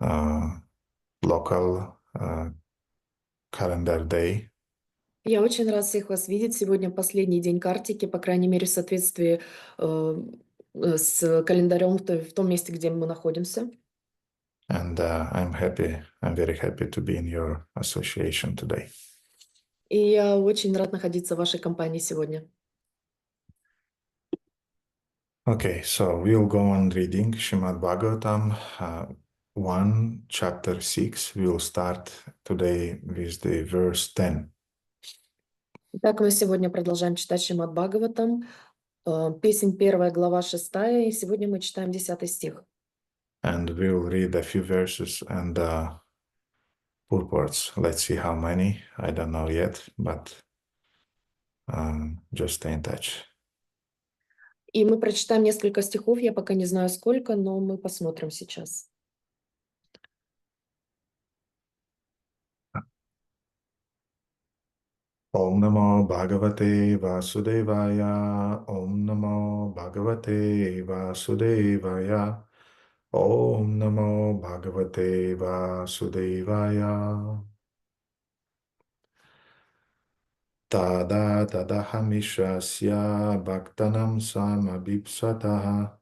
local calendar day. Я очень рад всех вас видеть. Сегодня последний день картики, по крайней мере, в соответствии с календарем в том месте, где мы находимся. And I'm very happy to be in your association today. И я очень рад находиться в вашей компании сегодня. Okay, so we'll go on reading Shrimad Bhagavatam 1, chapter 6. We'll start today with the verse 10. Итак, мы сегодня продолжаем читать Шримад Бхагаватам, песнь 1, глава 6, и сегодня мы читаем 10 стих. And we'll read a few verses and purports. Let's see how many. I don't know yet, but just stay in touch. И мы прочитаем несколько стихов, я пока не знаю сколько, но мы посмотрим сейчас. Om Namo Bhagavate Vasudevaya. Om Namo Bhagavate Vasudevaya. Om Namo Bhagavate Vasudevaya. Tada tadahamishasya bhaktanam samabhipsataha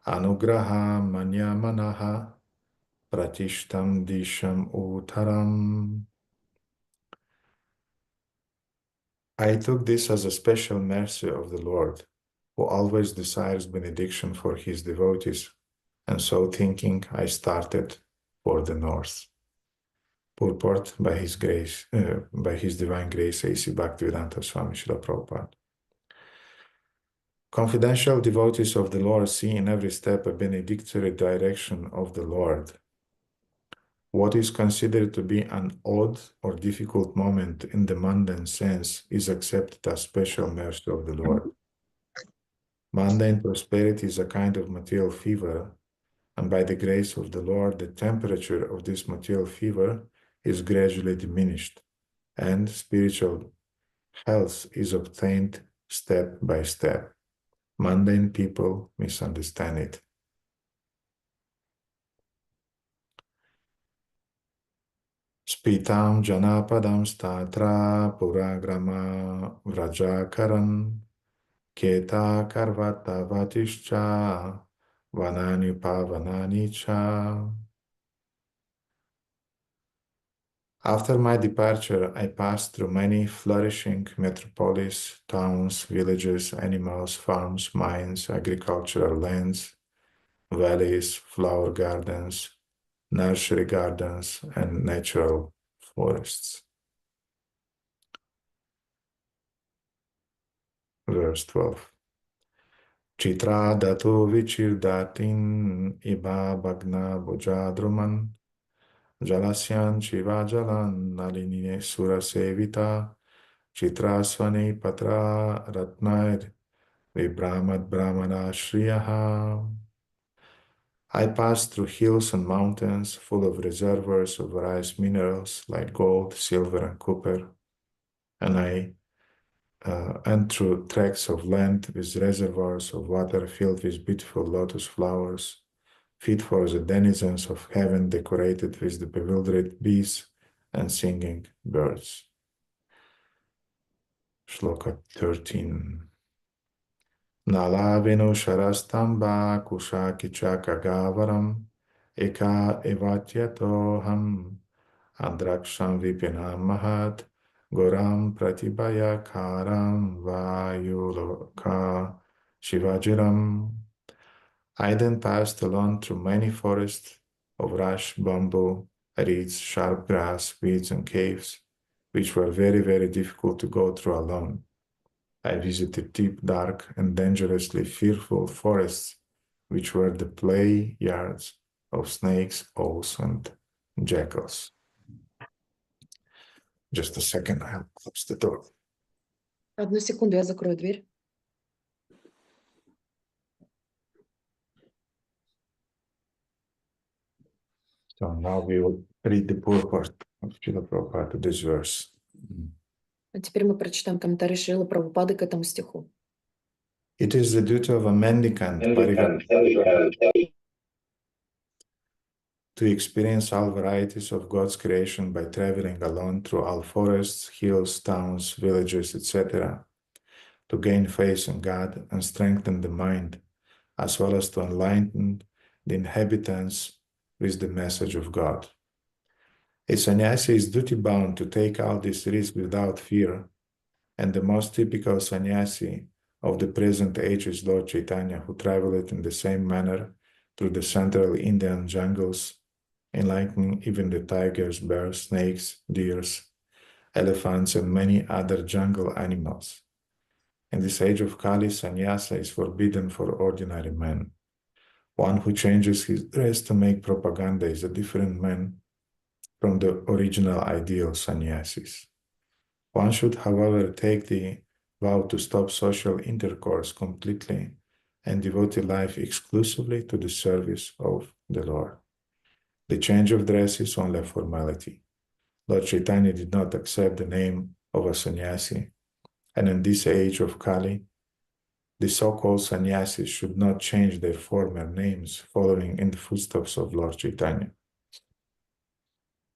anugraha manyamanaha pratishtam disham uttaram. I took this as a special mercy of the Lord, who always desires benediction for his devotees, and so thinking, I started for the north. Purport by his grace, by his divine grace, A.C. Bhaktivedanta Swami Srila Prabhupada. Confidential devotees of the Lord see in every step a benedictory direction of the Lord. What is considered to be an odd or difficult moment in the mundane sense is accepted as special mercy of the Lord. Mundane prosperity is a kind of material fever, and by the grace of the Lord, the temperature of this material fever is gradually diminished, and spiritual health is obtained step by step. Mundane people misunderstand it. Spitam janapadam statra puragrama vrajakaran keta karvata vatischa vanani pavanani cha. After my departure, I passed through many flourishing metropolis, towns, villages, animals, farms, mines, agricultural lands, valleys, flower gardens, nursery gardens, and natural forests. Verse 12. Chitra dato vichirdatin iba bagna bojadruman jalasyan shiva jalan nalinine sura sevita chitra svani patra ratnair vibramad brahmana shriyaha. I passed through hills and mountains full of reservoirs of various minerals like gold, silver, and copper, and through tracts of land with reservoirs of water filled with beautiful lotus flowers, fit for the denizens of heaven, decorated with the bewildered bees and singing birds. Shloka 13. Nalavinu sharastamba kusha kichaka gavaram eka evatyatoham andraksham vipinam mahat goram pratibhaya karam vayuloka shivajiram. I then passed along through many forests of rush, bamboo, reeds, sharp grass, weeds, and caves, which were very, very difficult to go through alone. I visited deep, dark, and dangerously fearful forests, which were the play yards of snakes, owls, and jackals. Just a second, I'll close the door. Одну секунду, я закрою дверь. So now we will read the purport of Srila Prabhupada to this verse. А теперь мы прочитаем комментарий Шрилы Прабхупады к этому стиху. It is the duty of a mendicant to experience all varieties of God's creation by traveling alone through all forests, hills, towns, villages, etc., to gain faith in God and strengthen the mind, as well as to enlighten the inhabitants with the message of God. A sannyasi is duty-bound to take all these risks without fear, and the most typical sannyasi of the present age is Lord Chaitanya, who traveled in the same manner through the central Indian jungles, enlightening even the tigers, bears, snakes, deers, elephants, and many other jungle animals. In this age of Kali, sannyasa is forbidden for ordinary men. One who changes his dress to make propaganda is a different man from the original ideal sannyasis. One should, however, take the vow to stop social intercourse completely and devote a life exclusively to the service of the Lord. The change of dress is only a formality. Lord Chaitanya did not accept the name of a sannyasi, and in this age of Kali, the so-called sannyasis should not change their former names, following in the footsteps of Lord Chaitanya.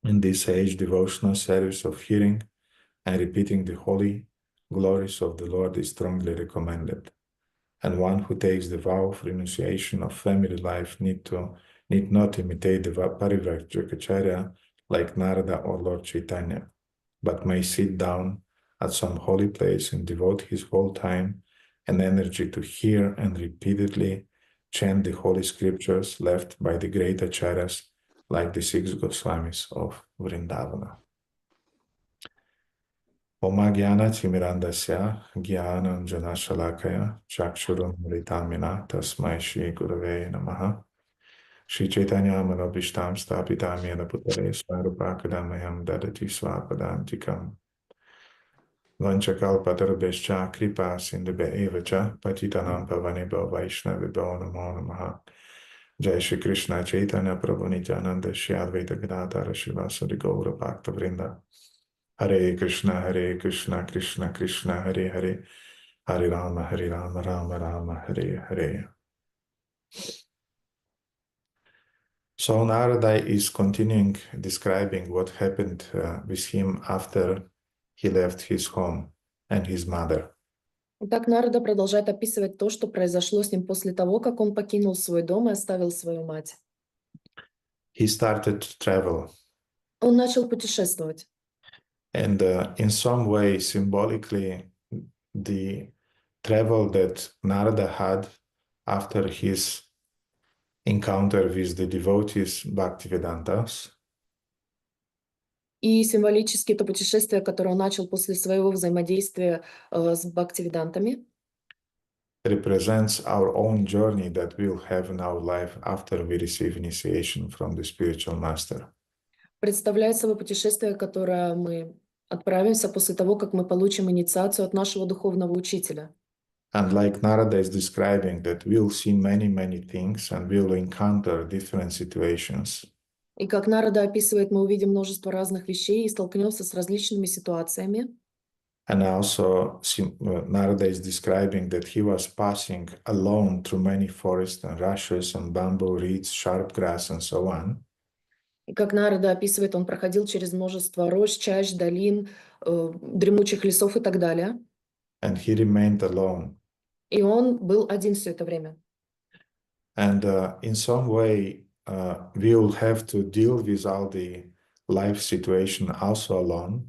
In this age, devotional service of hearing and repeating the holy glories of the Lord is strongly recommended. And one who takes the vow of renunciation of family life need not imitate the Parivrajacharya like Narada or Lord Chaitanya, but may sit down at some holy place and devote his whole time and energy to hear and repeatedly chant the holy scriptures left by the great acharyas like the six Goswamis of Vrindavana. Om Jnana Timirandasya Jnanam Janashalakaya Chakshurum Mritamina Tasmai Shri Gurave Namaha Shri Chaitanya Manobishtam Stapitam Yena Putare Svarupakadamayam Dadati Swapadantikam Vanchakalpatarabhescha Kripa Sindhube Evacha Patitanam Pavanebho Vaishnavibho Namo Namaha Jai Shri Krishna Chaitanya Prabhu Nityananda Shri Advaita Gadadhara Shivasari Gaura Bhakta Vrinda Hare Krishna, Krishna Krishna, Hare Hare, Hare Rama, Rama Rama, Hare Hare. So Narada is continuing describing what happened with him after he left his home and his mother. Итак, Нарада продолжает описывать то, что произошло с ним после того, как он покинул свой дом и оставил свою мать. He started to travel. Он начал путешествовать. And in some way, symbolically, the travel that Narada had after his encounter with the devotees Bhaktivedantas И символически это путешествие, которое он начал после своего взаимодействия с бхактивидантами, represents our own journey that we'll have in our life after we receive initiation from the spiritual master. представляет собой путешествие, которое мы отправимся после того, как мы получим инициацию от нашего духовного учителя. And like Narada is describing, that we'll see many things and we'll encounter different situations. И как Нарада описывает, мы увидим множество разных вещей и столкнемся с различными ситуациями. And also Narada is describing that he was passing alone through many forests and rushes and bamboo reeds, sharp grass and so on. И как Нарада описывает, он проходил через множество рощ, чащ, долин, дремучих лесов и так далее. And he remained alone. И он был один все это время. And in some way, we will have to deal with all the life situation also alone.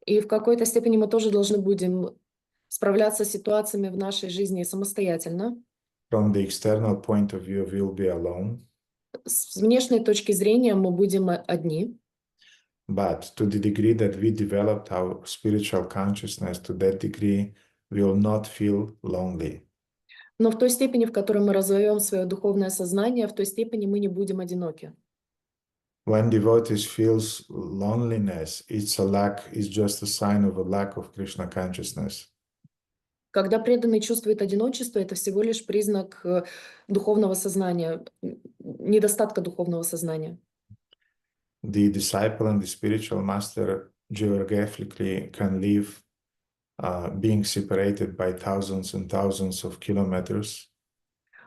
И в какой-то степени мы тоже должны будем справляться с ситуациями в нашей жизни самостоятельно. From the external point of view, we'll be alone. С внешней точки зрения мы будем одни. But to the degree that we developed our spiritual consciousness, to that degree, we will not feel lonely. Но в той степени, в которой мы развиваем свое духовное сознание, в той степени мы не будем одиноки. When devotees feels loneliness, it's just a sign of a lack of Krishna consciousness. Когда преданный чувствует одиночество, это всего лишь признак духовного сознания, недостатка духовного сознания. The disciple and the spiritual master geographically can live being separated by thousands and thousands of kilometers.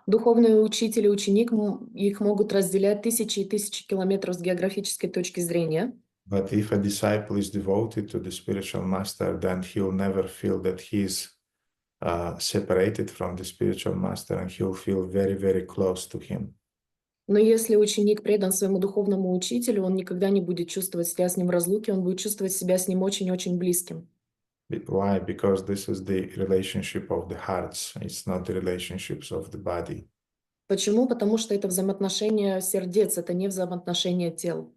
Духовный учитель и ученик, их могут разделять тысячи и тысячи километров с географической точки зрения. But if a disciple is devoted to the spiritual master, then he'll never feel that he's separated from the spiritual master, and he'll feel very, very close to him. Но если ученик предан своему духовному учителю, он никогда не будет чувствовать себя с ним в разлуке, он будет чувствовать себя с ним очень-очень близким. Why? Because this is the relationship of the hearts. It's not the relationships of the body. Почему? Потому что это взаимоотношения сердец, это не взаимоотношения тел.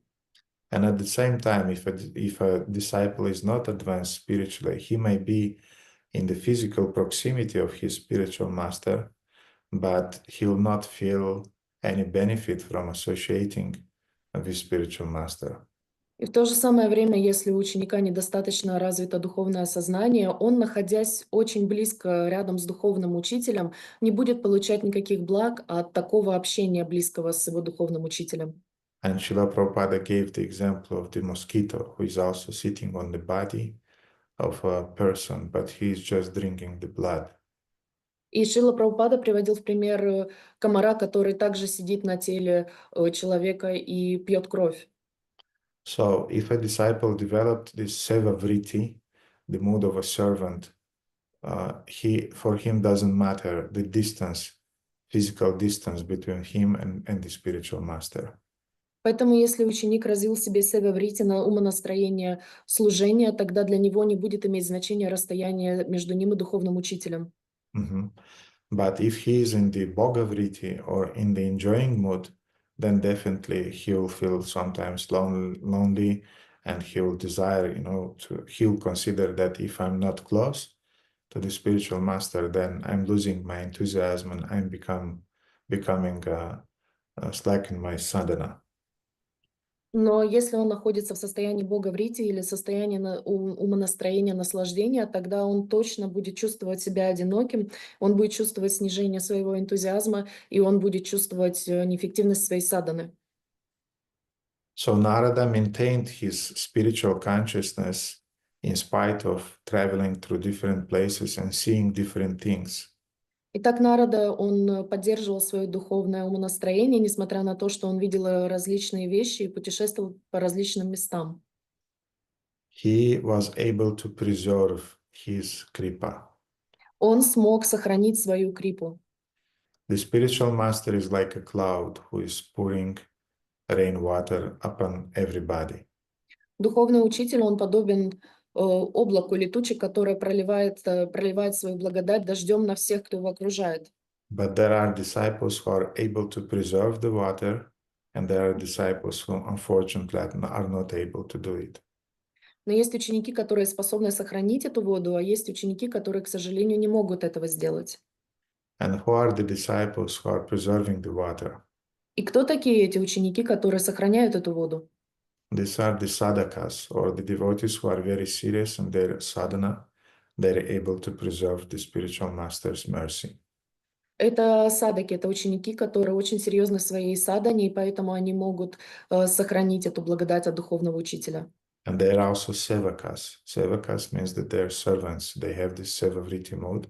And at the same time, if a disciple is not advanced spiritually, he may be in the physical proximity of his spiritual master, but he'll not feel any benefit from associating with his spiritual master. И в то же самое время, если у ученика недостаточно развито духовное сознание, он, находясь очень близко рядом с духовным учителем, не будет получать никаких благ от такого общения близкого с его духовным учителем. And Srila Prabhupada gave the example of the mosquito, who is also sitting on the body of a person, but he is just drinking the blood. И Шрила Прабхупада приводил в пример комара, который также сидит на теле человека и пьет кровь. So if a disciple developed this seva vritti, the mood of a servant, for him doesn't matter the distance, physical distance between him and the spiritual master. Поэтому если ученик развил в себе севаврити на умонастроение служения, тогда для него не будет иметь значения расстояние между ним и духовным учителем. Mhm. But if he is in the bhogavriti or in the enjoying mood, then definitely he will feel sometimes lonely, and he will desire, he'll consider that if I'm not close to the spiritual master, then I'm losing my enthusiasm and I'm becoming slack in my sadhana. Но если он находится в состоянии боговрити или состоянии умонастроения, наслаждения, тогда он точно будет чувствовать себя одиноким, он будет чувствовать снижение своего энтузиазма, и он будет чувствовать неэффективность своей садханы. So Narada maintained his spiritual consciousness in spite of traveling through different places and seeing different things. Итак, Нарада, он поддерживал свое духовное умонастроение, несмотря на то, что он видел различные вещи и путешествовал по различным местам. He was able to preserve his kripa. Он смог сохранить свою крипу. The spiritual master is like a cloud who is pouring rainwater upon everybody. Духовный учитель, он подобен облаку летучей, которое проливает свою благодать дождем на всех, кто его окружает. But there are disciples who are able to preserve the water, and there are disciples who unfortunately are not able to do it. Но есть ученики, которые способны сохранить эту воду, а есть ученики, которые, к сожалению, не могут этого сделать. And who are the disciples who are preserving the water? И кто такие эти ученики, которые сохраняют эту воду? These are the sadhakas, or the devotees who are very serious in their sadhana. They're able to preserve the spiritual master's mercy. Это садаки, это ученики, которые очень серьезны в своей садане, и поэтому они могут сохранить эту благодать от духовного учителя. And they're also sevakas. Sevakas means that they're servants. They have this sevavriti mode,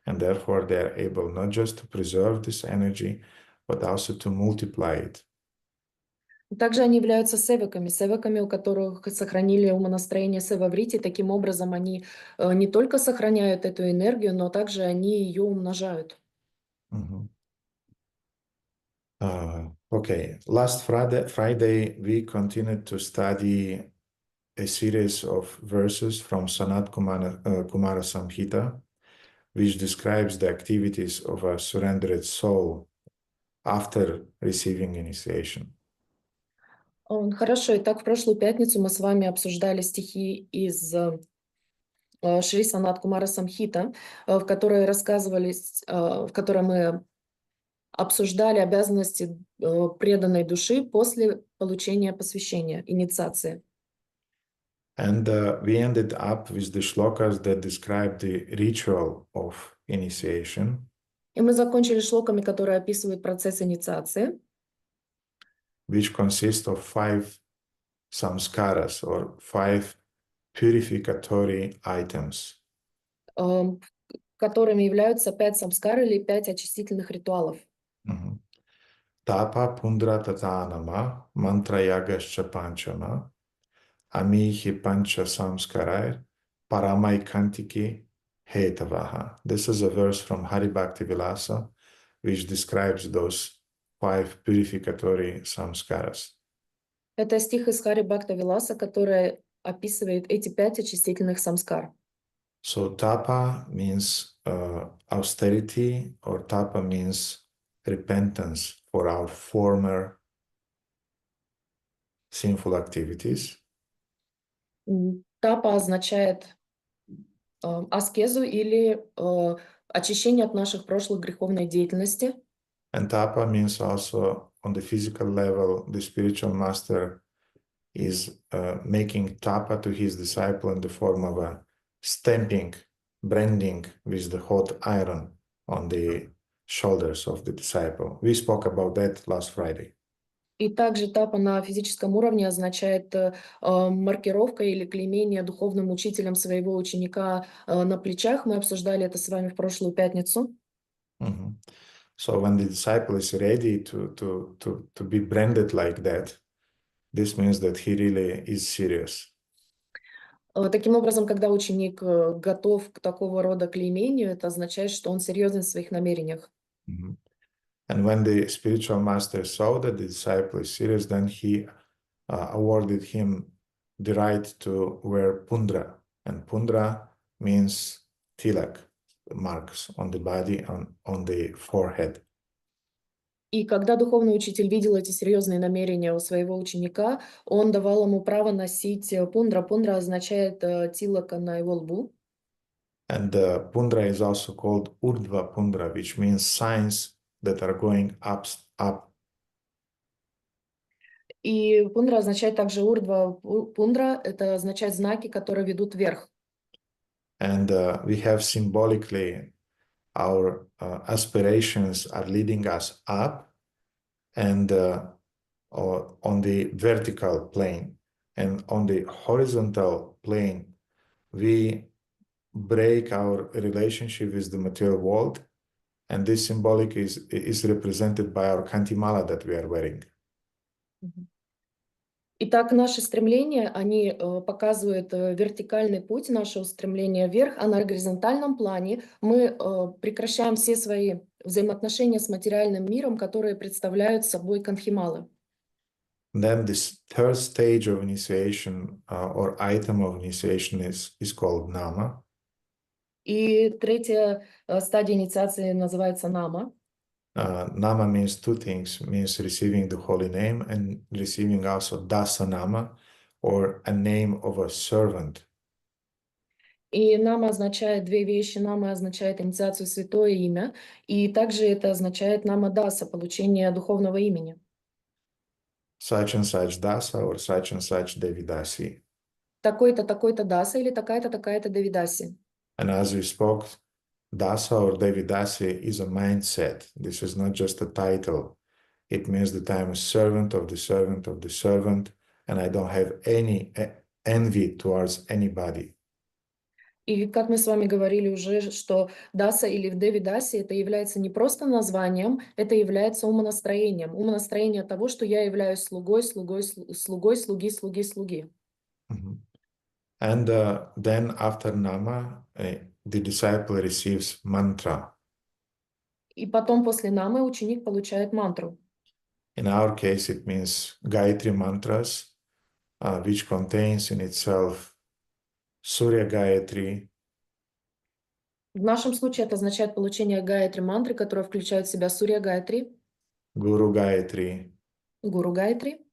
and therefore they're able not just to preserve this energy, but also to multiply it. Также они являются севаками, у которых сохранили умонастроение севаврити. Таким образом, они не только сохраняют эту энергию, но также они ее умножают. Mhm. Okay, last Friday we continued to study a series of verses from Sanat Kumara Samhita, which describes the activities of a surrendered soul after receiving initiation. Хорошо, итак, в прошлую пятницу мы с вами обсуждали стихи из Шри Санат Кумара Самхита, в которой в которой мы обсуждали обязанности преданной души после получения посвящения, инициации. And we ended up with the shlokas that describe the ritual of initiation. И мы закончили шлоками, которые описывают процесс инициации, Which consists of 5 samskaras, or 5 purificatory items. которыми являются 5 самскар или 5 очистительных ритуалов. Tapa pundra tatanama mantra yagascha panchama amihi pancha samskarai paramai kantiki hetavaha. This is a verse from Hari Bhakti Vilasa which describes those 5 purificatory samskaras. Это стих из Хари Бхакта Виласа, который описывает эти 5 очистительных самскар. So tapa means austerity, or tapa means repentance for our former sinful activities. Тапа означает аскезу или очищение от наших прошлых греховной деятельности. And tapa means also on the physical level, the spiritual master is making tapa to his disciple in the form of a stamping, branding with the hot iron on the shoulders of the disciple. We spoke about that last Friday. И также тапа на физическом уровне означает маркировка или клеймение духовным учителем своего ученика на плечах. Мы обсуждали это с вами в прошлую пятницу. Mm-hmm. So when the disciple is ready to be branded like that, this means that he really is serious. Таким образом, когда ученик готов к такого рода клеймению, это означает, что он серьезен в своих намерениях. Mm-hmm. And when the spiritual master saw that the disciple is serious, then he awarded him the right to wear pundra. And pundra means tilak, marks on the body, on the forehead. И когда духовный учитель видел эти серьезные намерения у своего ученика, он давал ему право носить пундра. Пундра означает тилака на его лбу. And pundra is also called urdhva pundra, which means signs that are going up. И пундра означает также урдва пундра, это означает знаки, которые ведут вверх. And we have symbolically our aspirations are leading us up and on the vertical plane. And on the horizontal plane, we break our relationship with the material world. And this symbolic is represented by our kantimala that we are wearing. Итак, наши стремления, они показывают вертикальный путь нашего стремления вверх, а на горизонтальном плане мы прекращаем все свои взаимоотношения с материальным миром, которые представляют собой канхималы. Then this third stage of initiation or item of initiation is called nama. И третья стадия инициации называется нама. Nama means two things, means receiving the holy name and receiving also dasa nama, or a name of a servant. И нама означает две вещи. Нама означает инициацию святое имя, и также это означает нама даса, получение духовного имени. Such and such dasa or such and such devidasi. Такой-то даса или такая-то девидаси. And as we spoke, dasa or devidasi is a mindset. This is not just a title. It means that I am a servant of the servant of the servant, and I don't have any envy towards anybody. И как мы с вами говорили уже, что даса или в девидаси это является не просто названием, это является умонастроением. Умонастроение того, что я являюсь слугой, слуги. Mm-hmm. And then after nama, the disciple receives mantra. И потом после намы ученик получает мантру. In our case, it means Gayatri mantras, which contains in itself Surya Gayatri. В нашем случае это означает получение Гаятри мантры, которая включает в себя Сурья Гаятри, Guru Gayatri, Гуру Гаятри,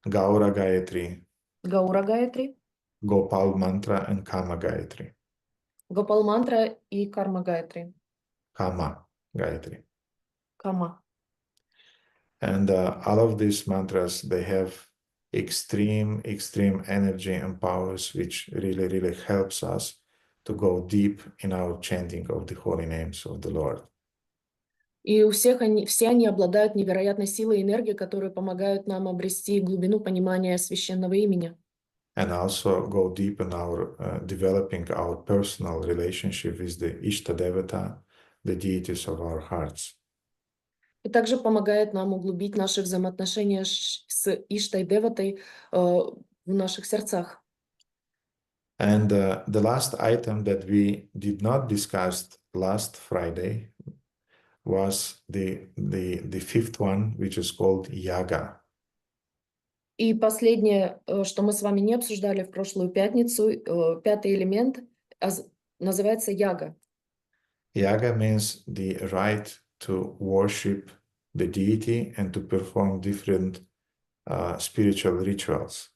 Gaura Gayatri, Гаура Гаятри, Gopal mantra, and Kama Gayatri. Гопал мантра и Карма Гаятри. Kama Gayatri. Кама. And all of these mantras, they have extreme energy and powers, which really helps us to go deep in our chanting of the holy names of the Lord. И все они обладают невероятной силой и энергией, которые помогают нам обрести глубину понимания священного имени. And also go deep in our developing our personal relationship with the Ishta Devata, the deities of our hearts. И также помогает нам углубить наши взаимоотношения с Иштай-деватой в наших сердцах. And the last item that we did not discuss last Friday was the fifth one, which is called yaga. И последнее, что мы с вами не обсуждали в прошлую пятницу, пятый элемент называется яга. Yaga means the right to worship the deity and to perform different spiritual rituals.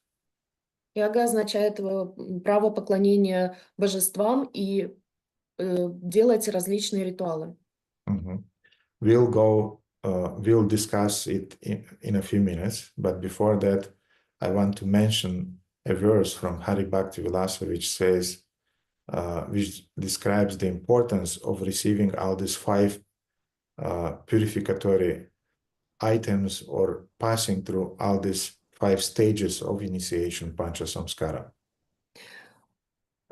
Яга означает право поклонения божествам и делать различные ритуалы. Mhm. We'll discuss it in a few minutes, but before that, I want to mention a verse from Hari Bhakti Vilasa, which says, which describes the importance of receiving all these five purificatory items or passing through all these five stages of initiation Pancha Samskara.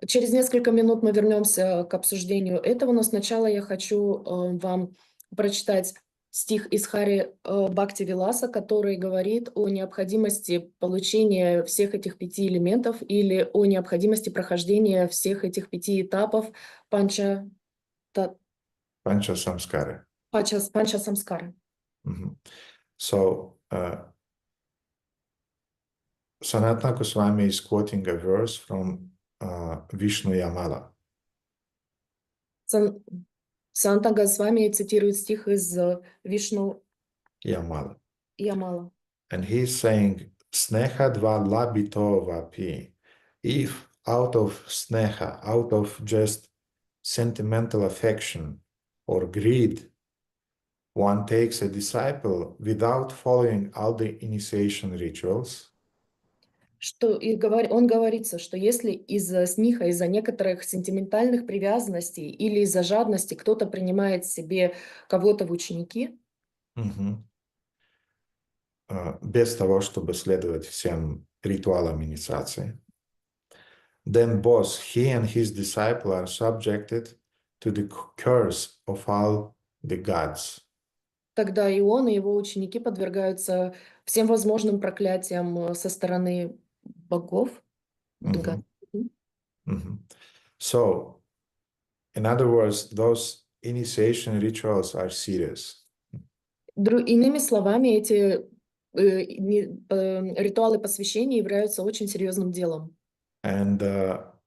Через несколько минут мы вернемся к обсуждению этого, но сначала я хочу вам прочитать стих из Хари Бхакти Виласа, который говорит о необходимости получения всех этих 5 элементов или о необходимости прохождения всех этих 5 этапов панча, Pancha Samskara. панча самскары. Mhm. So, Sanatana Goswami is quoting a verse from Vishnu Yamala. Санта Госвами цитирует стих из Вишну Yamala. Ямала. And he's saying, Sneha dva labito vapi. If out of sneha, out of just sentimental affection or greed, one takes a disciple without following all the initiation rituals, Он говорится, что если из-за сниха, из-за некоторых сентиментальных привязанностей или из-за жадности кто-то принимает себе кого-то в ученики, без того, чтобы следовать всем ритуалам инициации, then both he and his disciple are subjected to the curse of all the gods. тогда и он, и его ученики подвергаются всем возможным проклятиям со стороны богов. Mhm. Mhm. So, in other words, those initiation rituals are serious. Иными словами, эти ритуалы посвящения являются очень серьезным делом. And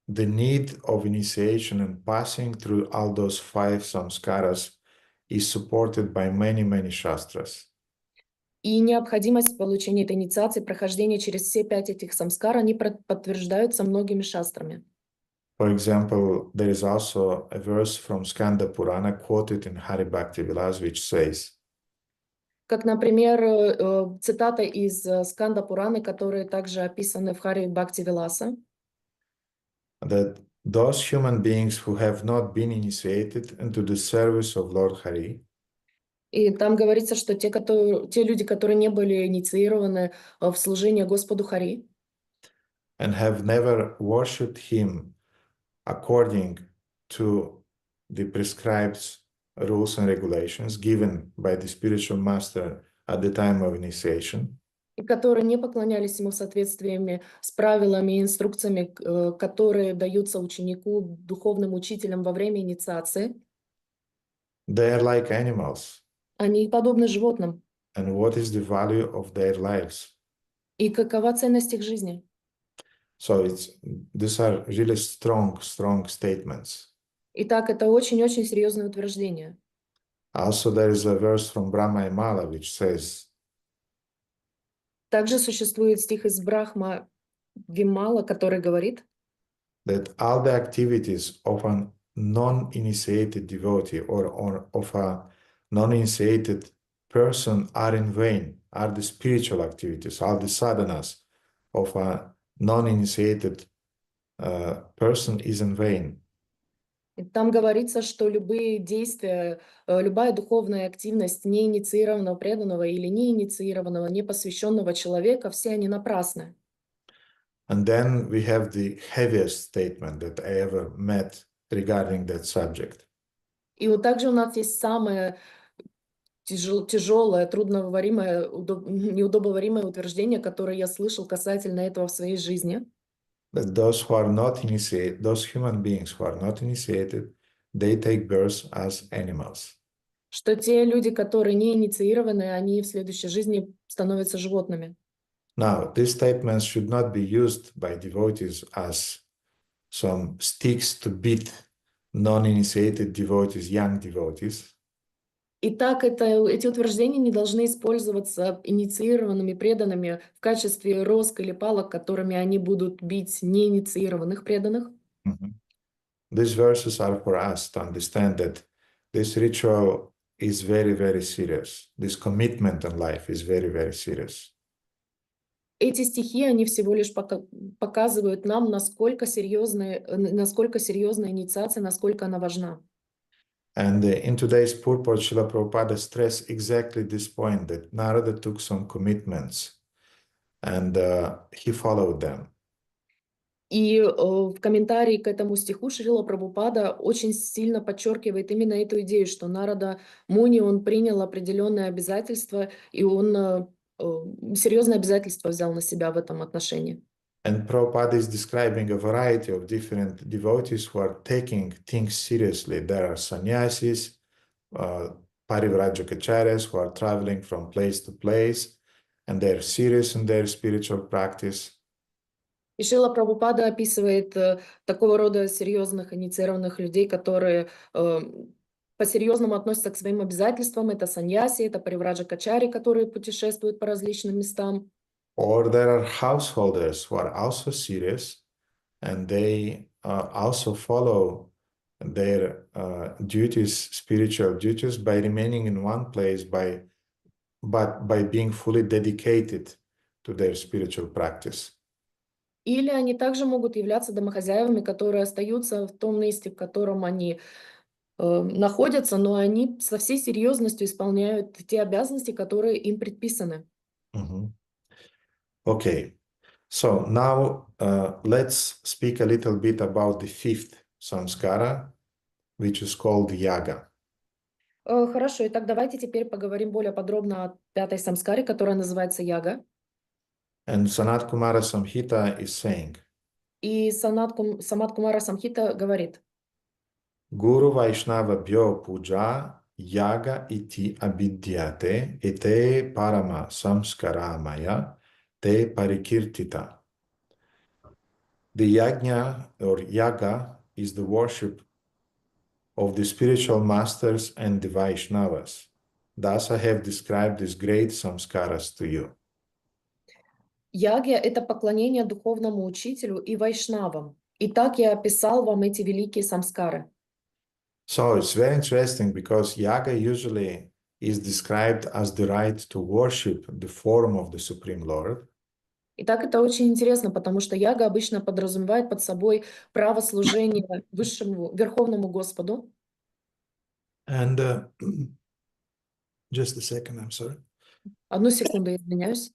the need of initiation and passing through all those five samskaras is supported by many, many shastras. И необходимость получения этой инициации, прохождения через все 5 этих самскар, они подтверждаются многими шастрами. For example, there is also a verse from Skanda Purana quoted in Hari Bhakti Vilas, which says, Как, например, цитата из Сканда Пураны, которые также описаны в Хари Бхакти Виласа, that those human beings who have not been initiated into the service of Lord Hari, и там говорится, что те люди, которые не были инициированы в служение Господу Хари, and have never worshipped him according to the prescribed rules and regulations given by the spiritual master at the time of initiation, и которые не поклонялись ему в соответствии с правилами и инструкциями, которые даются ученику духовным учителям во время инициации, they are like animals. они подобны животным. And what is the value of their lives? И какова ценность их жизни? So these are really strong statements. Итак, это очень-очень серьезное утверждение. Also, there is a verse from Brahma Imala which says, Также существует стих из Брахма Вимала, который говорит, that all the activities of a non-initiated devotee or of a non-initiated person are in vain, are the spiritual activities, all the sadhanas of a non-initiated person is in vain. и там говорится, что любые действия, любая духовная активность неинициированного преданного или неинициированного, непосвященного человека, все они напрасны. And then we have the heaviest statement that I ever met regarding that subject. И вот также у нас есть самое тяжелое, трудноваримое, неудобоваримое утверждение, которое я слышал касательно этого в своей жизни. That those who are not initiated, those human beings who are not initiated, they take birth as animals. Что те люди, которые не инициированы, они в следующей жизни становятся животными. Now, these statements should not be used by devotees as some sticks to beat non-initiated devotees, young devotees. Итак, эти утверждения не должны использоваться инициированными преданными в качестве роск или палок, которыми они будут бить неинициированных преданных. Mhm. These verses are for us to understand that this ritual is very, very serious. This commitment in life is very, very serious. Эти стихи, они всего лишь показывают нам, насколько серьезная инициация, насколько она важна. And in today's purport, Srila Prabhupada stressed exactly this point that Narada took some commitments and he followed them. И в комментарии к этому стиху Шрила Прабхупада очень сильно подчеркивает именно эту идею, что Нарада Муни, он принял определенные обязательства, и он серьезные обязательства взял на себя в этом отношении. And Prabhupada is describing a variety of different devotees who are taking things seriously. There are sannyasis, parivrajacacharyas who are traveling from place to place, and they're serious in their spiritual practice. И Шрила Прабхупада описывает такого рода серьезных инициированных людей, которые по-серьезному относятся к своим обязательствам. Это саньяси, это паривраджакачари, которые путешествуют по различным местам. Or there are householders who are also serious and they also follow their duties, spiritual duties, by remaining in one place, but by being fully dedicated to their spiritual practice. Или они также могут являться домохозяевами, которые остаются в том месте, в котором они находятся, но они со всей серьезностью исполняют те обязанности, которые им предписаны. Mhm. Okay, so now let's speak a little bit about the fifth samskara, which is called yaga. Хорошо, итак, давайте теперь поговорим более подробно о пятой самскаре, которая называется яга. And Sanat Kumara Samhita is saying, И Самат Кумара Самхита говорит: Guru Vaishnava Bhyo Puja Yaga iti abhidyate ete parama samskaramaya te parikirtita. The yajna or yaga is the worship of the spiritual masters and the Vaishnavas. Thus I have described these great samskaras to you. Ягья — это поклонение духовному учителю и вайшнавам. И так я описал вам эти великие самскары. So it's very interesting because yaga usually is described as the right to worship the form of the Supreme Lord. Итак, это очень интересно, потому что яга обычно подразумевает под собой право служения высшему, верховному Господу. And just a second, I'm sorry. Одну секунду, я извиняюсь.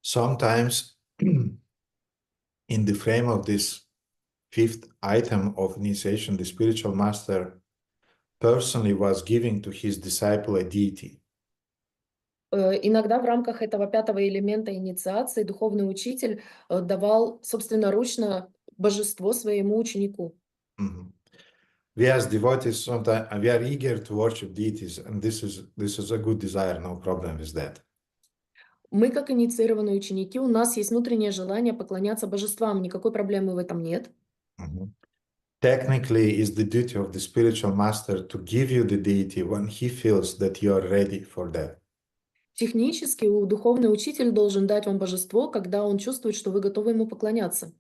Sometimes, in the frame of this fifth item of initiation, the spiritual master personally was giving to his disciple a deity. Иногда в рамках этого пятого элемента инициации духовный учитель давал собственноручно божество своему ученику. Mhm. We as devotees sometimes we are eager to worship deities, and this is a good desire, no problem with that. Мы, как инициированные ученики, у нас есть внутреннее желание поклоняться божествам, никакой проблемы в этом нет. Mhm. Technically, it's the duty of the spiritual master to give you the deity when he feels that you are ready for that. Технически духовный учитель должен дать вам божество, когда он чувствует, что вы готовы ему поклоняться.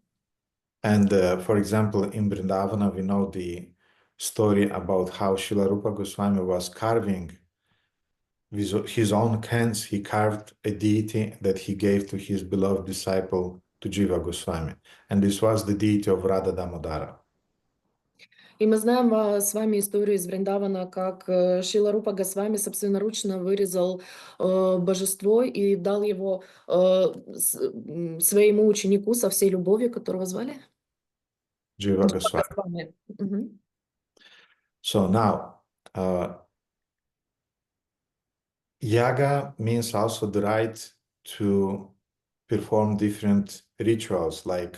And for example, in Vrindavana, we know the story about how Srila Rupa Goswami was carving with his own hands. He carved a deity that he gave to his beloved disciple, to Jiva Goswami. And this was the deity of Radha Damodara. И мы знаем с вами историю из Вриндавана, как Шрила Рупа Госвами собственноручно вырезал божество и дал его своему ученику со всей любовью, которого звали Jiva Джива Goswami. Госвами. Мгм. So now, yaga means also the right to perform different rituals like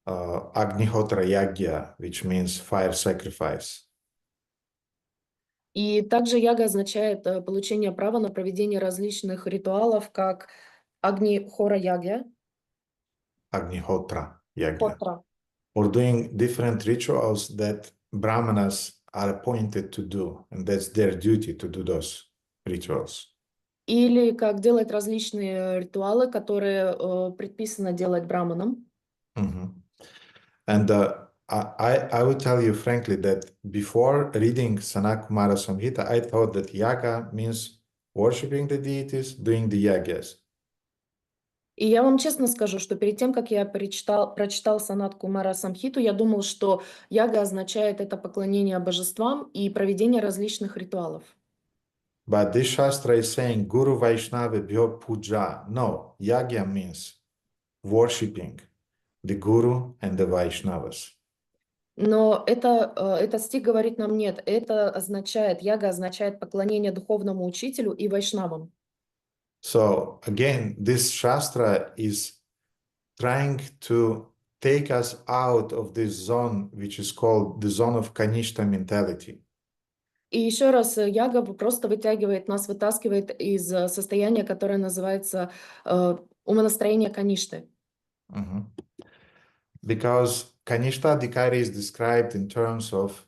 Agnihotra Yagya, which means fire sacrifice. И также яга означает получение права на проведение различных ритуалов, как Агни Хора Ягья, Agnihotra Yagya. Хотра, Or doing different rituals that Brahmanas are appointed to do, and that's their duty to do those rituals. или как делать различные ритуалы, которые предписано делать браманам. Mhm. And I would tell you frankly that before reading Sanakumara Samhita, I thought that yaga means worshipping the deities, doing the yagas. И я вам честно скажу, что перед тем, как я прочитал Санат Кумара Самхиту, я думал, что яга означает это поклонение божествам и проведение различных ритуалов. But this Shastra is saying Guru Vaishnava Bhyo Puja. No, yagya means worshipping the Guru and the Vaishnavas. Но этот стих говорит нам нет, это означает, яга означает поклонение духовному учителю и вайшнавам. So again, this Shastra is trying to take us out of this zone, which is called the zone of Kanishta mentality. И еще раз, яга просто вытягивает нас, вытаскивает из состояния, которое называется умонастроение каништы. Mhm. Because Kanishta Adhikari is described in terms of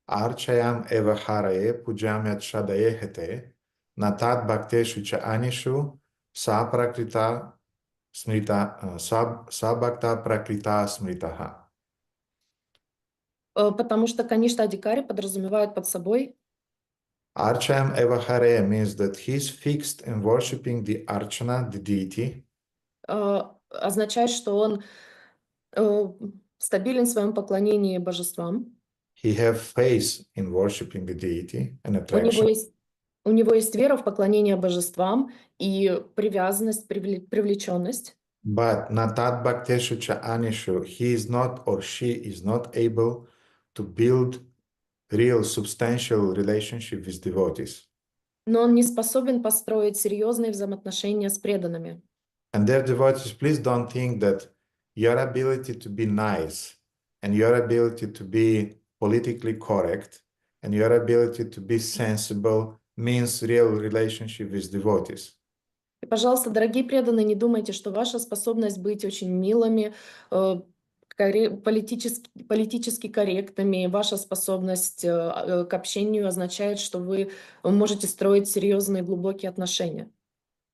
Archayam eva haraye pujamyat shadaye hete natat bhakteshu cha anishu sa prakrita smrita sa bhakta prakrita smritaha. Потому что каништа адикари подразумевает под собой Archayam eva haraye means that he's fixed in worshipping the Archana, the deity. означает, что он стабилен в своем поклонении божествам. He have faith in worshipping the deity and У него attraction. есть, у него есть вера в поклонение божествам и привязанность, привлеченность. But natat bhakteshu cha anishu, he is not or she is not able to build real substantial relationship with devotees. Но он не способен построить серьезные взаимоотношения с преданными. And their devotees, please don't think that your ability to be nice and your ability to be politically correct and your ability to be sensible means real relationship with devotees. И, пожалуйста, дорогие преданные, не думайте, что ваша способность быть очень милыми, политически корректными, ваша способность к общению означает, что вы можете строить серьезные глубокие отношения.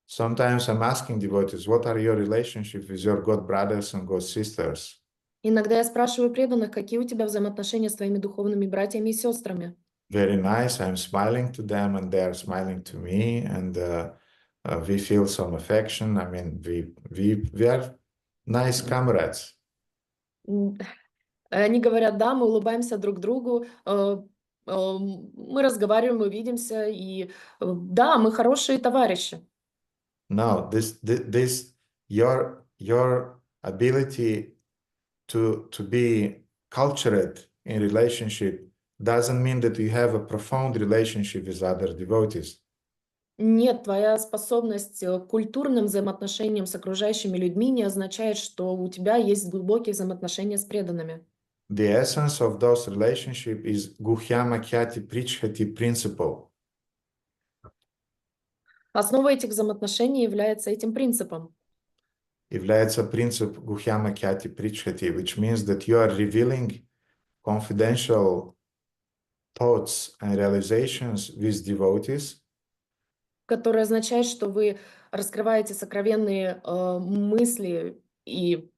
Sometimes I'm asking devotees, what are your relationships with your God brothers and God sisters? Иногда я спрашиваю преданных, какие у тебя взаимоотношения с твоими духовными братьями и сестрами. Very nice. I'm smiling to them and they're smiling to me, and we feel some affection. I mean, we are nice comrades. М, Они говорят, да, мы улыбаемся друг другу, мы разговариваем, мы видимся, и да, мы хорошие товарищи. No, this your ability to be cultured in relationship doesn't mean that you have a profound relationship with other devotees. Нет, твоя способность к культурным взаимоотношениям с окружающими людьми не означает, что у тебя есть глубокие взаимоотношения с преданными. The essence of those relationships is Guhyama Khyati Prichhati principle. Основой этих взаимоотношений является этим принципом. Является принцип Guhyama Khyati Prichhati, which means that you are revealing confidential thoughts and realizations with devotees, Который означает, что вы раскрываете сокровенные мысли и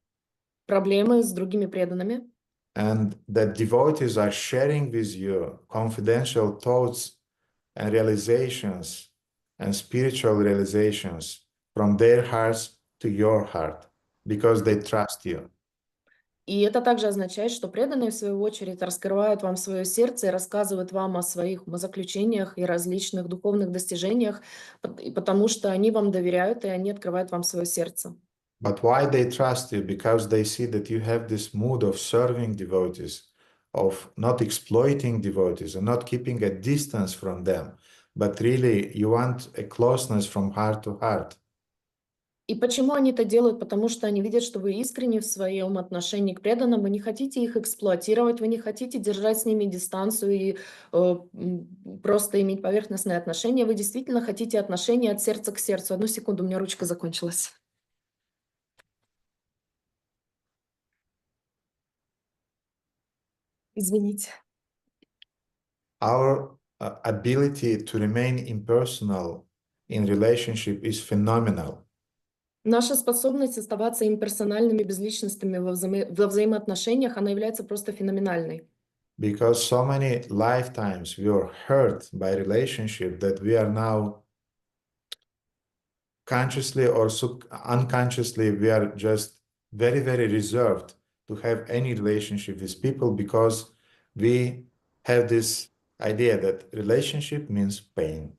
проблемы с другими преданными, and that devotees are sharing with you confidential thoughts and realizations and spiritual realizations from their hearts to your heart because they trust you. И это также означает, что преданные, в свою очередь, раскрывают вам свое сердце и рассказывают вам о своих умозаключениях и различных духовных достижениях, потому что они вам доверяют, и они открывают вам свое сердце. But why they trust you? Because they see that you have this mood of serving devotees, of not exploiting devotees and not keeping a distance from them, but really you want a closeness from heart to heart. И почему они это делают? Потому что они видят, что вы искренне в своем отношении к преданным, вы не хотите их эксплуатировать, вы не хотите держать с ними дистанцию и просто иметь поверхностные отношения, вы действительно хотите отношения от сердца к сердцу. Одну секунду, у меня ручка закончилась. Извините. Our ability to remain impersonal in relationship is phenomenal. Наша способность оставаться имперсональными безличностями во взаимоотношениях, она является просто феноменальной. Because so many lifetimes we were hurt by relationship that we are now consciously or unconsciously we are just very, very reserved to have any relationship with people because we have this idea that relationship means pain.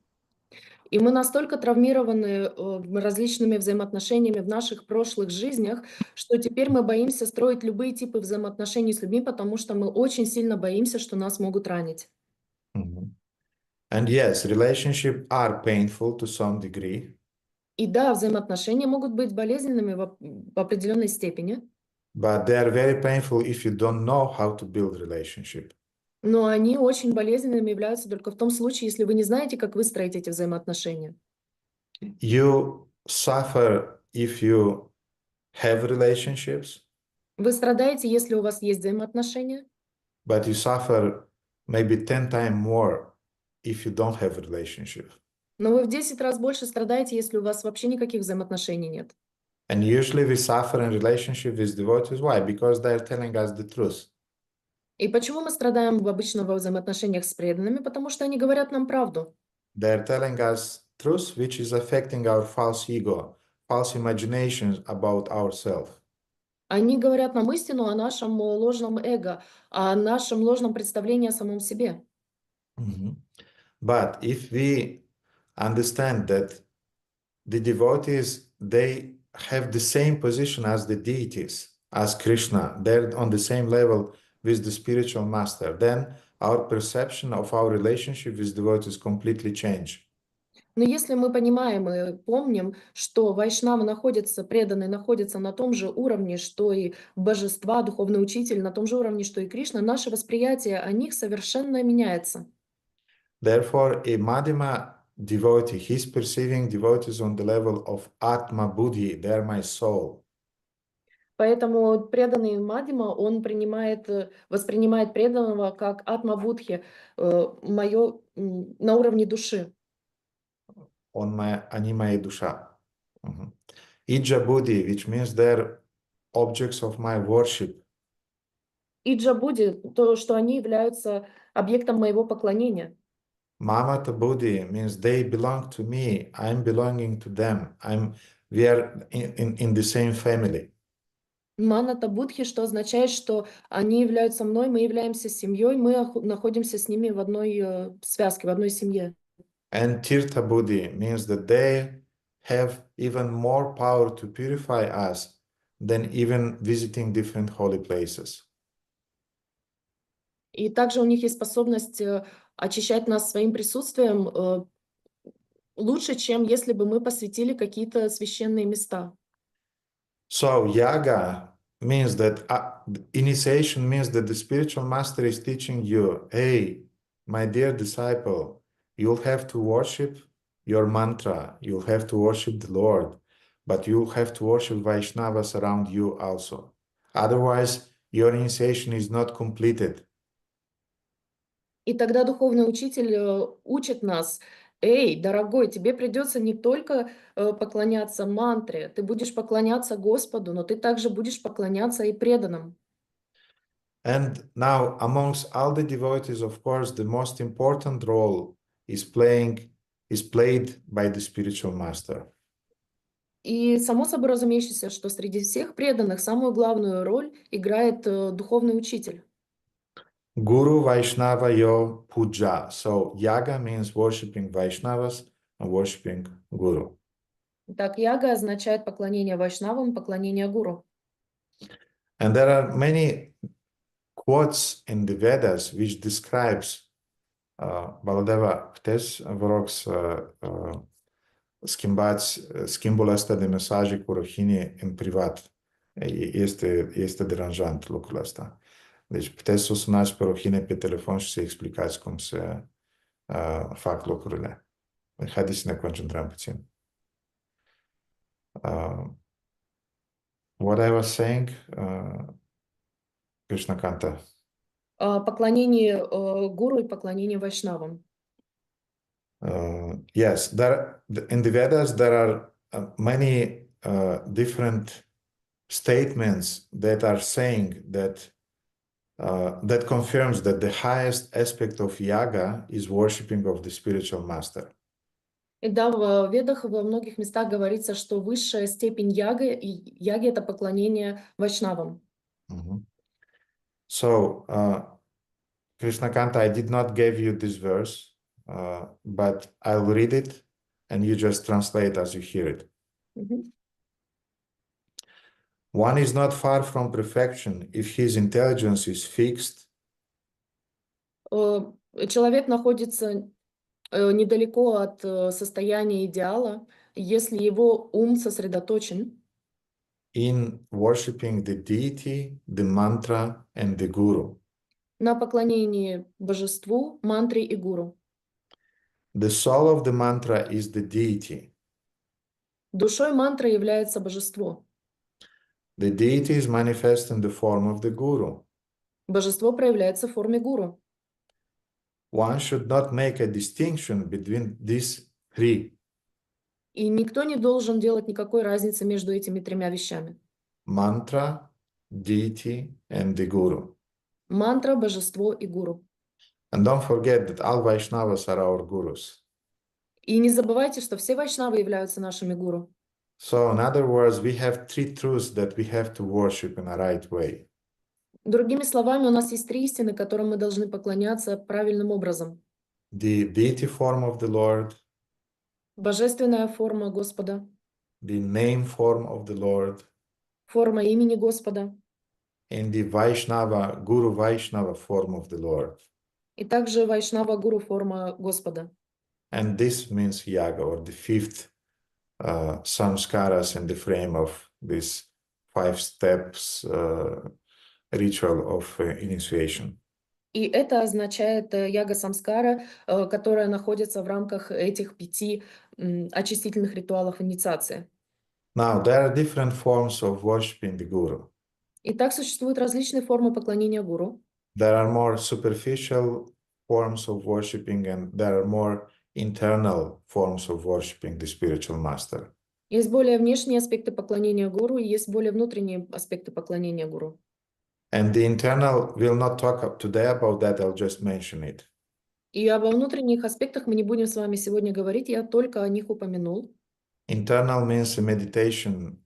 И мы настолько травмированы различными взаимоотношениями в наших прошлых жизнях, что теперь мы боимся строить любые типы взаимоотношений с людьми, потому что мы очень сильно боимся, что нас могут ранить. Mhm. And yes, relationships are painful to some degree, И да, взаимоотношения могут быть болезненными в определенной степени, but they are very painful if you don't know how to build relationship. но они очень болезненными являются только в том случае, если вы не знаете, как выстроить эти взаимоотношения. You suffer if you have relationships, Вы страдаете, если у вас есть взаимоотношения, but you suffer maybe 10 times more if you don't have a relationship. но вы в 10 раз больше страдаете, если у вас вообще никаких взаимоотношений нет. And usually we suffer in relationship with devotees. Why? Because they're telling us the truth. И почему мы страдаем обычно во взаимоотношениях с преданными? Потому что они говорят нам правду. They're telling us truth which is affecting our false ego, false imaginations about ourselves. Они говорят нам истину о нашем ложном эго, о нашем ложном представлении о самом себе. Mhm. But if we understand that the devotees, they have the same position as the deities, as Krishna, they're on the same level with the spiritual master, then our perception of our relationship with devotees completely change. Но если мы понимаем и помним, что вайшнавы находятся, преданные находятся на том же уровне, что и божества, духовный учитель, на том же уровне, что и Кришна, наше восприятие о них совершенно меняется. Therefore, a Madhyama devotee, he's perceiving devotees on the level of Atma Buddhi, they're my soul. Поэтому преданный Мадхима, он воспринимает преданного как атма-будхи, на уровне души. Они моя душа. Ija Buddhi, which means they're objects of my worship. И джабуди, то, что они являются объектом моего поклонения. Mamata Buddhi means they belong to me, I'm belonging to them. We are in the same family. Маната Будхи, что означает, что они являются мной, мы являемся семьей, мы находимся с ними в одной связке, в одной семье. And Tirtha Buddhi means that they have even more power to purify us than even visiting different holy places. И также у них есть способность очищать нас своим присутствием лучше, чем если бы мы посвятили какие-то священные места. So yaga means that initiation means that the spiritual master is teaching you, hey, my dear disciple, you'll have to worship your mantra, you'll have to worship the Lord, but you'll have to worship Vaishnavas around you also. Otherwise, your initiation is not completed. И тогда духовный учитель учит нас: эй, дорогой, тебе придется не только поклоняться мантре, ты будешь поклоняться Господу, но ты также будешь поклоняться и преданным. And now, amongst all the devotees, of course, the most important role is played by the spiritual master. И само собой разумеющееся, что среди всех преданных самую главную роль играет духовный учитель. Guru Vaishnava Yo Puja. So yaga means worshipping Vaishnavas and worshipping Guru. Так, яга означает поклонение вайшнавам, поклонение гуру. And there are many quotes in the Vedas which describes Baladeva puteți, vă rog să schimbul ăsta de mesaje cu Rohini în privat. Este deranjant lucrul ăsta. Deci puteți să o sunați pe Rohini pe telefon și să explicați cum se fac lucrurile. Haideți să ne concentrăm puțin. What I was saying, Krishna Kanta. Поклонение гуру и поклонение вайшнавам. Yes, in the Vedas there are many different statements that are saying that that confirms that the highest aspect of yaga is worshipping of the spiritual master. И да, в Ведах во многих местах говорится, что высшая степень яги — это поклонение вайшнавам. So, Krishna Kanta, I did not give you this verse, but I'll read it and you just translate as you hear it. One is not far from perfection if his intelligence is fixed. Человек находится недалеко от состояния идеала, если его ум сосредоточен In worshipping the deity, the mantra, and the guru. на поклонении божеству, мантре и гуру. The soul of the mantra is the deity. Душой мантры является божество. The deity is manifest in the form of the guru. Божество проявляется в форме гуру. One should not make a distinction between these three. И никто не должен делать никакой разницы между этими тремя вещами. Mantra, deity, and the guru. Мантра, божество и гуру. And don't forget that all Vaishnavas are our gurus. И не забывайте, что все вайшнавы являются нашими гуру. So, in other words, we have three truths that we have to worship in a right way. Другими словами, у нас есть три истины, которым мы должны поклоняться правильным образом. The deity form of the Lord, Божественная форма Господа, the name form of the Lord, форма имени Господа, and the Vaishnava, Guru Vaishnava form of the Lord. и также вайшнава гуру форма Господа. And this means yaga, or the fifth samskaras in the frame of this 5 steps ritual of initiation. И это означает яга самскара, которая находится в рамках этих 5 очистительных ритуалов инициации. Now, there are different forms of worshiping the Guru. Итак, существуют различные формы поклонения гуру. There are more superficial forms of worshiping, and there are more internal forms of worshiping the spiritual master. Есть более внешние аспекты поклонения гуру, и есть более внутренние аспекты поклонения гуру. And the internal, we'll not talk today about that, I'll just mention it. И об внутренних аспектах мы не будем с вами сегодня говорить, я только о них упомянул. Internal means a meditation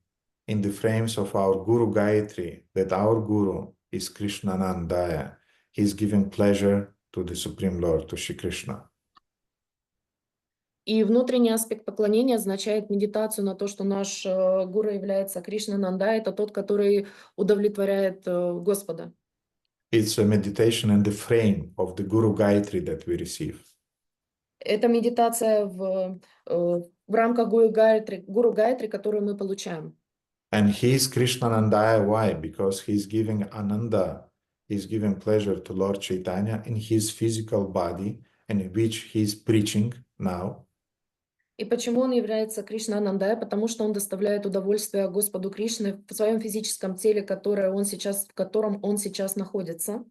in the frames of our Guru Gayatri, that our Guru is Krishnanandaya. He's giving pleasure to the Supreme Lord, to Shri Krishna. И внутренний аспект поклонения означает медитацию на то, что наш гуру является Кришнананда, это тот, который удовлетворяет Господа. It's a meditation in the frame of the Guru Gayatri that we receive. Это медитация в рамках Гуру Гayatri, которую мы получаем. And he is Krishnanandaya. Why? Because he's giving Ananda, he's giving pleasure to Lord Chaitanya in his physical body, and which he's preaching now. И почему он является Кришнанандой? Потому что он доставляет удовольствие Господу Кришне в своем физическом теле, в котором он сейчас находится.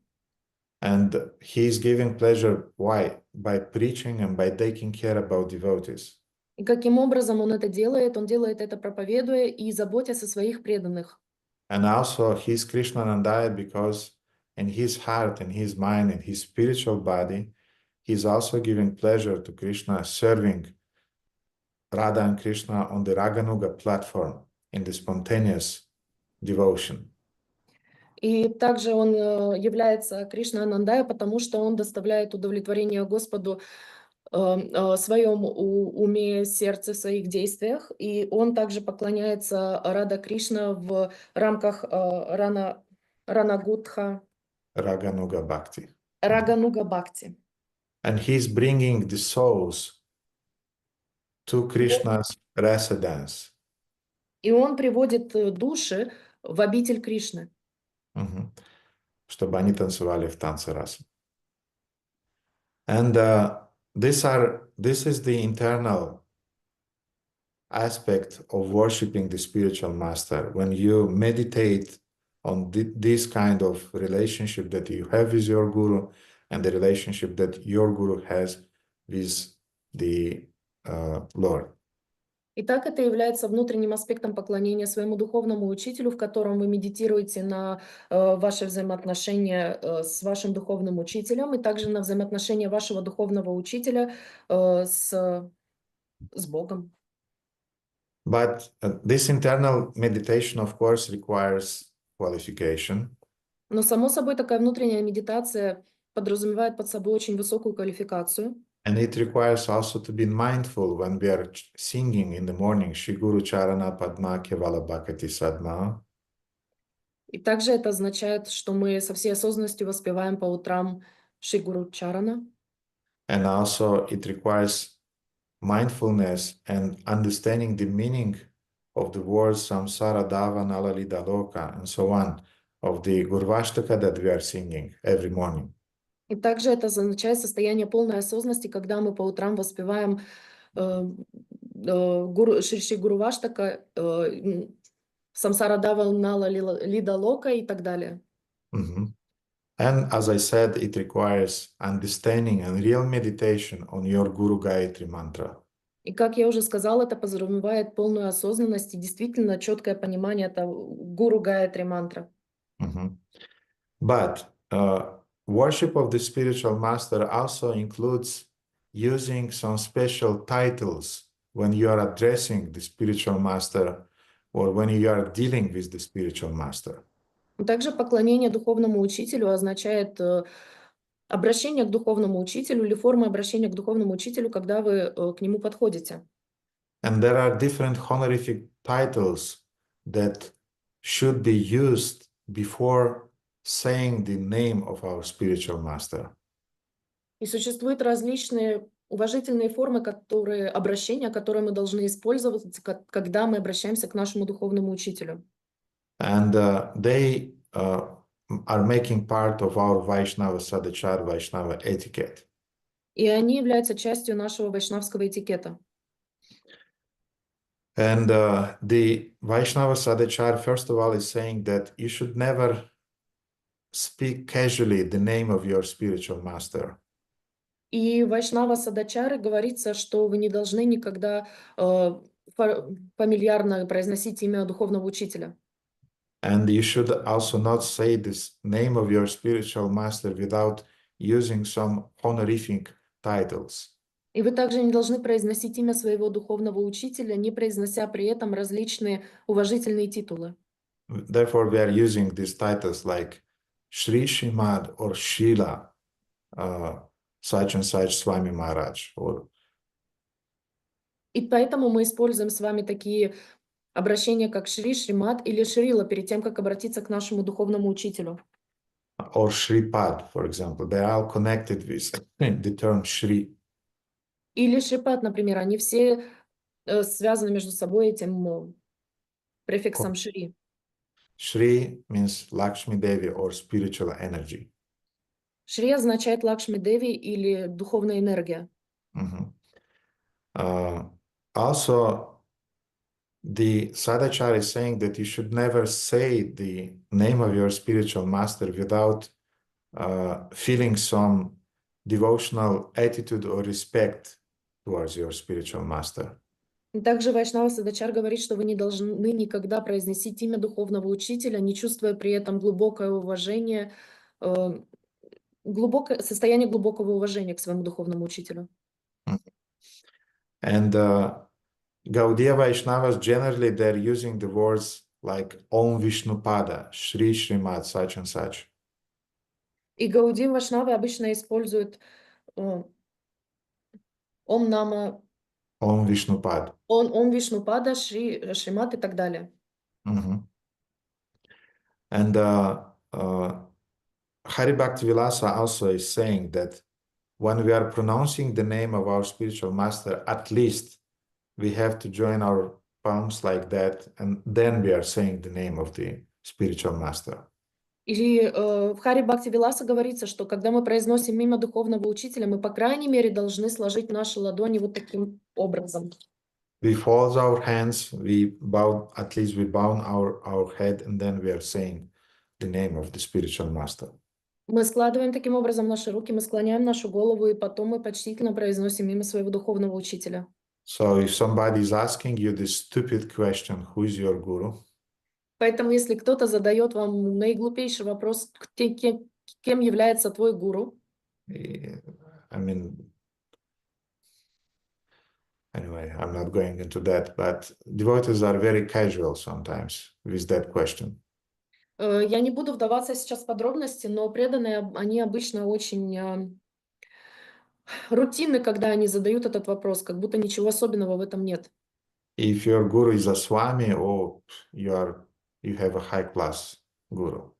And he is giving pleasure. Why? By preaching and by taking care about devotees. И каким образом он это делает? Он делает это проповедуя и заботясь о своих преданных. And also he's Krishnanandaya because in his heart, in his mind, in his spiritual body, he's also giving pleasure to Krishna, serving Radha and Krishna on the Raganuga platform in the spontaneous devotion. И также он является Кришна Анандая, потому что он доставляет удовлетворение Господу в своем уме, сердце, в своих действиях. И он также поклоняется Рада Кришна в рамках Ранагудха, Raganuga Bhakti. Рагануга Бхакти. And he's bringing the souls to Krishna's residence. И он приводит души в обитель Кришны, Чтобы они танцевали в танце раса. And this is the internal aspect of worshiping the spiritual master. When you meditate on this kind of relationship that you have with your guru and the relationship that your guru has with the Lord. Итак, это является внутренним аспектом поклонения своему духовному учителю, в котором вы медитируете на ваши взаимоотношения с вашим духовным учителем, и также на взаимоотношения вашего духовного учителя с Богом. But this internal meditation, of course, requires qualification. Но, само собой, такая внутренняя медитация подразумевает под собой очень высокую квалификацию. And it requires also to be mindful when we are singing in the morning, Shri Guru Charana Padma Kevala Bhakati Sadma. И также это означает, что мы со всей осознанностью воспеваем по утрам Шри Гуру Чарана. And also it requires mindfulness and understanding the meaning of the words Samsara Dava Nalalida Loka and so on, of the Gurvashtaka that we are singing every morning. И также это означает состояние полной осознанности, когда мы по утрам воспеваем Шри Гуру Ваштака, Самсара Дава Нала Лида Лока и так далее. And as I said, it requires understanding and real meditation on your Guru Gayatri mantra. И как я уже сказала, это подразумевает полную осознанность и действительно четкое понимание этого Гуру Гayatri мантра. But worship of the spiritual master also includes using some special titles when you are addressing the spiritual master or when you are dealing with the spiritual master. Также поклонение духовному учителю означает обращение к духовному учителю или форма обращения к духовному учителю, когда вы к нему подходите. And there are different honorific titles that should be used before saying the name of our spiritual master. И существуют различные уважительные формы, обращения, которые мы должны использовать, когда мы обращаемся к нашему духовному учителю. And they are making part of our Vaishnava Sadachar, Vaishnava etiquette. И они являются частью нашего вайшнавского этикета. And the Vaishnava Sadachar, first of all, is saying that you should never speak casually the name of your spiritual master. И Вайшнава Садачары говорится, что вы не должны никогда фамильярно произносить имя духовного учителя. And you should also not say this name of your spiritual master without using some honorific titles. И вы также не должны произносить имя своего духовного учителя, не произнося при этом различные уважительные титулы. Therefore, we are using these titles like Shri Shrimad or Srila, such and such Swami Maharaj. И поэтому мы используем с вами такие обращения, как Шри, Шримат или Шрила, перед тем, как обратиться к нашему духовному учителю. Or Shripad, for example. They are all connected with the term Shri. Или Шрипад, например, они все связаны между собой этим префиксом Шри. Shri means Lakshmi Devi or spiritual energy. Шри означает Лакшми Деви или духовная энергия. Also, the Sadachar is saying that you should never say the name of your spiritual master without feeling some devotional attitude or respect towards your spiritual master. Также Вайшнава Садачар говорит, что вы не должны никогда произносить имя духовного учителя, не чувствуя при этом глубокое уважение, состояние глубокого уважения к своему духовному учителю. And Gaudiya Vaishnavas generally they're using the words like Om Vishnupada, Shri Srimad, such and such. И Гаудим Вашнавы обычно используют э, Ом Нама, Om Vishnupad. Ом Вишнупада, Шримат и так далее. Mhm. And Hari Bhaktivilasa also is saying that when we are pronouncing the name of our spiritual master, at least we have to join our palms like that, and then we are saying the name of the spiritual master. И в Хари Бхакти Виласа говорится, что когда мы произносим имя духовного учителя, мы, по крайней мере, должны сложить наши ладони вот таким образом. We fold our hands, we bow, at least we bow our head, and then we are saying the name of the spiritual master. Мы складываем таким образом наши руки, мы склоняем нашу голову, и потом мы почтительно произносим имя своего духовного учителя. So if somebody is asking you this stupid question, who is your guru? Поэтому, если кто-то задает вам наиглупейший вопрос, кем является твой гуру, I mean, anyway, I'm not going into that, but devotees are very casual sometimes with that question. я не буду вдаваться сейчас в подробности, но преданные, они обычно очень рутинны, когда они задают этот вопрос, как будто ничего особенного в этом нет. If your guru is a swami, oh, you have a high class guru.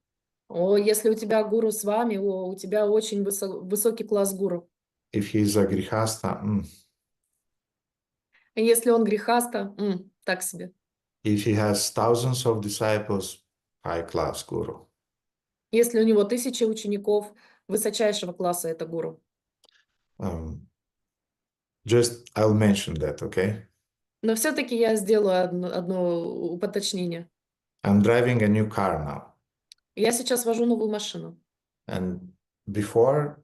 О, если у тебя гуру с вами, у тебя очень высокий класс гуру. If he is a grihasta, И если он грехаста, так себе. if he has thousands of disciples, high class guru. Если у него тысячи учеников высочайшего класса, это гуру. Just I'll mention that, okay? Но все-таки я сделаю одно уточнение. I'm driving a new car now. Я сейчас вожу новую машину. And before,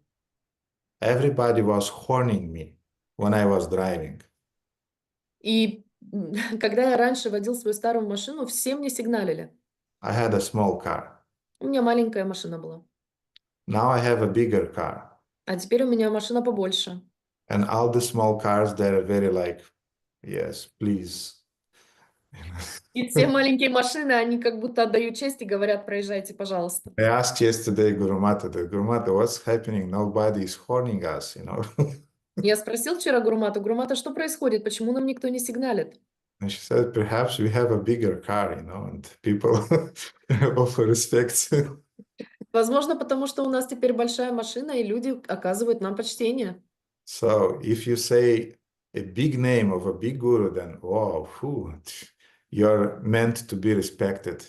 everybody was horning me when I was driving. И когда я раньше водил свою старую машину, все мне сигналили. I had a small car. У меня маленькая машина была. Now I have a bigger car. А теперь у меня машина побольше. And all the small cars, they're very like, yes, please. И все маленькие машины, они как будто отдают честь и говорят, проезжайте, пожалуйста. I asked yesterday Guru Mata, what's happening? Nobody is horning us, you know. Я спросил вчера Гурумата, что происходит, почему нам никто не сигналит? And she said, perhaps we have a bigger car, you know, and people offer respect. Возможно, потому что у нас теперь большая машина, и люди оказывают нам почтение. So if you say a big name of a big guru, then wow, you're meant to be respected.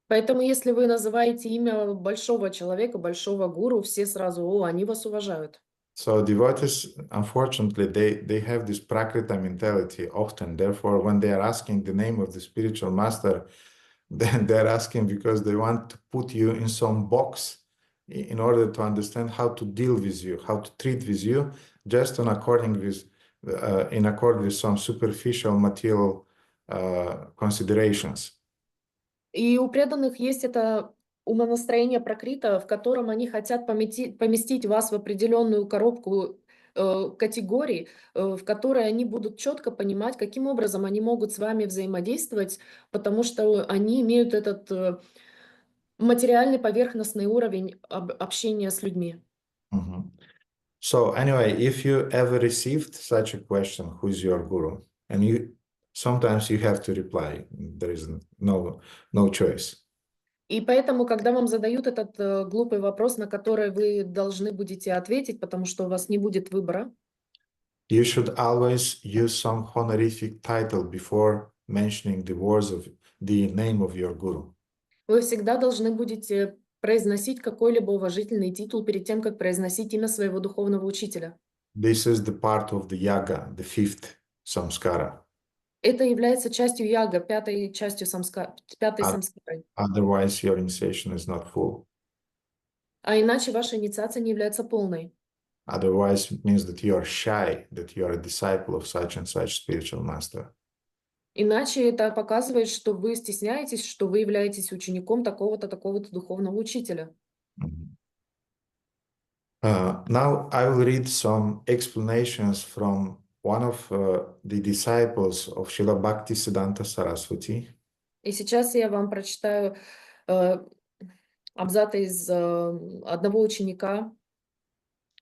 Поэтому, если вы называете имя большого человека, большого гуру, все сразу, они вас уважают. So devotees, unfortunately, they have this prakrita mentality often. Therefore, when they are asking the name of the spiritual master, then they're asking because they want to put you in some box in order to understand how to deal with you, how to treat with you, just in accord with some superficial material considerations. И у преданных есть это умонастроение пракрита, в котором они хотят поместить вас в определенную коробку категорий, в которой они будут четко понимать, каким образом они могут с вами взаимодействовать, потому что они имеют этот материальный поверхностный уровень общения с людьми. Mhm. So anyway, if you ever received such a question, who is your guru? And sometimes you have to reply. There is no choice. И поэтому, когда вам задают этот глупый вопрос, на который вы должны будете ответить, потому что у вас не будет выбора, You should always use some honorific title before mentioning the name of your guru. вы всегда должны будете произносить какой-либо уважительный титул перед тем, как произносить имя своего духовного учителя. This is the part of the yaga, the fifth samskara. Это является частью яга, пятой самскарой. Otherwise, your initiation is not full. А иначе ваша инициация не является полной. Otherwise, it means that you are shy, that you are a disciple of such and such spiritual master. Иначе это показывает, что вы стесняетесь, что вы являетесь учеником такого-то, такого-то духовного учителя. Now I will read some explanations from one of the disciples of Srila Bhaktisiddhanta Saraswati, И сейчас я вам прочитаю абзац из одного ученика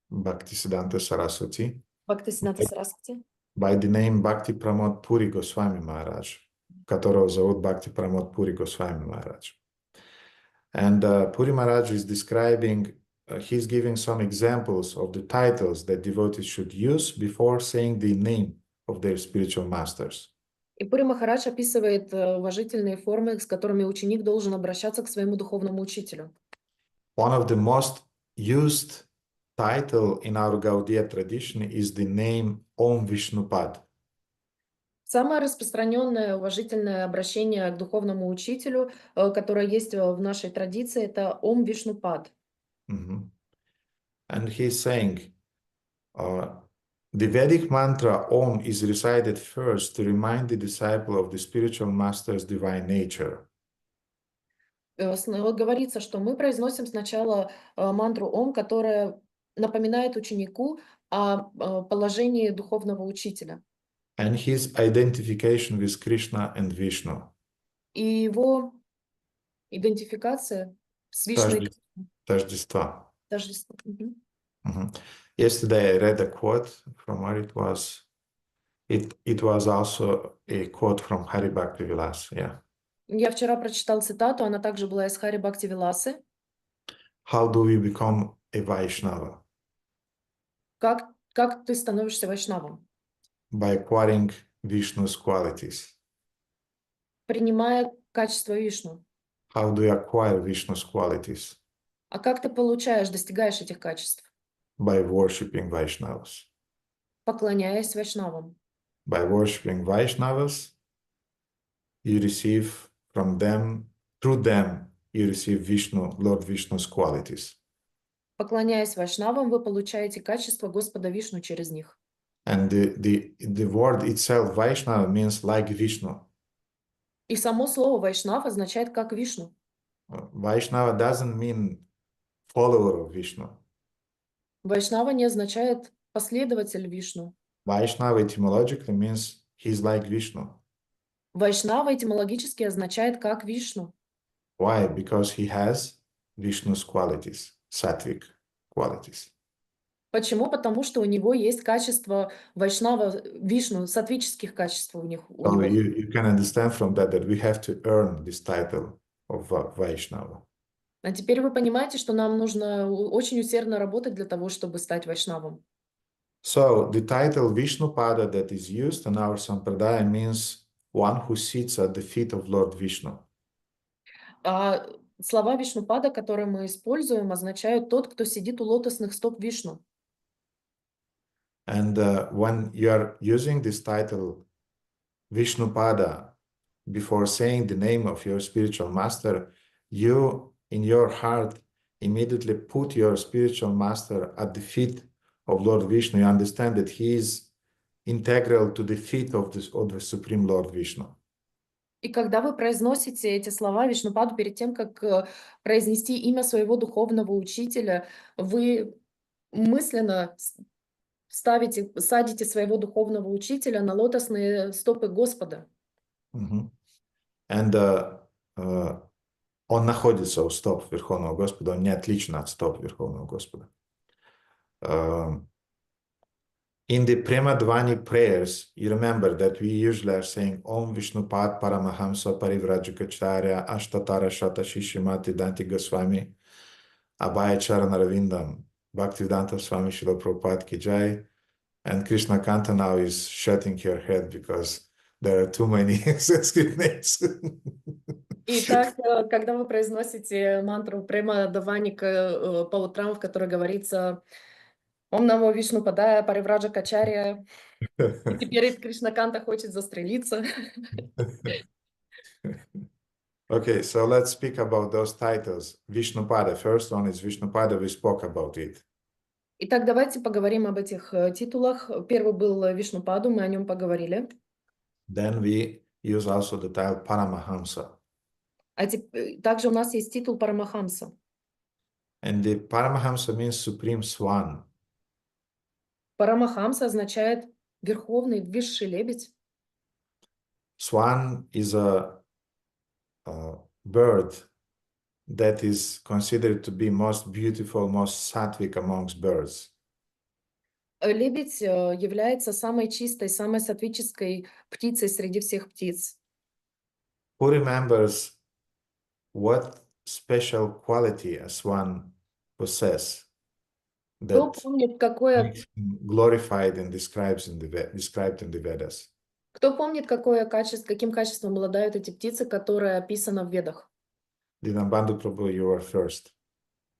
Bhaktisiddhanta Saraswati, Бхактисиданта Сарасвати, by the name Bhakti Pramod Puri Goswami Maharaj, которого зовут Bhakti Pramod Puri Goswami Maharaj. And Puri Maharaj is describing, he's giving some examples of the titles that devotees should use before saying the name of their spiritual masters. И Пури Махарадж описывает уважительные формы, с которыми ученик должен обращаться к своему духовному учителю. One of the most used title in our Gaudiya tradition is the name Om Vishnupad. Самое распространенное уважительное обращение к духовному учителю, которое есть в нашей традиции, это Ом Вишнупад. Mhm. And he's saying, the Vedic mantra Om is recited first to remind the disciple of the spiritual master's divine nature. Говорится, что мы произносим сначала мантру Ом, которая напоминает ученику о положении духовного учителя And his identification with Krishna and Vishnu. и его идентификация с Вишной. Тождества. Тождество. Мгм. Yesterday I read a quote from where it was. It was also a quote from Hari Bhakti Vilas. Yeah. Я вчера прочитал цитату, она также была из Хари Бхакти Виласы. How do we become a Vaishnava? Как ты становишься вайшнавом? By acquiring Vishnu's qualities. Принимая качество Вишну. How do you acquire Vishnu's qualities? А как ты получаешь, достигаешь этих качеств? By worshipping Vaishnavas. Поклоняясь вайшнавам. By worshipping Vaishnavas, you receive from them, through them, you receive Vishnu, Lord Vishnu's qualities. Поклоняясь вайшнавам, вы получаете качество Господа Вишну через них. And the word itself, Vaishnava, means like Vishnu. И само слово вайшнав означает как Вишну. Vaishnava doesn't mean follower of Vishnu. Вайшнава не означает последователь Вишну. Vaishnava etymologically means he's like Vishnu. Вайшнава этимологически означает как Вишну. Why? Because he has Vishnu's qualities, sattvic qualities. Почему? Потому что у него есть качество вайшнава, Вишну, саттвических качеств у него. So you can understand from that we have to earn this title of Vaishnava. А теперь вы понимаете, что нам нужно очень усердно работать для того, чтобы стать вайшнавом. So the title Vishnupada that is used in our sampradaya means one who sits at the feet of Lord Vishnu. А слова Вишнупада, которые мы используем, означают тот, кто сидит у лотосных стоп Вишну. And when you are using this title Vishnupada before saying the name of your spiritual master, you in your heart immediately put your spiritual master at the feet of Lord Vishnu. You understand that he is integral to the feet of the Supreme Lord Vishnu. И когда вы произносите эти слова Вишнупаду перед тем, как произнести имя своего духовного учителя, вы мысленно садите своего духовного учителя на лотосные стопы Господа. And он находится у стоп Верховного Господа, он не отличен от стоп Верховного Господа. In the Premadvani prayers, you remember that we usually are saying Om Vishnupad Paramahamsa Parivrajikacharya Ashtatara Shata Shishimati Danti Goswami Abhaya Charanarvindam Bhaktivedanta Swami Srila Prabhupada Ki Jai. And Krishna Kanta now is shaking her head because there are too many Sanskrit names. Итак, когда вы произносите мантру Према Даваника по утрам, в которой говорится Ом Намо Вишну Падая Паривраджа Качария, и теперь Кришнаканта хочет застрелиться. Okay, so let's speak about those titles. Vishnupada, first one is Vishnupada, we spoke about it. Итак, давайте поговорим об этих титулах. Первый был Вишнупаду, мы о нем поговорили. Then we use also the title Paramahamsa. Также у нас есть титул Парамахамса. And the Paramahamsa means Supreme Swan. Парамахамса означает Верховный, высший лебедь. Swan is a bird that is considered to be most beautiful, most sattvic amongst birds. Лебедь является самой чистой, самой сатвической птицей среди всех птиц. Who remembers what special quality a swan possess Кто that помнит, какое, makes him glorified and described in the Vedas? кто помнит, какое качество, каким качеством обладают эти птицы, которые описано в Ведах? Dinabandhu Prabhu, you are first.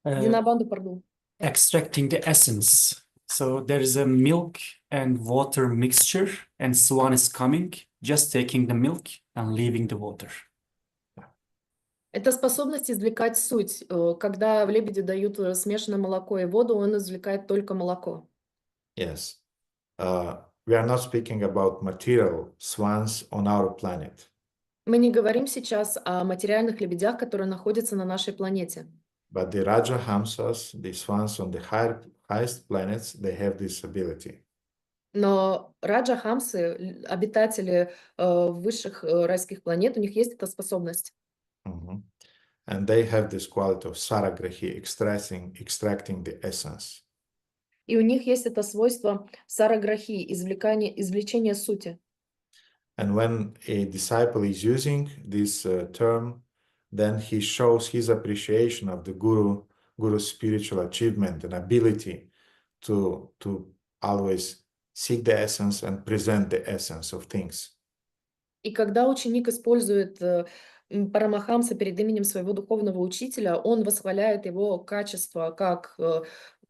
Динабанду, пардон. Extracting the essence. So there is a milk and water mixture, and swan is coming, just taking the milk and leaving the water. Это способность извлекать суть. Когда в лебеде дают смешанное молоко и воду, он извлекает только молоко. Yes. We are not speaking about material swans on our planet, Мы не говорим сейчас о материальных лебедях, которые находятся на нашей планете. but the Rajahamsas, the swans on the highest planets, they have this ability. Но раджа-хамсы, обитатели высших райских планет, у них есть эта способность. Mhm. And they have this quality of saragrahi, extracting the essence. И у них есть это свойство сараграхи, извлечения сути. And when a disciple is using this term, then he shows his appreciation of the guru's spiritual achievement and ability to always seek the essence and present the essence of things. И когда ученик использует Парамахамса перед именем своего духовного учителя, он восхваляет его качество как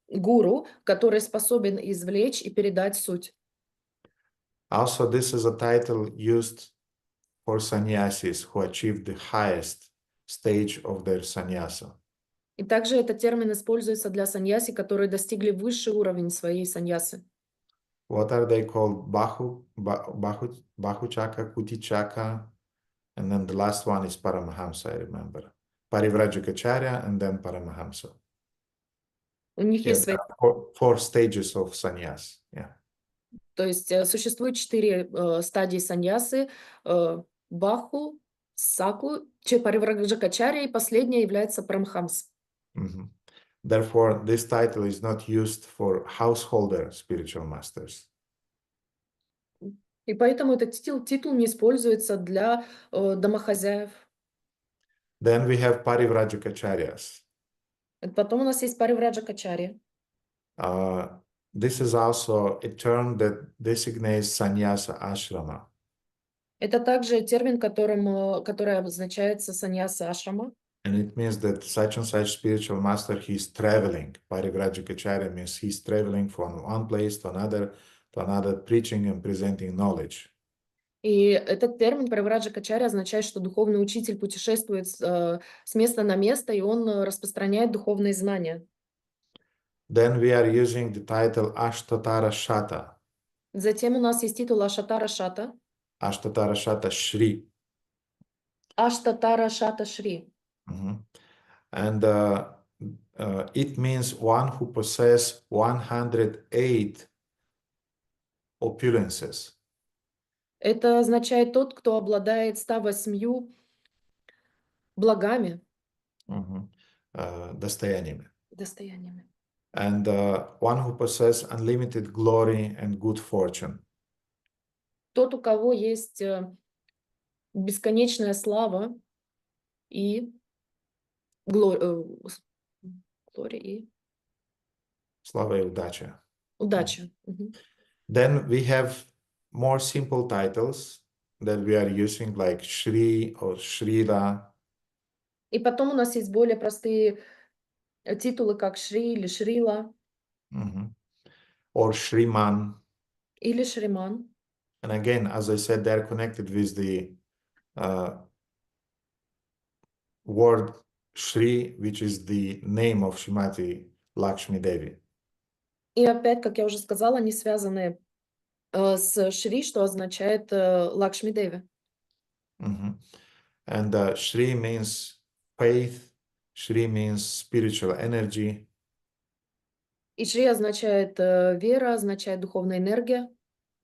гуру, который способен извлечь и передать суть. Also, this is a title used for sannyasis who achieved the highest stage of their sannyasa. И также этот термин используется для саньяси, которые достигли высший уровень своей саньясы. What are they called? Bahuchaka, Kutichaka, and then the last one is Paramahamsa, I remember. Parivrajikacharya and then Paramahamsa. У них Yeah, есть свои... four stages of sannyas. Yeah. То есть существует 4 стадии саньясы: Баху, Саку, Паривраджакачарья, и последняя является Парамхамс. Mhm. Therefore, this title is not used for householder spiritual masters. И поэтому этот титул не используется для домохозяев. Then we have Parivrajakacharyas. Потом у нас есть Паривраджакачарья. This is also a term that designates sannyasa ashrama. Это также термин, который обозначается саньяса ашрама. And it means that such and such spiritual master, he's traveling. Parivrajikacharya means he's traveling from one place to another, preaching and presenting knowledge. И этот термин Паривраджакачарья означает, что духовный учитель путешествует с места на место, и он распространяет духовные знания. Then we are using the title Ashtatara Shata. Затем у нас есть титул Аштатара Шата. Ashtatara Shata Shri. Аштатара Шата Шри. Mhm. And it means one who possesses 108 opulences. Это означает тот, кто обладает 108 благами, Достояниями. достояниями. And one who possesses unlimited glory and good fortune. Тот, у кого есть бесконечная слава и глория и Slava и удача. удача. Мгм. Then we have more simple titles that we are using, like Shri or Shrila. И потом у нас есть более простые титулы, как Шри или Шрила Or Shriman. или Шриман. And again, as I said, they're connected with the word Shri, which is the name of Shrimati Lakshmi Devi. И опять, как я уже сказала, они связаны с Шри, что означает Лакшми Деви. And Shri means faith, Shri means spiritual energy. И Шри означает вера, означает духовная энергия.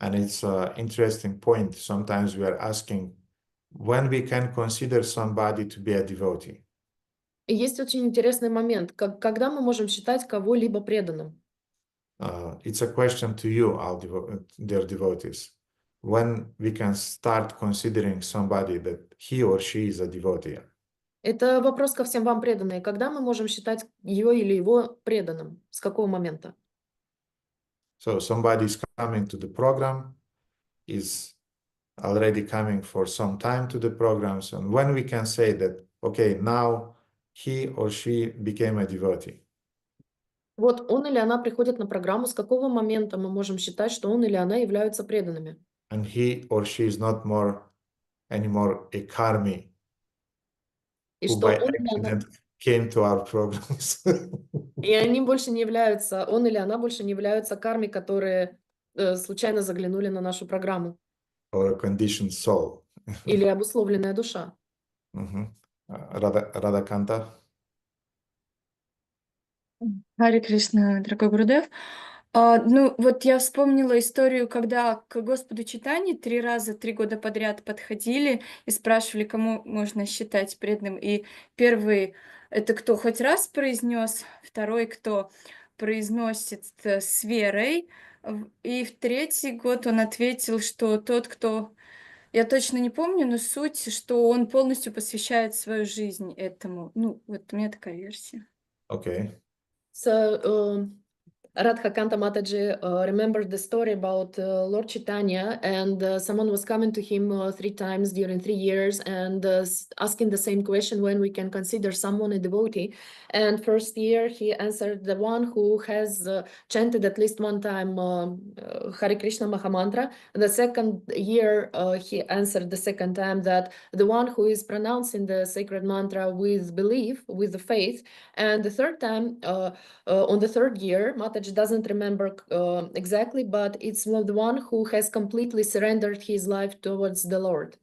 And it's an interesting point. Sometimes we are asking when we can consider somebody to be a devotee. И есть очень интересный момент, когда мы можем считать кого-либо преданным. It's a question to you, all dear devotees. When we can start considering somebody that he or she is a devotee. Это вопрос ко всем вам, преданные. Когда мы можем считать ее или его преданным? С какого момента? So somebody is coming to the program, is already coming for some time to the programs, and when we can say that, okay, now he or she became a devotee. Вот он или она приходит на программу, с какого момента мы можем считать, что он или она являются преданными? And he or she is not more anymore a karmi И who что by он или она... accident came to our programs. И они больше не являются, он или она больше не являются карми, которые случайно заглянули на нашу программу. Or a conditioned soul. Или обусловленная душа. Radhakanta. Харе Кришна, дорогой Гурудев. Ну, вот я вспомнила историю, когда к Господу Чайтанье 3 раза, 3 года подряд подходили и спрашивали, кому можно считать преданным. И первый — это кто хоть раз произнес, второй — кто произносит с верой, и в третий год он ответил, что тот, кто... Я точно не помню, но суть, что он полностью посвящает свою жизнь этому. Ну, вот у меня такая версия. Okay. So, Radhakanta Mataji remembered the story about Lord Chaitanya, and someone was coming to him 3 times during 3 years and asking the same question, when we can consider someone a devotee. And first year he answered, the one who has chanted at least 1 time Hare Krishna Mahamantra. The second year he answered the second time that the one who is pronouncing the sacred mantra with belief, with the faith. And the third time, on the third year, Mataji doesn't remember exactly, but it's the one who has completely surrendered his life towards the Lord.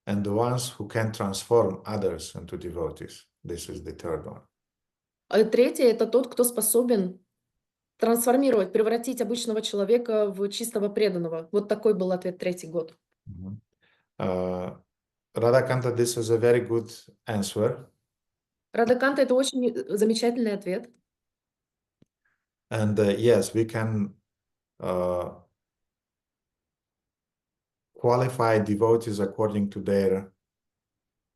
And the ones who can transform others into devotees. This is the third one. Третий — это тот, кто способен трансформировать, превратить обычного человека в чистого преданного. Вот такой был ответ третий год. Radhakanta, this is a very good answer. Радаканта — это очень замечательный ответ. And yes, we can qualify devotees according to their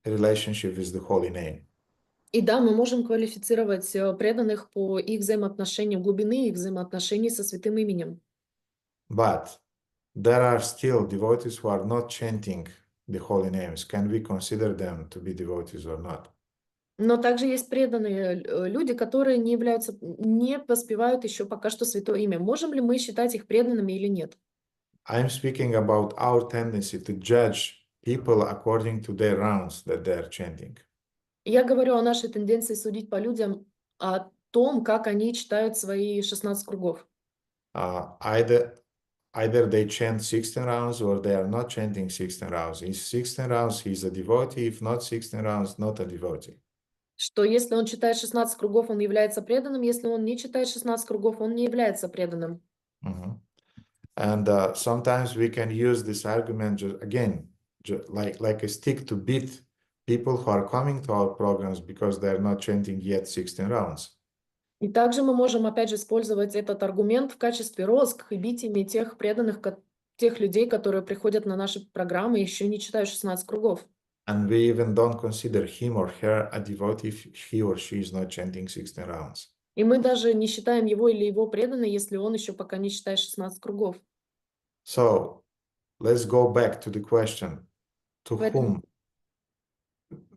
relationship with the holy name. И да, мы можем квалифицировать преданных по их взаимоотношению, глубины их взаимоотношений со святым именем. But there are still devotees who are not chanting the holy names. Can we consider them to be devotees or not? Но также есть преданные люди, которые не воспевают еще пока что святое имя. Можем ли мы считать их преданными или нет? I'm speaking about our tendency to judge people according to their rounds that they are chanting. Я говорю о нашей тенденции судить по людям, о том, как они читают свои 16 кругов. Either they chant 16 rounds or they are not chanting 16 rounds. If 16 rounds, he's a devotee. If not 16 rounds, not a devotee. Что если он читает 16 кругов, он является преданным, если он не читает 16 кругов, он не является преданным. And sometimes we can use this argument like a stick to beat people who are coming to our programs because they are not chanting yet 16 rounds. И также мы можем опять же использовать этот аргумент в качестве розг и бить ими тех преданных, тех людей, которые приходят на наши программы и еще не читают 16 кругов. And we even don't consider him or her a devotee if he or she is not chanting 16 rounds. И мы даже не считаем его или его преданным, если он еще пока не читает 16 кругов. So let's go back to the question, to Поэтому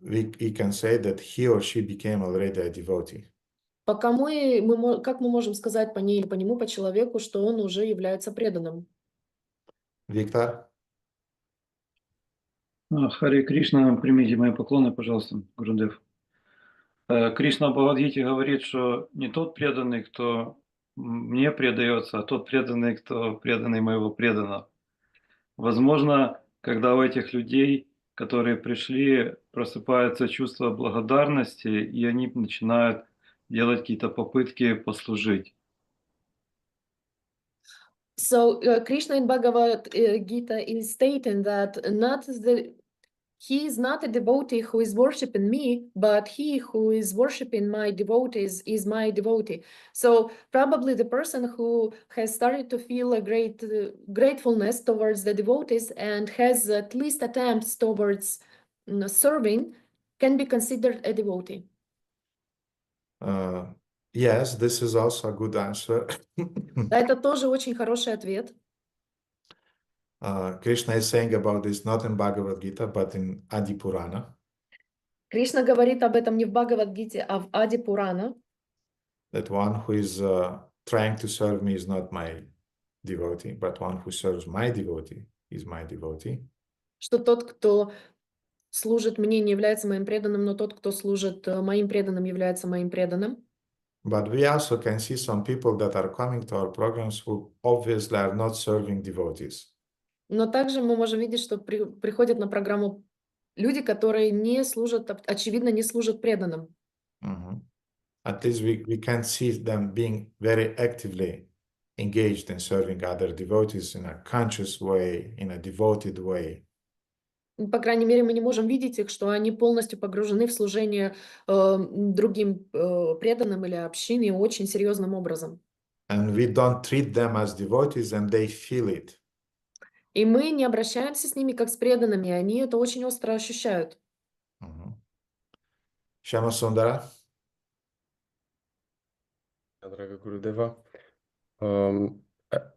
whom we can say that he or she became already a devotee. пока как мы можем сказать по ней или по нему, по человеку, что он уже является преданным? Виктор? Харе Кришна, примите мои поклоны, пожалуйста, Гурудев. Кришна в Бхагавад-гите говорит, что не тот преданный, кто мне предается, а тот преданный, кто преданный моего преданного. Возможно, когда у этих людей, которые пришли, просыпается чувство благодарности, и они начинают делать какие-то попытки послужить. So Krishna in Bhagavad Gita is stating that he is not a devotee who is worshiping me, but he who is worshiping my devotees is my devotee. So probably the person who has started to feel a great gratefulness towards the devotees and has at least attempts towards serving can be considered a devotee. Yes, this is also a good answer. Да, это тоже очень хороший ответ. Krishna is saying about this not in Bhagavad Gita, but in Adi Purana. Кришна говорит об этом не в Бхагавад-гите, а в Ади Пурана, That one who is trying to serve me is not my devotee, but one who serves my devotee is my devotee. что тот, кто служит мне, не является моим преданным, но тот, кто служит моим преданным, является моим преданным. But we also can see some people that are coming to our programs who obviously are not serving devotees. Но также мы можем видеть, что приходят на программу люди, которые не служат, очевидно, не служат преданным. Mhm. At least we can see them being very actively engaged in serving other devotees in a conscious way, in a devoted way. По крайней мере, мы не можем видеть их, что они полностью погружены в служение другим преданным или общине очень серьезным образом. And we don't treat them as devotees and they feel it. И мы не обращаемся с ними как с преданными, они это очень остро ощущают. Shama Sundara? Дорогая Гурудева,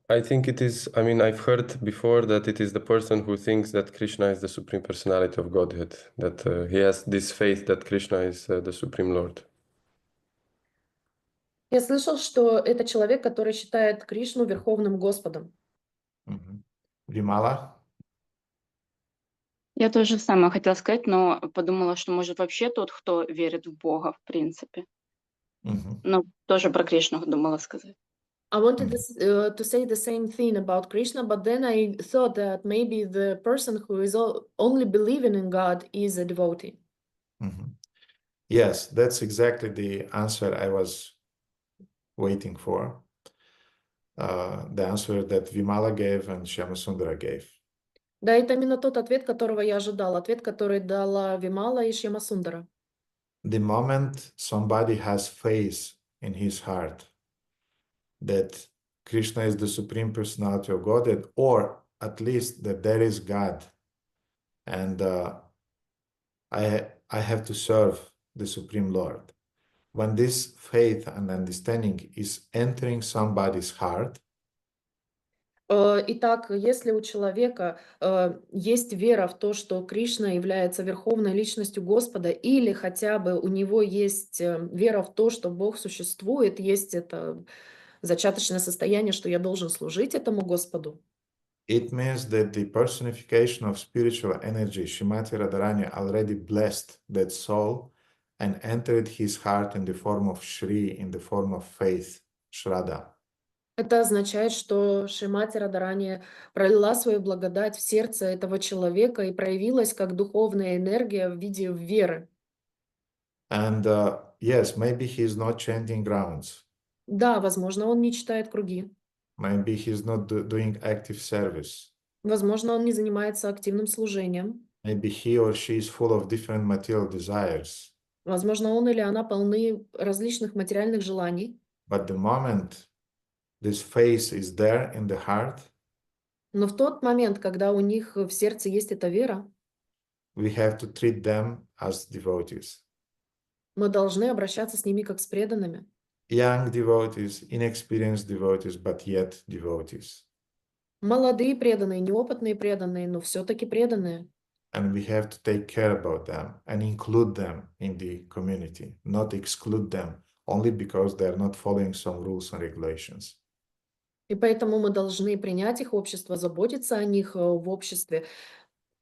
I think it is, I mean, I've heard before that it is the person who thinks that Krishna is the Supreme Personality of Godhead, that he has this faith that Krishna is the Supreme Lord. Я слышал, что это человек, который считает Кришну Верховным Господом. Vimala? Я тоже самое хотела сказать, но подумала, что может вообще тот, кто верит в Бога, в принципе. Но тоже про Кришну думала сказать. I wanted to say the same thing about Krishna, but then I thought that maybe the person who is only believing in God is a devotee. Yes, that's exactly the answer I was waiting for. The answer that Vimala gave and Shyamasundara gave. Да, это именно тот ответ, которого я ожидал, ответ, который дала Вимала и Шьямасундара. The moment somebody has faith in his heart that Krishna is the Supreme Personality of Godhead, or at least that there is God, and I have to serve the Supreme Lord. When this faith and understanding is entering somebody's heart, Итак, если у человека есть вера в то, что Кришна является верховной личностью Господа, или хотя бы у него есть вера в то, что Бог существует, есть это зачаточное состояние, что я должен служить этому Господу, it means that the personification of spiritual energy, Shrimati Radharani, already blessed that soul and entered his heart in the form of Shri, in the form of faith, Shraddha. это означает, что Шримати Радарани пролила свою благодать в сердце этого человека и проявилась как духовная энергия в виде веры. And yes, maybe he's not chanting grounds. Да, возможно, он не читает круги. Maybe he's not doing active service. Возможно, он не занимается активным служением. Maybe he or she is full of different material desires. Возможно, он или она полны различных материальных желаний. But the moment this faith is there in the heart, Но в тот момент, когда у них в сердце есть эта вера, we have to treat them as devotees. мы должны обращаться с ними как с преданными. Young devotees, inexperienced devotees, but yet devotees. Молодые преданные, неопытные преданные, но все-таки преданные. And we have to take care about them and include them in the community, not exclude them only because they're not following some rules and regulations. И поэтому мы должны принять их в общество, заботиться о них в обществе,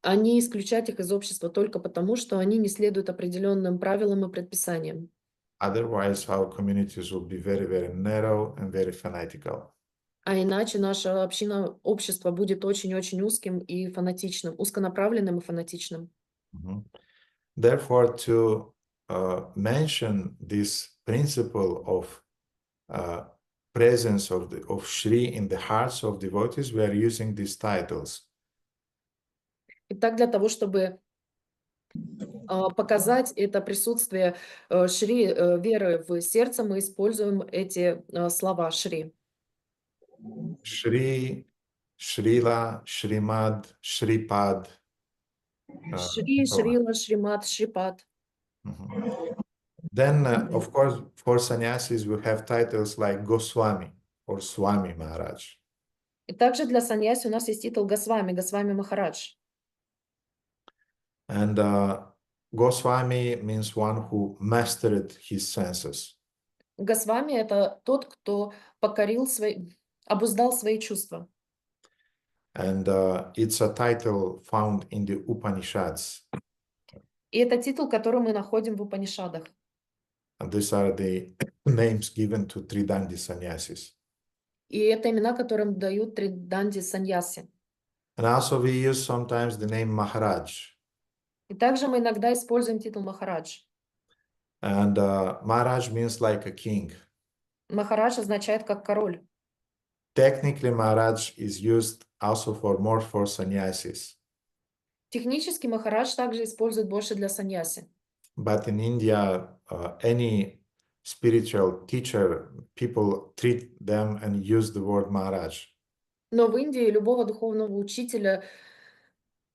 а не исключать их из общества только потому, что они не следуют определенным правилам и предписаниям. Otherwise, our communities will be very, very narrow and very fanatical. А иначе наша община, общество будет очень-очень узким и фанатичным, узконаправленным и фанатичным. Therefore, to mention this principle of presence of Shri in the hearts of devotees, we are using these titles. Итак, для того, чтобы показать это присутствие Шри, веры в сердце, мы используем эти слова Шри. Shri, Shrila, Shrimad, Shripad. Шри, So on. Шрила, Шримат, Шрипад. Then, of course, for sannyasis, we have titles like Goswami or Swami Maharaj. И также для саньяси у нас есть титул Госвами, Госвами Махарадж. And Goswami means one who mastered his senses. Госвами — это тот, кто обуздал свои чувства. And it's a title found in the Upanishads. И это титул, который мы находим в Упанишадах. And these are the names given to Tridandi sannyasis. И это имена, которым дают Триданди саньяси. And also we use sometimes the name Maharaj. И также мы иногда используем титул Махарадж. And Maharaj means like a king. Махарадж означает как король. Technically, Maharaj is used also more for sannyasis. Технически Махарадж также используют больше для саньяси. But in India, any spiritual teacher, people treat them and use the word Maharaj. Но в Индии любого духовного учителя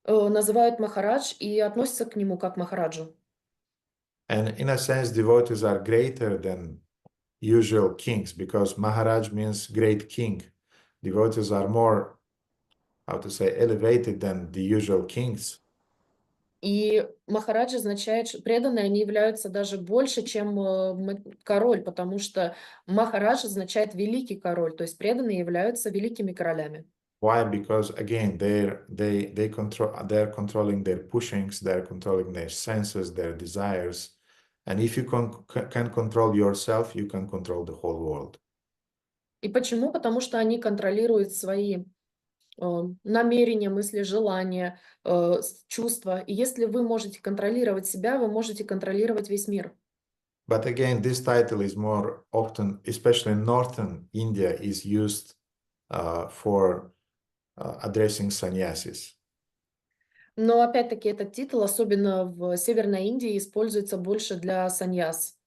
называют Махарадж и относятся к нему как Махараджу. And in a sense, devotees are greater than usual kings because Maharaj means great king. Devotees are more, how to say, elevated than the usual kings. И Махарадж означает, что преданные, они являются даже больше, чем король, потому что Махарадж означает великий король, то есть преданные являются великими королями. Why? Because again, they're controlling their pushings, they're controlling their senses, their desires. And if you can control yourself, you can control the whole world. И почему? Потому что они контролируют свои намерения, мысли, желания, чувства. И если вы можете контролировать себя, вы можете контролировать весь мир. But again, this title is more often, especially in northern India, is used for addressing sannyasis. Но опять-таки этот титул, особенно в Северной Индии, используется больше для саньяс.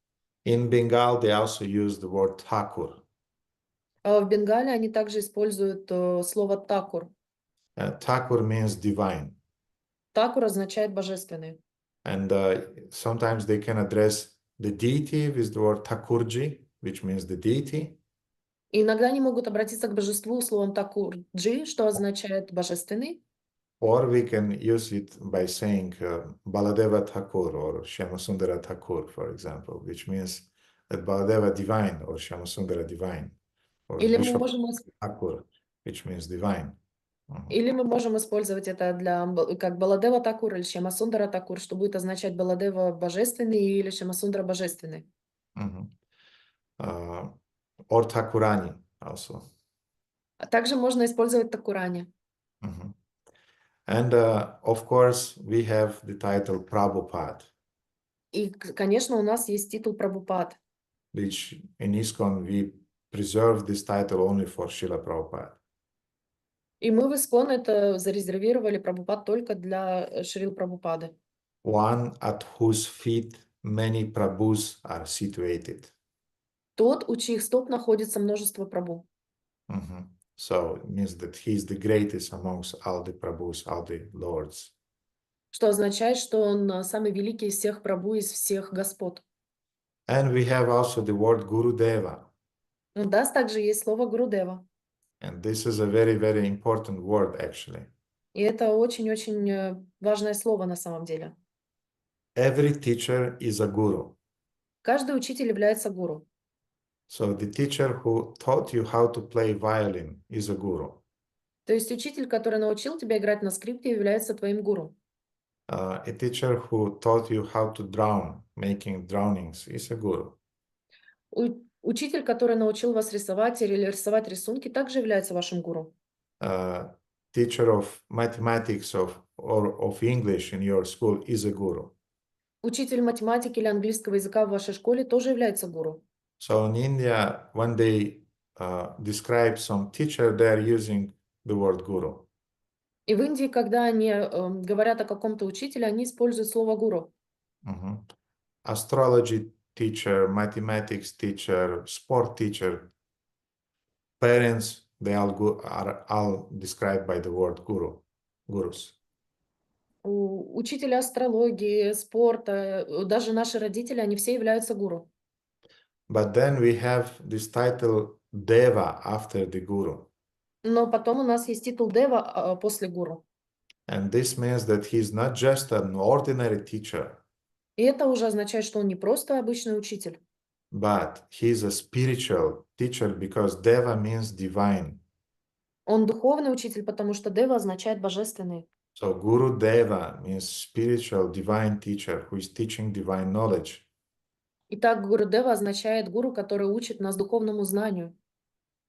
In Bengal, they also use the word Thakur. А в Бенгале они также используют слово такур. Thakur means divine. Такур означает божественный. And sometimes they can address the deity with the word Thakurji, which means the deity. И иногда они могут обратиться к божеству словом такурджи, что означает божественный. Or we can use it by saying Baladeva Thakur or Shyamasundara Thakur, for example, which means that Baladeva divine or Shyamasundara divine. Or Или мы Vishnu можем Thakur, which means divine. Или мы можем использовать это как Баладева Такур или Шьямасундара Такур, что будет означать Баладева божественный или Шьямасундара божественный. Or Thakurani also. А также можно использовать Такурани. And of course, we have the title Prabhupada. И, конечно, у нас есть титул Прабхупад. Which in ISKCON we preserve this title only for Srila Prabhupada. И мы в ИСККОН это зарезервировали Прабхупад только для Шрил Прабхупады. One at whose feet many Prabhus are situated. Тот, у чьих стоп находится множество Прабху. So it means that he is the greatest amongst all the Prabhus, all the lords. Что означает, что он самый великий из всех Прабху, из всех господ. And we have also the word Gurudeva. У нас также есть слово Гурудева. And this is a very, very important word actually. И это очень-очень важное слово на самом деле. Every teacher is a guru. Каждый учитель является гуру. So the teacher who taught you how to play violin is a guru. То есть учитель, который научил тебя играть на скрипке, является твоим гуру. A teacher who taught you how to drown, making drownings, is a guru. Учитель, который научил вас рисовать или рисовать рисунки, также является вашим гуру. Teacher of mathematics or of English in your school is a guru. Учитель математики или английского языка в вашей школе тоже является гуру. So in India, when they describe some teacher, they're using the word guru. И в Индии, когда они говорят о каком-то учителе, они используют слово гуру. Astrology teacher, mathematics teacher, sport teacher, parents, they are all described by the word guru, gurus. Учителя астрологии, спорта, даже наши родители, они все являются гуру. But then we have this title Deva after the guru. Но потом у нас есть титул Дева после гуру. And this means that he's not just an ordinary teacher, И это уже означает, что он не просто обычный учитель, but he's a spiritual teacher because Deva means divine. он духовный учитель, потому что Дева означает божественный. So Guru Deva means spiritual divine teacher who is teaching divine knowledge. Итак, Гуру Дева означает гуру, который учит нас духовному знанию.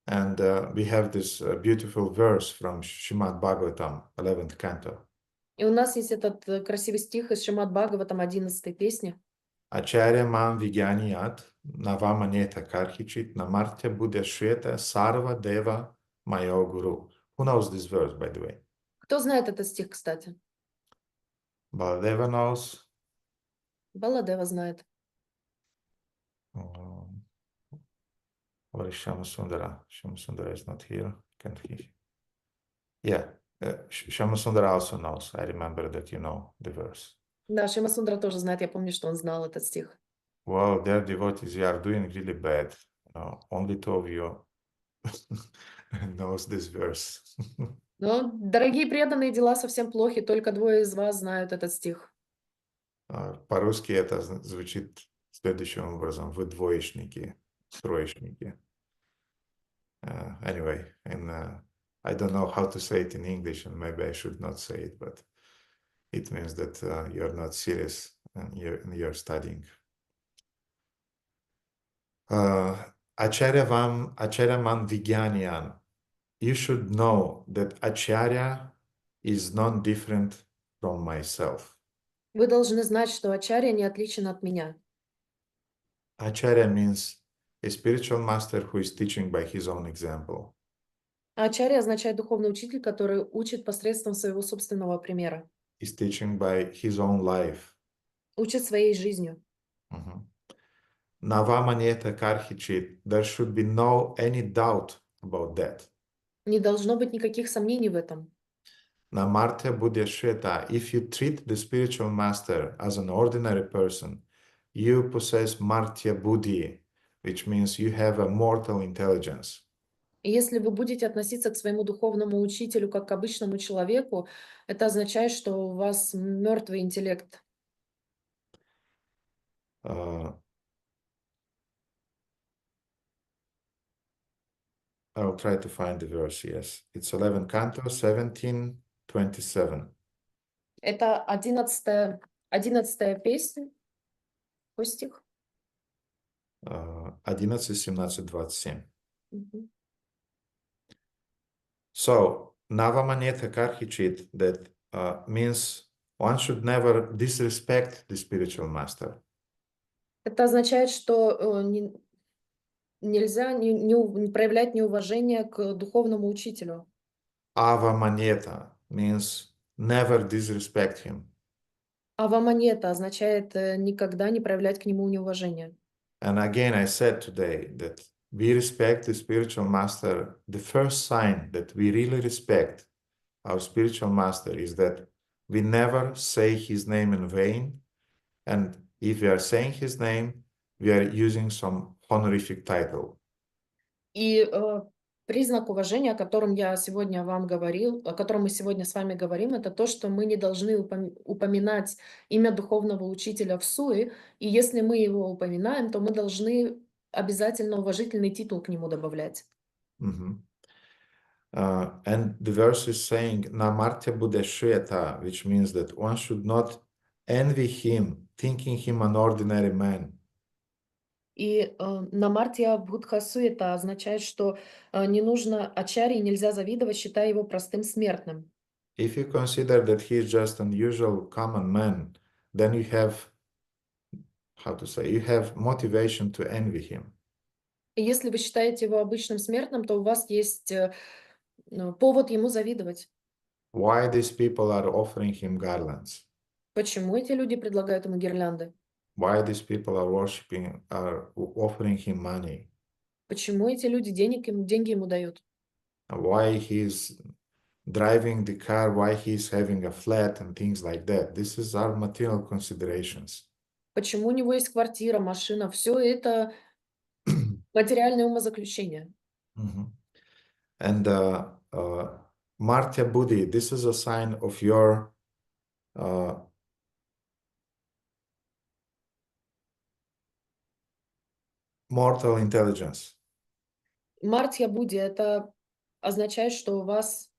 And we have this beautiful verse from Srimad Bhagavatam, 11th canto. И у нас есть этот красивый стих из Шримад Бхагаватам 11 песни. Acharya mam vigyaniyat, navamaneta karhichit, namartya buddhashveta, sarva deva mayo guru. Who knows this verse, by the way? Кто знает этот стих, кстати? Baladeva knows. Баладева знает. Or is Shamasundara? Shamasundara is not here. Can't he? Yeah, Shamasundara also knows. I remember that you know the verse. Да, Шима Сундара тоже знает. Я помню, что он знал этот стих. Well, their devotees, you are doing really bad. Only two of you knows this verse. Но, дорогие преданные, дела совсем плохи. Только двое из вас знают этот стих. По-русски это звучит следующим образом. Вы двоечники, троечники. Anyway, and I don't know how to say it in English, and maybe I should not say it, but it means that you're not serious and you're studying. Acharya man vigyanyan. You should know that Acharya is non-different from myself. Вы должны знать, что Ачарья не отличен от меня. Acharya means a spiritual master who is teaching by his own example. Ачарья означает духовный учитель, который учит посредством своего собственного примера. He's teaching by his own life. Учит своей жизнью. Navamaneta karhichit. There should be no any doubt about that. Не должно быть никаких сомнений в этом. Namartya buddhyashveta. If you treat the spiritual master as an ordinary person, you possess martya buddhi, which means you have a mortal intelligence. И если вы будете относиться к своему духовному учителю как к обычному человеку, это означает, что у вас мертвый интеллект. I'll try to find the verse, yes. It's 11 canto, 17:27. Это 11-я песня. Какой стих? 11, 17, 27. So, Navamaneta Karhichit, that means one should never disrespect the spiritual master. Это означает, что нельзя не проявлять неуважение к духовному учителю. Avamaneta means never disrespect him. Аваманета означает никогда не проявлять к нему неуважение. And again, I said today that we respect the spiritual master. The first sign that we really respect our spiritual master is that we never say his name in vain. And if we are saying his name, we are using some honorific title. И признак уважения, о котором я сегодня вам говорил, о котором мы сегодня с вами говорим, это то, что мы не должны упоминать имя духовного учителя в суе, и если мы его упоминаем, то мы должны обязательно уважительный титул к нему добавлять. And the verse is saying Namartya Buddhashveta, which means that one should not envy him, thinking him an ordinary man. И намартья бхудхасуета означает, что не нужно ачарье, нельзя завидовать, считая его простым смертным. If you consider that he is just an usual common man, then you have, how to say, you have motivation to envy him. И если вы считаете его обычным смертным, то у вас есть повод ему завидовать. Why these people are offering him garlands? Почему эти люди предлагают ему гирлянды? Why these people are offering him money? Почему эти люди деньги ему дают? Why he's driving the car, why he's having a flat and things like that. This is our material considerations. Почему у него есть квартира, машина? Все это материальное умозаключение. Mhm. And Martya Buddhi, this is a sign of your mortal intelligence. Мартья Будди — это означает, что у вас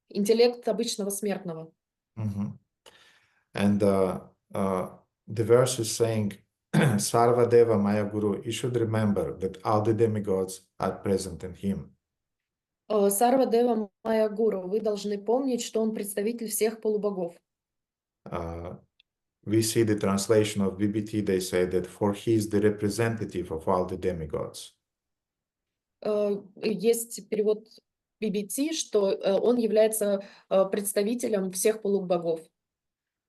интеллект обычного смертного. Mhm. And the verse is saying, Sarvadeva Maya Guru, you should remember that all the demigods are present in him. Сарва Дева Майя Гуру, вы должны помнить, что он представитель всех полубогов. We see the translation of BBT, they say that for he is the representative of all the demigods. Есть перевод BBT, что он является представителем всех полубогов.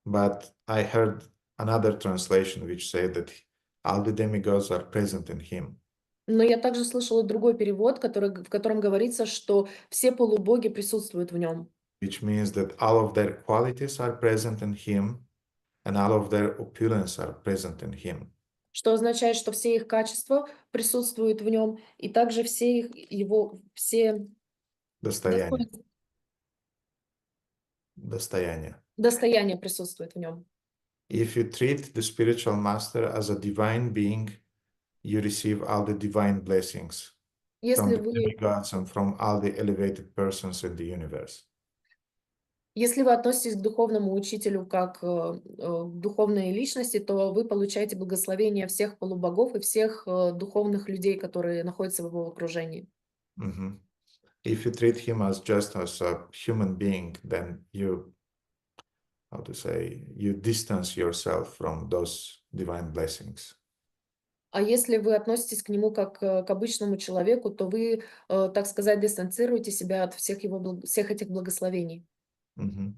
But I heard another translation which said that all the demigods are present in him. Но я также слышала другой перевод, в котором говорится, что все полубоги присутствуют в нем. Which means that all of their qualities are present in him and all of their opulence are present in him. Что означает, что все их качества присутствуют в нем, и также все Достояние. достояния присутствуют в нем. If you treat the spiritual master as a divine being, you receive all the divine blessings from Если the вы demigods and from all the elevated persons in the universe. Если вы относитесь к духовному учителю как к духовной личности, то вы получаете благословение всех полубогов и всех духовных людей, которые находятся в его окружении. Mhm. If you treat him as just as a human being, then you, how to say, you distance yourself from those divine blessings. А если вы относитесь к нему как к обычному человеку, то вы, так сказать, дистанцируете себя от всех этих благословений. Mhm.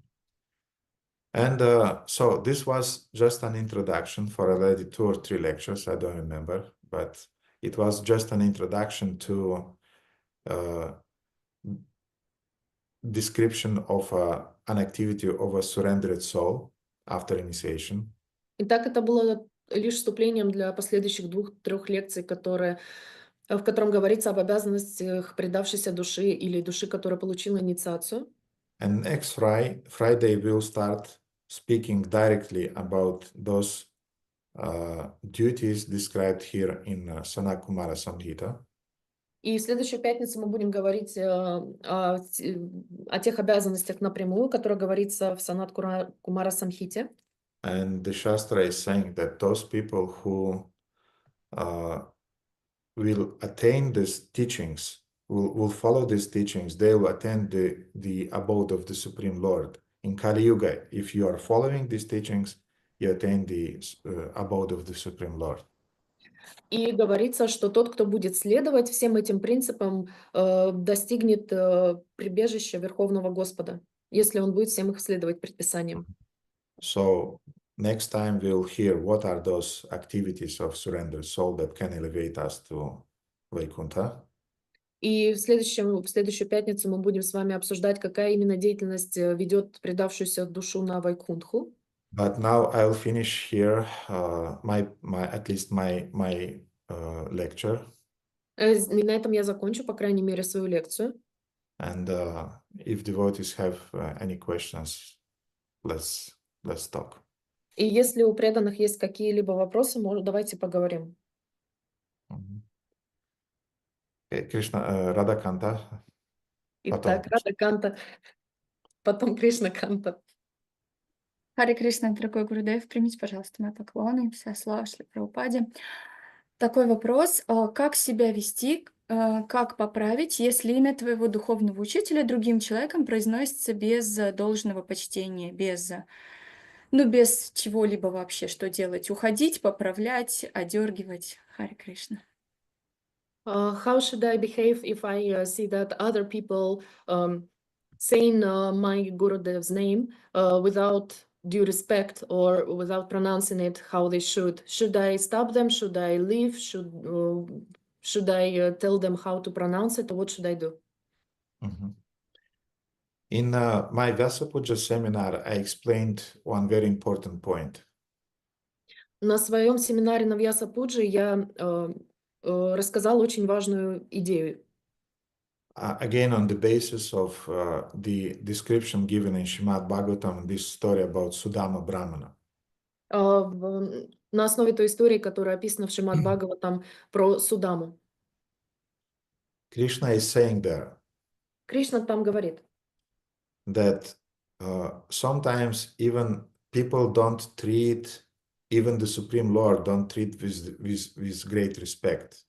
And so this was just an introduction for already 2 or 3 lectures, I don't remember, but it was just an introduction to description of an activity of a surrendered soul after initiation. Итак, это было лишь вступлением для последующих 2-3 лекций, в котором говорится об обязанностях предавшейся души или души, которая получила инициацию. And next Friday we'll start speaking directly about those duties described here in Sanakumara Samhita. И в следующую пятницу мы будем говорить о тех обязанностях напрямую, которые говорится в Санат Кумара Самхите. And the Shastra is saying that those people who will attain these teachings, will follow these teachings, they will attain the abode of the Supreme Lord. In Kali Yuga, if you are following these teachings, you attain the abode of the Supreme Lord. И говорится, что тот, кто будет следовать всем этим принципам, достигнет прибежища Верховного Господа, если он будет всем их следовать предписаниям. So next time we'll hear what are those activities of surrendered soul that can elevate us to Vaikuntha. И в следующую пятницу мы будем с вами обсуждать, какая именно деятельность ведет предавшуюся душу на Вайкунтху. But now I'll finish here my lecture. И на этом я закончу, по крайней мере, свою лекцию. And if devotees have any questions, let's talk. И если у преданных есть какие-либо вопросы, давайте поговорим. Кришна, Радаканта. Итак, Радаканта, потом Кришнаканта. Харе Кришна, дорогой Гурудев, примите, пожалуйста, мои поклоны. Вся слава Шри Прабхупаде. Такой вопрос. Как себя вести, как поправить, если имя твоего духовного учителя другим человеком произносится без должного почтения, без чего-либо вообще? Что делать? Уходить, поправлять, одергивать? Харе Кришна. How should I behave if I see that other people saying my Gurudev's name without due respect or without pronouncing it how they should? Should I stop them? Should I leave? Should I tell them how to pronounce it, or what should I do? In my Vyasapuja seminar, I explained one very important point. На своем семинаре на Вьяса-пуджи я рассказала очень важную идею. Again, on the basis of the description given in Srimad Bhagavatam, this story about Sudama Brahmana. На основе той истории, которая описана в Шримад Бхагаватам про Судаму. Krishna is saying there Кришна там говорит, that sometimes even people don't treat, even the Supreme Lord don't treat with great respect.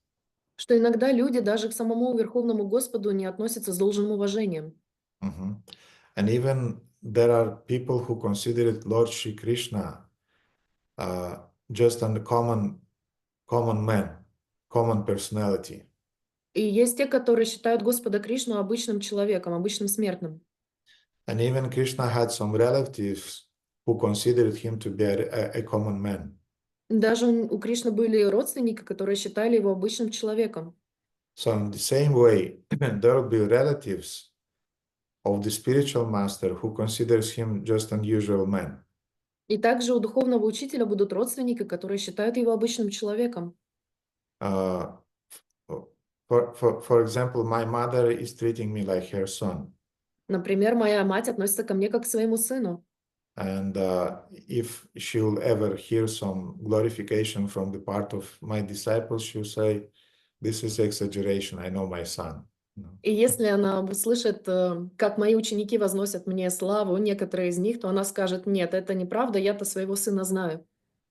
что иногда люди даже к самому Верховному Господу не относятся с должным уважением. And even there are people who consider it Lord Shri Krishna just a common man, common personality. И есть те, которые считают Господа Кришну обычным человеком, обычным смертным. And even Krishna had some relatives who considered him to be a common man. Даже у Кришны были родственники, которые считали его обычным человеком. So in the same way, there will be relatives of the spiritual master who considers him just an unusual man. И также у духовного учителя будут родственники, которые считают его обычным человеком. For example, my mother is treating me like her son. Например, моя мать относится ко мне как к своему сыну. And if she'll ever hear some glorification from the part of my disciples, she'll say, "This is exaggeration. I know my son." И если она услышит, как мои ученики возносят мне славу, некоторые из них, то она скажет: нет, это неправда, я-то своего сына знаю.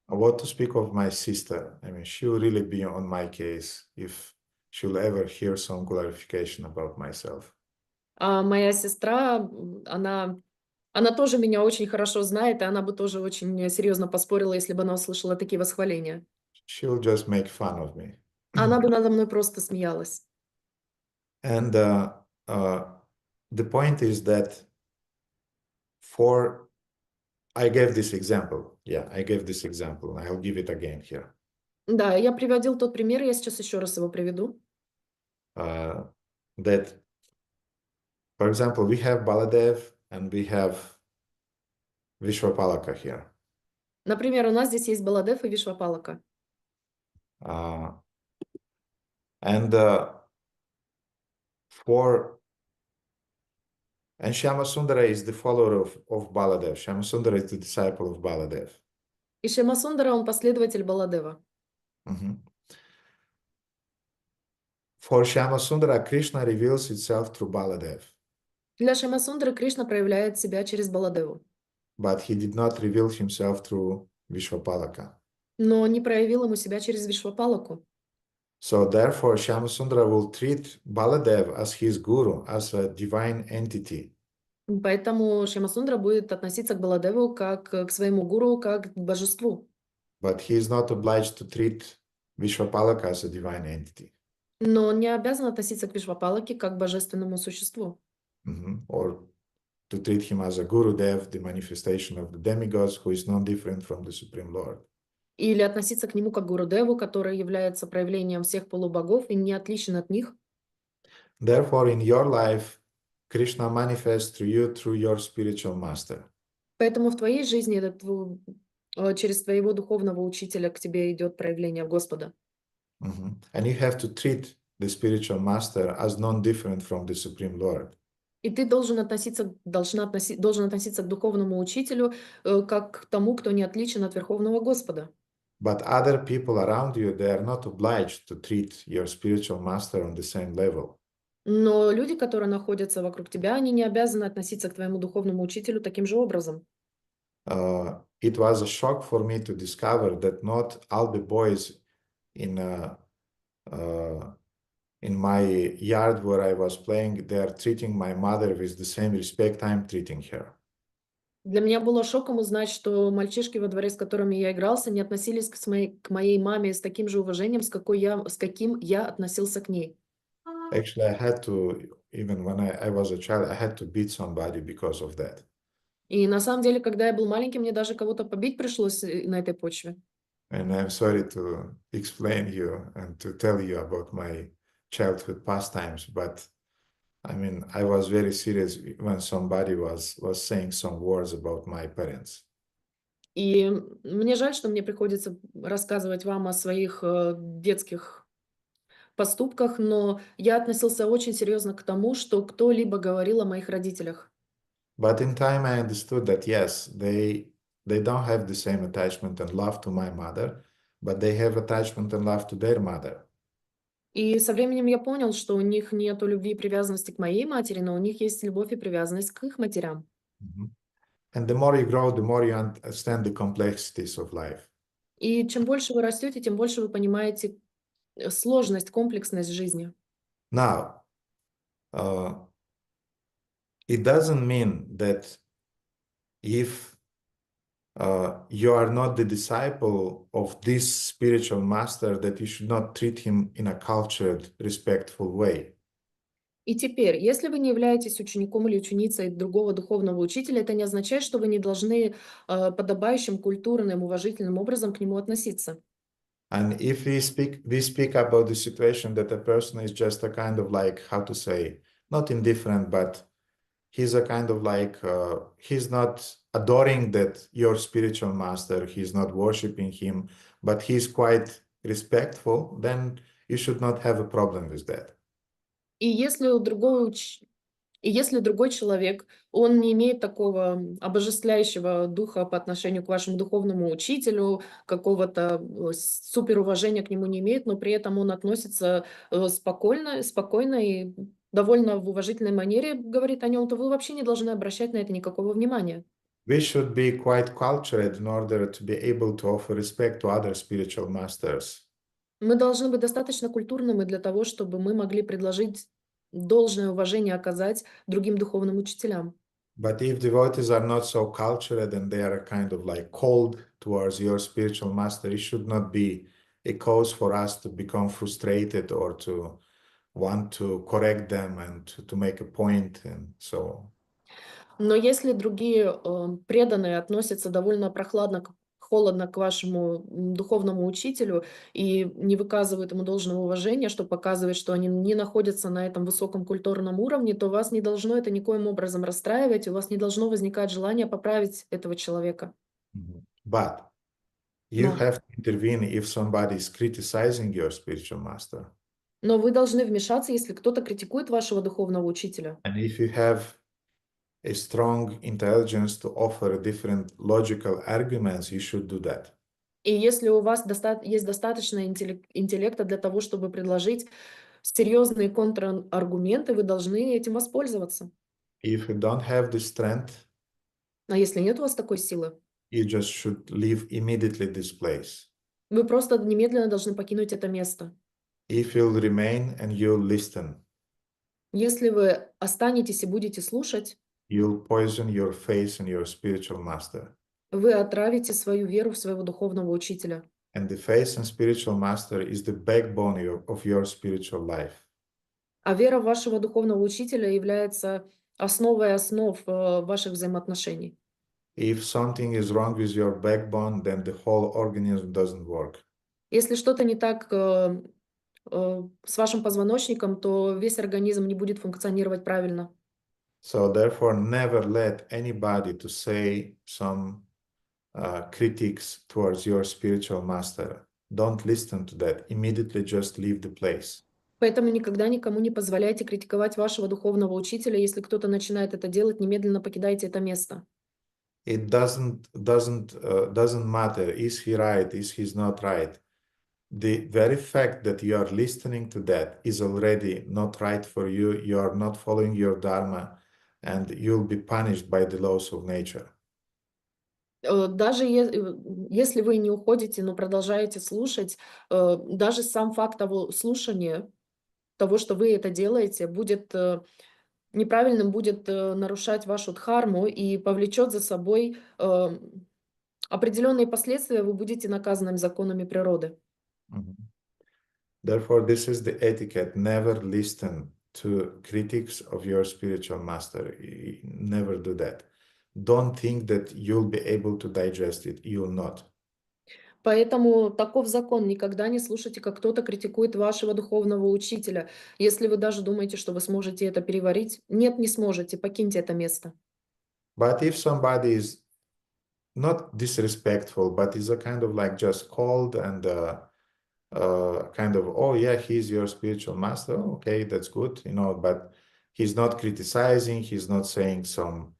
What to speak of my sister? I mean, she'll really be on my case if she'll ever hear some glorification about myself. А моя сестра, она тоже меня очень хорошо знает, и она бы тоже очень серьезно поспорила, если бы она услышала такие восхваления. She'll just make fun of me. Она бы надо мной просто смеялась. And the point is that I gave this example. Yeah, I gave this example. I'll give it again here. Да, я приводил тот пример, я сейчас еще раз его приведу. That, for example, we have Baladev and we have Vishwapalaka here. Например, у нас здесь есть Баладев и Вишвапалака. And Shyamasundara is the follower of Baladev. Shyamasundara is the disciple of Baladev. И Шьямасундара, он последователь Баладева. For Shyamasundara, Krishna reveals itself through Baladev. Для Шьямасундры Кришна проявляет себя через Баладеву. But he did not reveal himself through Vishwapalaka. Но не проявил ему себя через Вишвапалаку. So therefore, Shyamasundara will treat Baladev as his guru, as a divine entity. Поэтому Шьямасундра будет относиться к Баладеву как к своему гуру, как к божеству. But he is not obliged to treat Vishwapalaka as a divine entity. Но он не обязан относиться к Вишвапалаке как к божественному существу. Or to treat him as a Guru Dev, the manifestation of the demigods, who is not different from the Supreme Lord. Или относиться к нему как к Гурудеву, который является проявлением всех полубогов и не отличен от них. Therefore, in your life, Krishna manifests through you through your spiritual master. Поэтому в твоей жизни через твоего духовного учителя к тебе идет проявление Господа. And you have to treat the spiritual master as non-different from the Supreme Lord. И ты должен относиться к духовному учителю как к тому, кто не отличен от Верховного Господа. But other people around you, they are not obliged to treat your spiritual master on the same level. Но люди, которые находятся вокруг тебя, они не обязаны относиться к твоему духовному учителю таким же образом. It was a shock for me to discover that not all the boys in my yard where I was playing, they are treating my mother with the same respect I'm treating her. Для меня было шоком узнать, что мальчишки во дворе, с которыми я игрался, не относились к моей маме с таким же уважением, с каким я относился к ней. Actually, I had to, even when I was a child, I had to beat somebody because of that. И на самом деле, когда я был маленьким, мне даже кого-то побить пришлось на этой почве. And I'm sorry to explain you and to tell you about my childhood pastimes, but I mean, I was very serious when somebody was saying some words about my parents. И мне жаль, что мне приходится рассказывать вам о своих детских поступках, но я относился очень серьезно к тому, что кто-либо говорил о моих родителях. But in time, I understood that yes, they don't have the same attachment and love to my mother, but they have attachment and love to their mother. И со временем я понял, что у них нету любви и привязанности к моей матери, но у них есть любовь и привязанность к их матерям. Mhm. And the more you grow, the more you understand the complexities of life. И чем больше вы растете, тем больше вы понимаете сложность, комплексность жизни. Now, uh, it doesn't mean that if you are not the disciple of this spiritual master, that you should not treat him in a cultured, respectful way. И теперь, если вы не являетесь учеником или ученицей другого духовного учителя, это не означает, что вы не должны подобающим, культурным, уважительным образом к нему относиться. And if we speak about the situation that a person is just a kind of like, how to say, not indifferent, but he's a kind of like, he's not adoring that your spiritual master, he's not worshiping him, but he's quite respectful, then you should not have a problem with that. И если И если другой человек, он не имеет такого обожествляющего духа по отношению к вашему духовному учителю, какого-то суперуважения к нему не имеет, но при этом он относится спокойно и довольно в уважительной манере говорит о нем, то вы вообще не должны обращать на это никакого внимания. We should be quite cultured in order to be able to offer respect to other spiritual masters. Мы должны быть достаточно культурными для того, чтобы мы могли предложить должное уважение оказать другим духовным учителям. But if devotees are not so cultured and they are kind of like cold towards your spiritual master, it should not be a cause for us to become frustrated or to want to correct them and to make a point and so on. Но если другие преданные относятся довольно холодно к вашему духовному учителю и не выказывают ему должного уважения, что показывает, что они не находятся на этом высоком культурном уровне, то вас не должно это никоим образом расстраивать, у вас не должно возникать желание поправить этого человека. But you Но, have to intervene if somebody is criticizing your spiritual master. но вы должны вмешаться, если кто-то критикует вашего духовного учителя. And if you have a strong intelligence to offer different logical arguments, you should do that. И если у вас есть достаточно интеллекта для того, чтобы предложить серьезные контраргументы, вы должны этим воспользоваться. If you don't have the strength, А если нет у вас такой силы, you just should leave immediately this place. вы просто немедленно должны покинуть это место. If you'll remain and you'll listen, Если вы останетесь и будете слушать, you'll poison your faith in your spiritual master. вы отравите свою веру в своего духовного учителя. And the faith and spiritual master is the backbone of your spiritual life. А вера вашего духовного учителя является основой основ ваших взаимоотношений. If something is wrong with your backbone, then the whole organism doesn't work. Если что-то не так с вашим позвоночником, то весь организм не будет функционировать правильно. So therefore, never let anybody to say some critiques towards your spiritual master. Don't listen to that. Immediately just leave the place. Поэтому никогда никому не позволяйте критиковать вашего духовного учителя. Если кто-то начинает это делать, немедленно покидайте это место. It doesn't matter, is he right, is he not right. The very fact that you are listening to that is already not right for you. You are not following your dharma, and you'll be punished by the laws of nature. Даже если вы не уходите, но продолжаете слушать, даже сам факт того слушания, того, что вы это делаете, будет неправильным будет нарушать вашу дхарму и повлечет за собой определенные последствия, вы будете наказаны законами природы. Mhm. Therefore, this is the etiquette. Never listen to critics of your spiritual master. Never do that. Don't think that you'll be able to digest it. You'll not. Поэтому таков закон. Никогда не слушайте, как кто-то критикует вашего духовного учителя. Если вы даже думаете, что вы сможете это переварить, нет, не сможете. Покиньте это место. But if somebody is not disrespectful, but is a kind of like just cold and kind of, oh yeah, he's your spiritual master. Okay, that's good, but he's not criticizing, he's not saying some,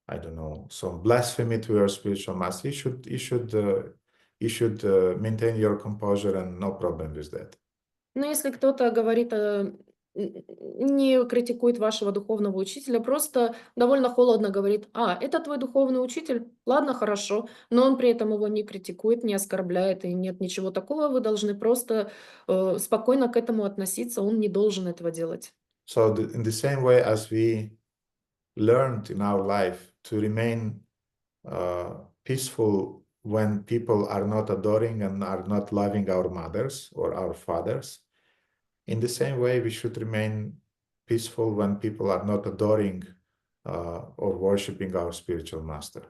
I don't know, some blasphemy to your spiritual master. You should maintain your composure and no problem with that. Но если кто-то говорит, не критикует вашего духовного учителя, просто довольно холодно говорит: это твой духовный учитель? Ладно, хорошо. Но он при этом его не критикует, не оскорбляет, и нет ничего такого. Вы должны просто спокойно к этому относиться, он не должен этого делать. So in the same way as we learned in our life to remain peaceful when people are not adoring and are not loving our mothers or our fathers, in the same way we should remain peaceful when people are not adoring or worshiping our spiritual master.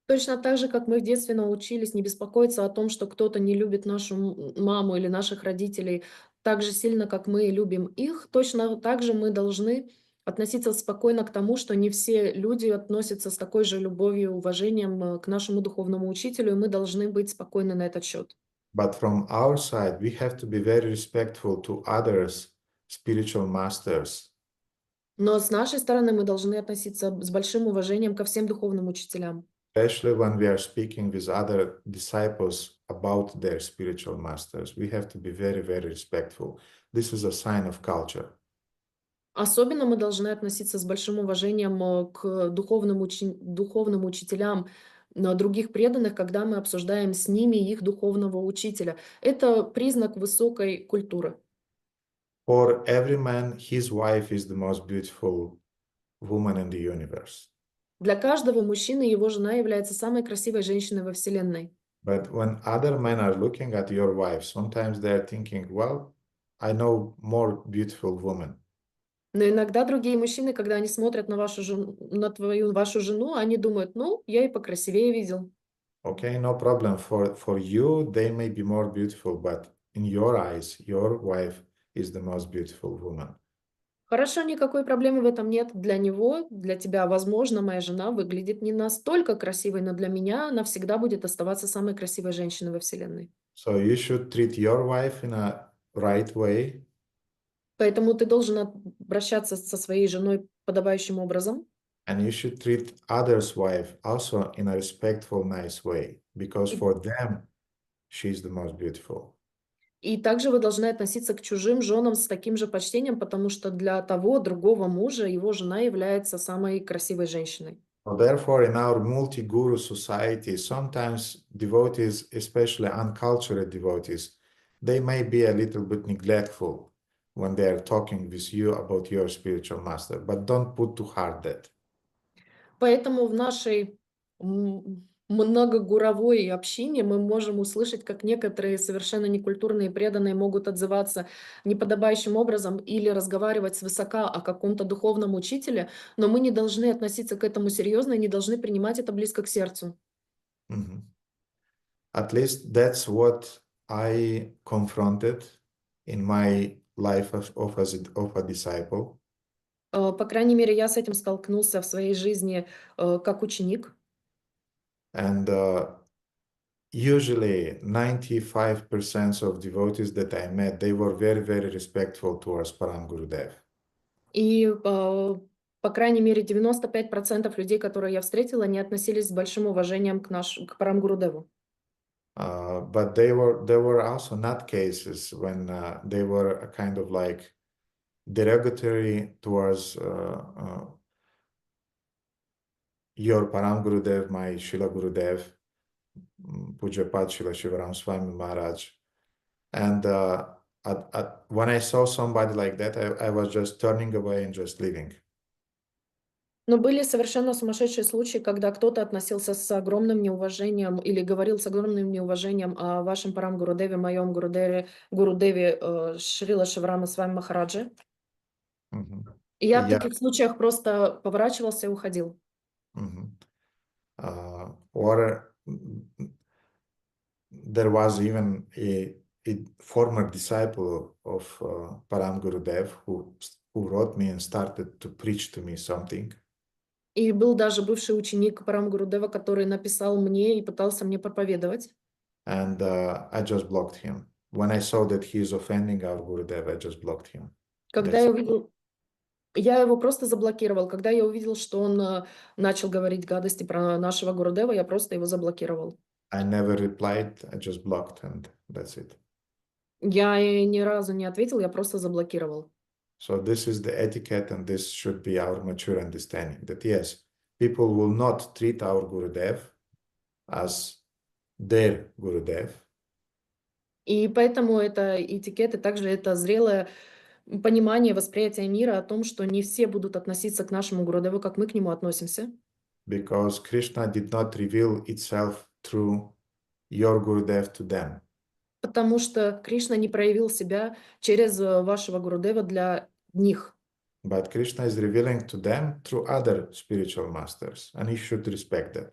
Точно так же, как мы в детстве научились не беспокоиться о том, что кто-то не любит нашу маму или наших родителей так же сильно, как мы любим их, точно так же мы должны относиться спокойно к тому, что не все люди относятся с такой же любовью и уважением к нашему духовному учителю, и мы должны быть спокойны на этот счет. But from our side, we have to be very respectful to others' spiritual masters. Но с нашей стороны мы должны относиться с большим уважением ко всем духовным учителям. Especially when we are speaking with other disciples about their spiritual masters, we have to be very, very respectful. This is a sign of culture. Особенно мы должны относиться с большим уважением к духовным учителям других преданных, когда мы обсуждаем с ними их духовного учителя. Это признак высокой культуры. For every man, his wife is the most beautiful woman in the universe. Для каждого мужчины его жена является самой красивой женщиной во Вселенной. But when other men are looking at your wife, sometimes they are thinking, well, I know more beautiful women. Но иногда другие мужчины, когда они смотрят на вашу жену, они думают, я и покрасивее видел. Okay, no problem. For you, they may be more beautiful, but in your eyes, your wife is the most beautiful woman. Хорошо, никакой проблемы в этом нет. Для него, для тебя, возможно, моя жена выглядит не настолько красивой, но для меня она всегда будет оставаться самой красивой женщиной во Вселенной. So you should treat your wife in a right way. Поэтому ты должен обращаться со своей женой подобающим образом. And you should treat others' wife also in a respectful, nice way, because for them, she's the most beautiful. И также вы должны относиться к чужим женам с таким же почтением, потому что для того другого мужа его жена является самой красивой женщиной. So therefore, in our multi-guru society, sometimes devotees, especially uncultured devotees, they may be a little bit neglectful when they are talking with you about your spiritual master, but don't put too hard that. Поэтому в нашей многогуровой общине мы можем услышать, как некоторые совершенно некультурные преданные могут отзываться неподобающим образом или разговаривать свысока о каком-то духовном учителе, но мы не должны относиться к этому серьезно и не должны принимать это близко к сердцу. Mm-hmm. At least that's what I confronted in my life of a disciple. По крайней мере, я с этим столкнулся в своей жизни как ученик. And usually 95% of devotees that I met, they were very, very respectful towards Param Gurudev. И, по крайней мере, 95% людей, которые я встретила, не относились с большим уважением к Парам Гурудеву. But there were also not cases when they were a kind of like derogatory towards your Param Gurudev, my Shila Gurudev, Pujyapat Shila Shivaram Swami Maharaj. And when I saw somebody like that, I was just turning away and just leaving. Но были совершенно сумасшедшие случаи, когда кто-то относился с огромным неуважением или говорил с огромным неуважением о вашем Парам Гурудеве, моем Гурудеве Шрила Шиврама с вами Махараджи. Мгм. И я в Я- таких случаях просто поворачивался и уходил. Мгм. Or there was even a former disciple of Param Gurudev who wrote me and started to preach to me something. И был даже бывший ученик Парам Гурудева, который написал мне и пытался мне проповедовать. And I just blocked him. When I saw that he is offending our Gurudev, I just blocked him. Когда That's я it. увидел, я его просто заблокировал. Когда я увидел, что он начал говорить гадости про нашего Гурудева, я просто его заблокировал. I never replied, I just blocked, and that's it. Я ни разу не ответил, я просто заблокировал. So this is the etiquette, and this should be our mature understanding that yes, people will not treat our Gurudev as their Gurudev, И поэтому это этикет, и также это зрелое понимание, восприятие мира о том, что не все будут относиться к нашему Гурудеву, как мы к нему относимся. because Krishna did not reveal itself through your Gurudev to them, Потому что Кришна не проявил себя через вашего Гурудева для них. but Krishna is revealing to them through other spiritual masters, and you should respect that.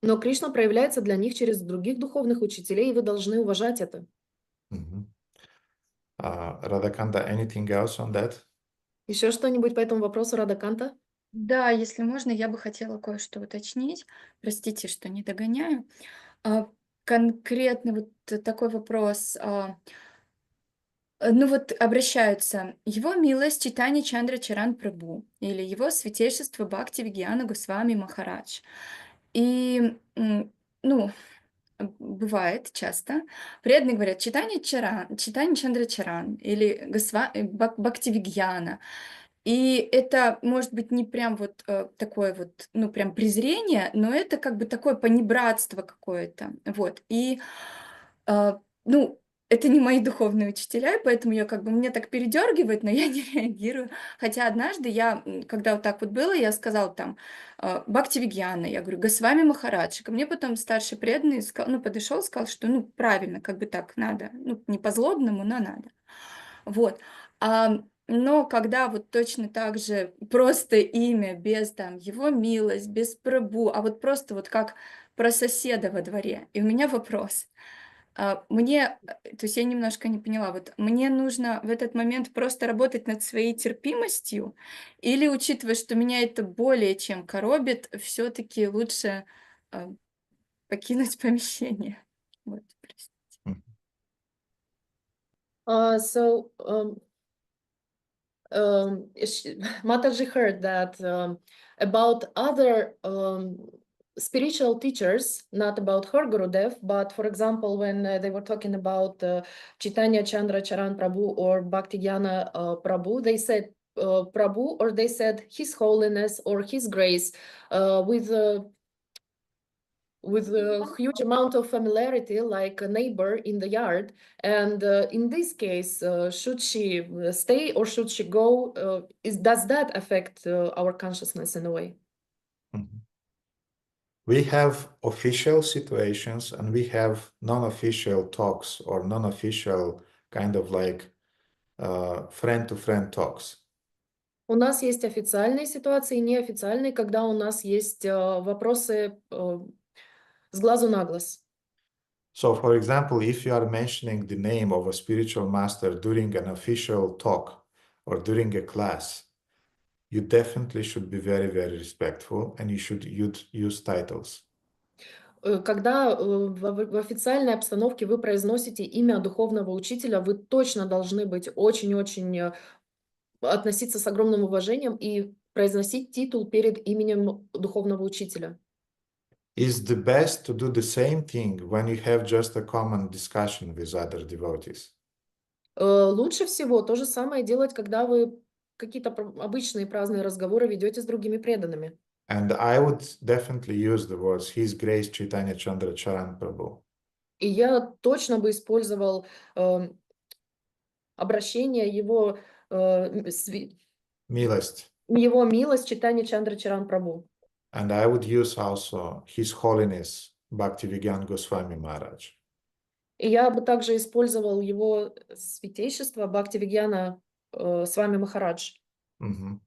Но Кришна проявляется для них через других духовных учителей, и вы должны уважать это. Mhm. Radhakanta, anything else on that? Еще что-нибудь по этому вопросу, Радаканта? Да, если можно, я бы хотела кое-что уточнить. Простите, что не догоняю. Конкретно вот такой вопрос. Ну вот обращаются его милость Чайтанья Чандра Чаран Прабу или его святейшество Бхакти Вигьяна Госвами Махарадж. И, ну, бывает часто, преданные говорят Чайтанья Чандра Чаран или Бхакти Вигьяна. И это может быть не прям вот такое вот, ну, прям презрение, но это как бы такое понебратство какое-то. Вот. И, ну, это не мои духовные учителя, и поэтому я как бы, мне так передергивает, но я не реагирую. Хотя однажды я, когда вот так вот было, я сказала там Бхакти Вигьяна, я говорю, Госвами Махарадж. Ко мне потом старший преданный ну, подошел, сказал, что ну правильно, как бы так надо. Ну, не по-злобному, но надо. Вот. Но когда вот точно так же просто имя, без там его милость, без прабу, а вот просто вот как про соседа во дворе. И у меня вопрос. То есть я немножко не поняла, вот мне нужно в этот момент просто работать над своей терпимостью, или, учитывая, что меня это более чем коробит, все-таки лучше покинуть помещение? Вот, простите. So, Mataji heard that about other spiritual teachers, not about her Gurudev, but for example, when they were talking about Chaitanya Chandra Charan Prabhu or Bhaktigyana Prabhu, they said Prabhu, or they said His Holiness or His Grace with a huge amount of familiarity, like a neighbor in the yard. And in this case, should she stay or should she go? Does that affect our consciousness in a way? Mhm. We have official situations and we have non-official talks or non-official kind of like friend-to-friend talks. У нас есть официальные ситуации и неофициальные, когда у нас есть вопросы с глазу на глаз. So, for example, if you are mentioning the name of a spiritual master during an official talk or during a class, you definitely should be very, very respectful and you should use titles. Когда в официальной обстановке вы произносите имя духовного учителя, вы точно должны быть очень-очень относиться с огромным уважением и произносить титул перед именем духовного учителя. It's the best to do the same thing when you have just a common discussion with other devotees. Лучше всего то же самое делать, когда вы какие-то обычные праздные разговоры ведете с другими преданными. And I would definitely use the words His Grace Chaitanya Chandra Charan Prabhu. И я точно бы использовал обращение, его, Милость. его милость, читание Чандра Чаран Прабhu. And I would use also His Holiness Bhaktivedanta Goswami Maharaj. И я бы также использовал его святейшество Бхактивигьяна Свами Махарадж. Mhm.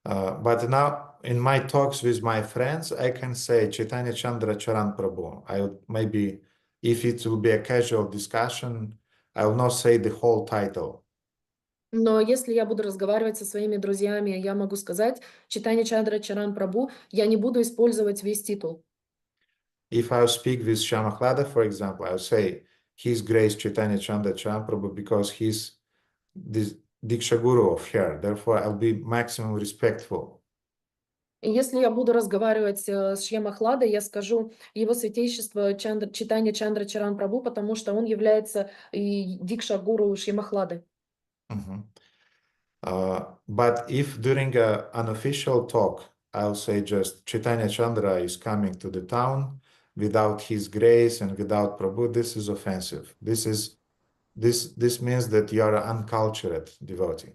But now in my talks with my friends, I can say Chaitanya Chandra Charan Prabhu. I would maybe, if it will be a casual discussion, I will not say the whole title. Но если я буду разговаривать со своими друзьями, я могу сказать Читание Чандра Чаран Прабhu, я не буду использовать весь титул. If I speak with Shyamakhlada, for example, I'll say His Grace Chaitanya Chandra Charan Prabhu because he's the Diksha Guru of her. Therefore, I'll be maximum respectful. И если я буду разговаривать с Шьямахладой, я скажу его святейшество Читание Чандра Чаран Прабhu, потому что он является и Дикша-гуру Шьямахлады. Mhm. But if during an unofficial talk, I'll say just Chaitanya Chandra is coming to the town without his grace and without Prabhu, this is offensive. This means that you are an uncultured devotee.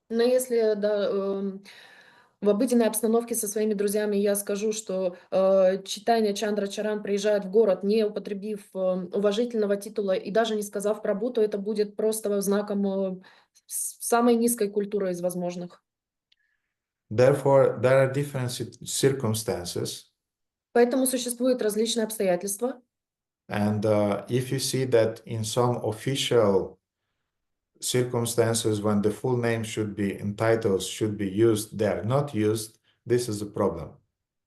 Но если в обыденной обстановке со своими друзьями я скажу, что Читание Чандра Чаран приезжает в город, не употребив уважительного титула и даже не сказав Прабху, то это будет просто знаком самой низкой культуры из возможных. Therefore, there are different circumstances. Поэтому существуют различные обстоятельства. And if you see that in some official circumstances when the full name should be in titles should be used, they are not used, this is a problem.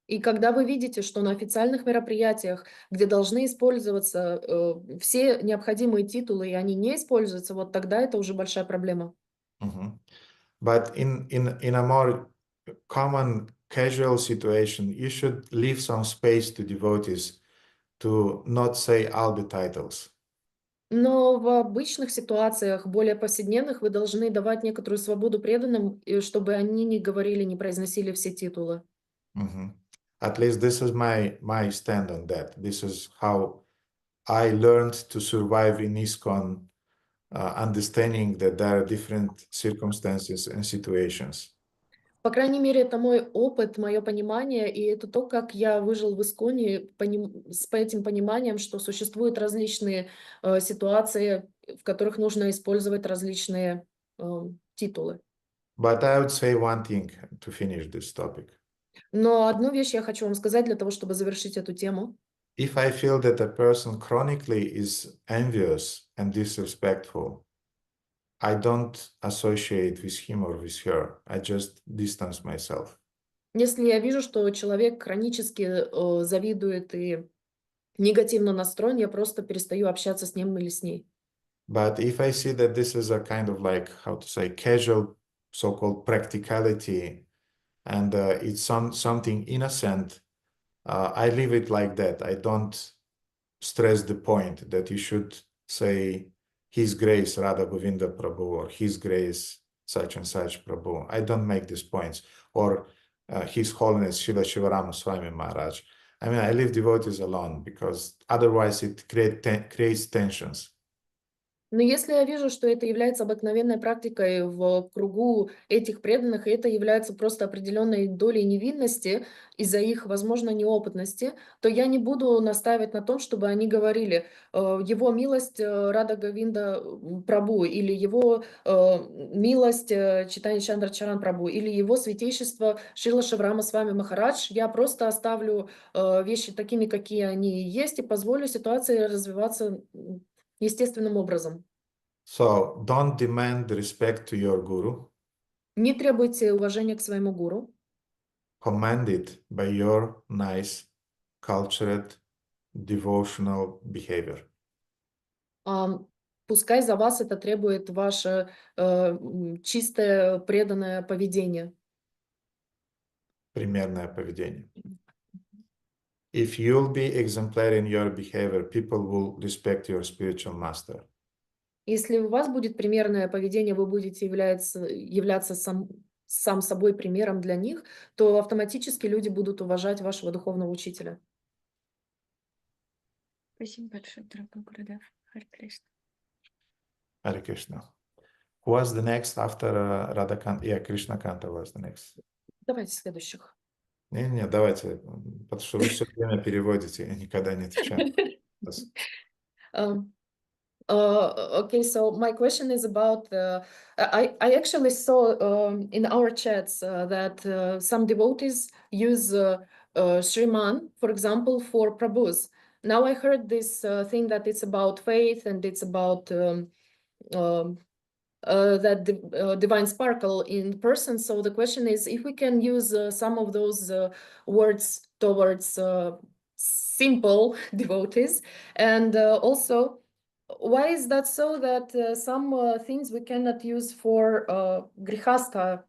И когда вы видите, что на официальных мероприятиях, где должны использоваться все необходимые титулы, и они не используются, вот тогда это уже большая проблема. But in a more common casual situation, you should leave some space to devotees to not say all the titles. Но в обычных ситуациях, более повседневных, вы должны давать некоторую свободу преданным, чтобы они не говорили, не произносили все титулы. At least this is my stand on that. This is how I learned to survive in ISKCON, understanding that there are different circumstances and situations. По крайней мере, это мой опыт, мое понимание, и это то, как я выжил в Исконе с этим пониманием, что существуют различные ситуации, в которых нужно использовать различные титулы. But I would say one thing to finish this topic. Но одну вещь я хочу вам сказать для того, чтобы завершить эту тему. If I feel that a person chronically is envious and disrespectful, I don't associate with him or with her. I just distance myself. Если я вижу, что человек хронически завидует и негативно настроен, я просто перестаю общаться с ним или с ней. But if I see that this is a kind of like, how to say, casual so-called practicality, and it's something innocent, I leave it like that. I don't stress the point that you should say His Grace Radha Govinda Prabhu or His Grace such and such Prabhu. I don't make these points. Or His Holiness Srila Shivarama Swami Maharaj. I mean, I leave devotees alone because otherwise it creates tensions. Но если я вижу, что это является обыкновенной практикой в кругу этих преданных, и это является просто определенной долей невинности из-за их, возможно, неопытности, то я не буду настаивать на том, чтобы они говорили «Его милость Рада Говинда Прабhu» или «Его милость Читания Чандра Чаран Прабhu» или «Его святейшество Шрила Шиврама Свами Махарадж». Я просто оставлю вещи такими, какие они есть, и позволю ситуации развиваться естественным образом. So don't demand respect to your guru. Не требуйте уважения к своему гуру. Command it by your nice, cultured, devotional behavior. Пускай за вас это требует ваше чистое, преданное поведение. Примерное поведение. If you'll be exemplary in your behavior, people will respect your spiritual master. Если у вас будет примерное поведение, вы будете являться сам собой примером для них, то автоматически люди будут уважать вашего духовного учителя. Спасибо большое, дорогой Гурудев. Харе Кришна. Hare Krishna. Who was the next after Radhakant? Yeah, Krishna Kanta was the next. Давайте следующих. Не, давайте, потому что вы все время переводите, я никогда не отвечаю. Okay, so my question is about, I actually saw in our chats that some devotees use Shriman, for example, for Prabhus. Now I heard this thing that it's about faith and it's about that divine sparkle in person. So the question is if we can use some of those words towards simple devotees, and also why is that so that some things we cannot use for grihastha?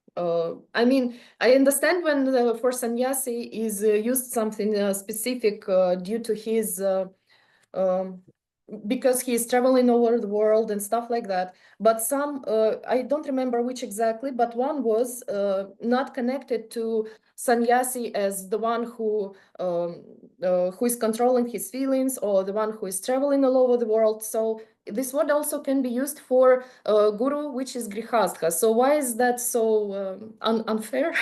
I mean, I understand when for sannyasi is used something specific due to his because he is traveling over the world and stuff like that. But some, I don't remember which exactly, but one was not connected to sannyasi as the one who is controlling his feelings or the one who is traveling all over the world. So this word also can be used for guru, which is grihastha. So why is that so unfair?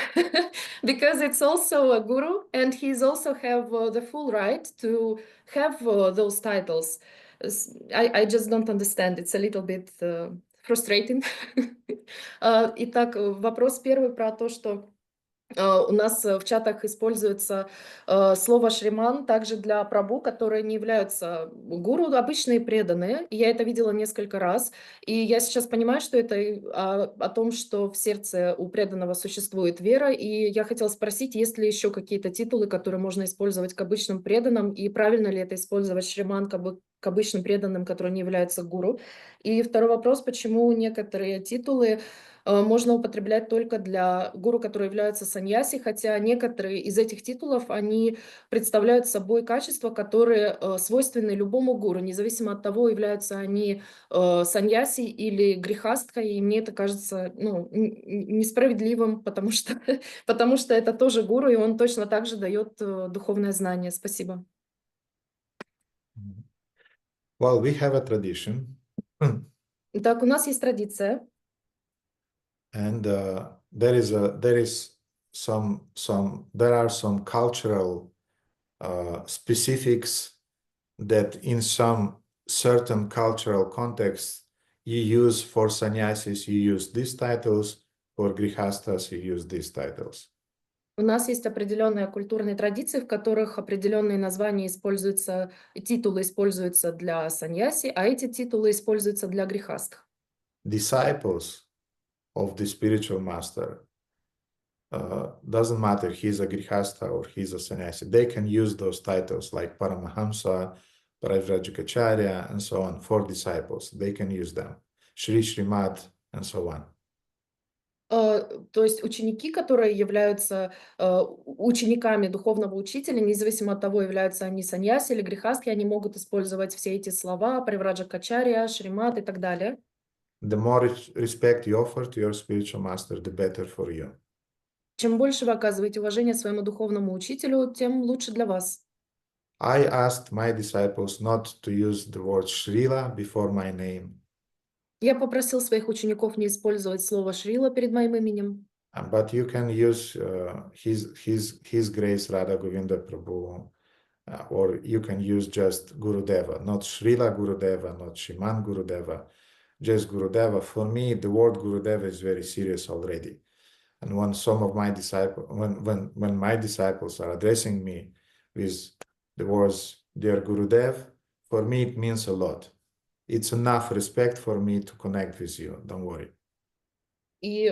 Because it's also a guru and he's also have the full right to have those titles. I just don't understand. It's a little bit frustrating. Итак, вопрос первый про то, что у нас в чатах используется слово «шриман» также для прабху, которые не являются гуру, обычные преданные. И я это видела несколько раз. И я сейчас понимаю, что это о том, что в сердце у преданного существует вера. И я хотела спросить, есть ли еще какие-то титулы, которые можно использовать к обычным преданным, и правильно ли это использовать «шриман» к обычным преданным, которые не являются гуру. И второй вопрос, почему некоторые титулы можно употреблять только для гуру, которые являются саньяси, хотя некоторые из этих титулов, они представляют собой качества, которые свойственны любому гуру, независимо от того, являются они саньяси или грихасткой, и мне это кажется несправедливым, потому что это тоже гуру, и он точно так же дает духовное знание. Спасибо. Well, we have a tradition. Так, у нас есть традиция. And there are some cultural specifics that in some certain cultural contexts you use for sannyasis, you use these titles, for grihastas, you use these titles. У нас есть определенные культурные традиции, в которых определенные названия используются, титулы используются для саньяси, а эти титулы используются для грихастх. Disciples of the spiritual master, doesn't matter he's a grihastha or he's a sannyasi, they can use those titles like Paramahamsa, Parivrajikacharya, and so on for disciples. They can use them. Shri Shrimad, and so on. То есть ученики, которые являются учениками духовного учителя, независимо от того, являются они саньяси или грихастхи, они могут использовать все эти слова, Паривраджакачарья, Шримат и так далее. The more respect you offer to your spiritual master, the better for you. Чем больше вы оказываете уважение своему духовному учителю, тем лучше для вас. I asked my disciples not to use the word Srila before my name. Я попросил своих учеников не использовать слово Шрила перед моим именем. But you can use His Grace Radha Govinda Prabhu, or you can use just Gurudeva, not Srila Gurudeva, not Shriman Gurudeva, just Gurudeva. For me, the word Gurudeva is very serious already. And when some of my disciples, when my disciples are addressing me with the words, "Dear Gurudev," for me it means a lot. It's enough respect for me to connect with you. Don't worry. И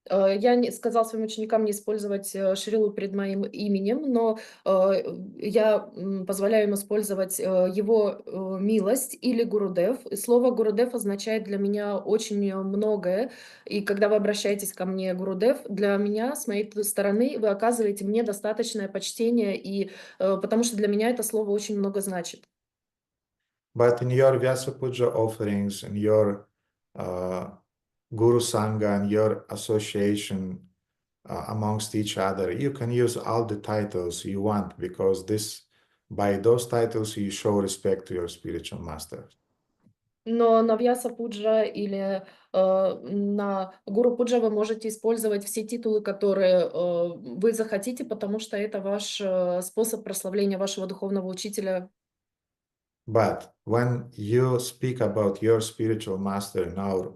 я сказал своим ученикам не использовать Шрилу перед моим именем, но я позволяю им использовать его милость или Гурудев. И слово Гурудев означает для меня очень многое. И когда вы обращаетесь ко мне, Гурудев, для меня, с моей стороны, вы оказываете мне достаточное почтение, и, потому что для меня это слово очень много значит. But in your Vyasa Puja offerings, in your Guru Sangha and your association amongst each other, you can use all the titles you want, because by those titles you show respect to your spiritual master. Но на Вьяса Пуджа или на Гуру Пуджа вы можете использовать все титулы, которые вы захотите, потому что это ваш способ прославления вашего духовного учителя. But when you speak about your spiritual master in our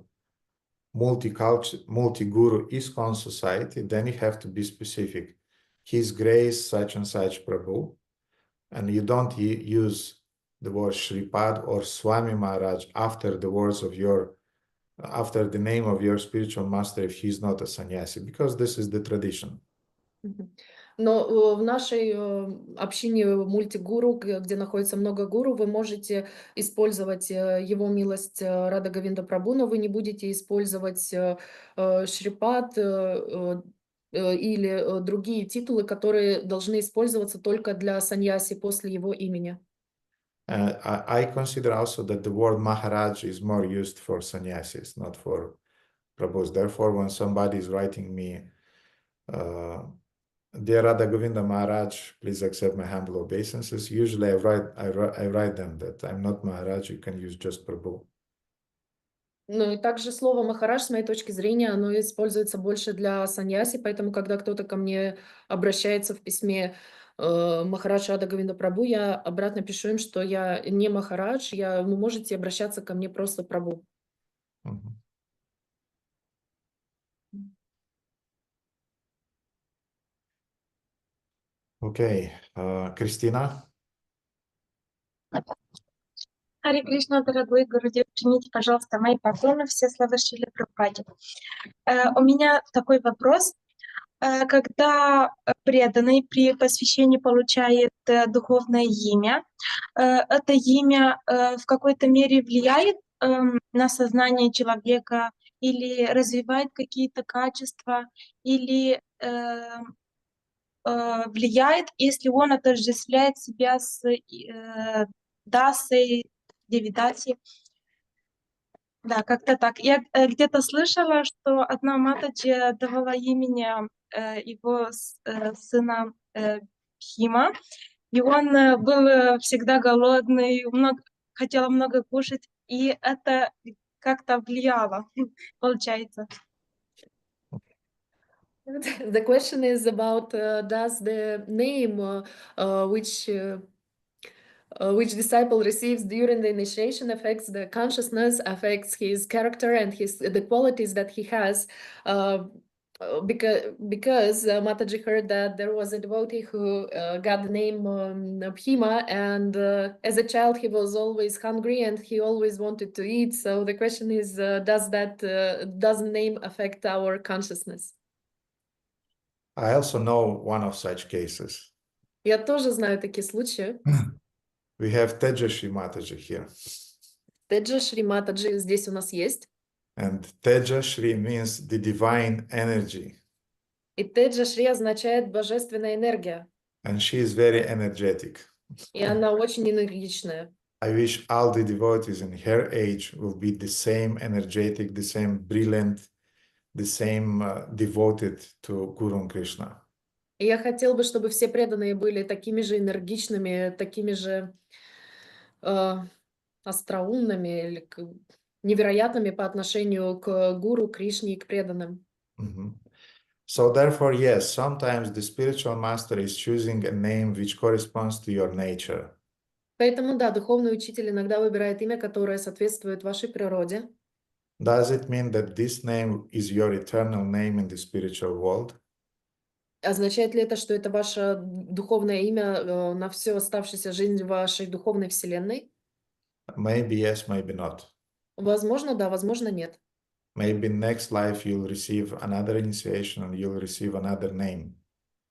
multi-guru ISKCON society, then you have to be specific. His Grace such and such Prabhu, and you don't use the word Shripad or Swami Maharaj after the name of your spiritual master if he's not a sannyasi, because this is the tradition. Но в нашей общине мультигуру, где находится много гуру, вы можете использовать его милость Рада Говинда Прабху, но вы не будете использовать Шрипад или другие титулы, которые должны использоваться только для саньяси после его имени. I consider also that the word Maharaj is more used for sannyasis, not for Prabhus. Therefore, when somebody is writing me, Dear Radha Govinda Maharaj, please accept my humble obeisances. Usually I write them that I'm not Maharaj, you can use just Prabhu. Ну и также слово «махарадж», с моей точки зрения, оно используется больше для саньяси, поэтому, когда кто-то ко мне обращается в письме «Махарадж Рада Говинда Прабху», я обратно пишу им, что я не Махарадж, вы можете обращаться ко мне просто Прабху. Окей. Кристина? Харе Кришна, дорогой Гурудев, примите, пожалуйста, мои поклоны, все слова Шриле Прабхупаде. У меня такой вопрос. Когда преданный при посвящении получает духовное имя, это имя в какой-то мере влияет на сознание человека или развивает какие-то качества, или влияет, если он отождествляет себя с дасой, девидаси. Да, как-то так. Я где-то слышала, что одна Матаджи давала имени его сына Бхима, и он был всегда голодный, хотел много кушать, и это как-то влияло, получается. The question is about does the name which disciple receives during the initiation affects the consciousness, affects his character and the qualities that he has. Because Mataji heard that there was a devotee who got the name Bhima, and as a child he was always hungry and he always wanted to eat. So the question is, does the name affect our consciousness? I also know one of such cases. Я тоже знаю такие случаи. We have Tejashri Mataji here. Теджашри Матаджи здесь у нас есть. And Tejashri means the divine energy. И Теджашри означает божественная энергия. And she is very energetic. И она очень энергичная. I wish all the devotees in her age will be the same energetic, the same brilliant, the same devoted to Guru Krishna. И я хотел бы, чтобы все преданные были такими же энергичными, такими же остроумными или невероятными по отношению к гуру, Кришне и к преданным. So therefore, yes, sometimes the spiritual master is choosing a name which corresponds to your nature. Поэтому, да, духовный учитель иногда выбирает имя, которое соответствует вашей природе. Does it mean that this name is your eternal name in the spiritual world? Означает ли это, что это ваше духовное имя на всю оставшуюся жизнь вашей духовной вселенной? Maybe yes, maybe not. Возможно, да, возможно, нет. Maybe next life you'll receive another initiation and you'll receive another name.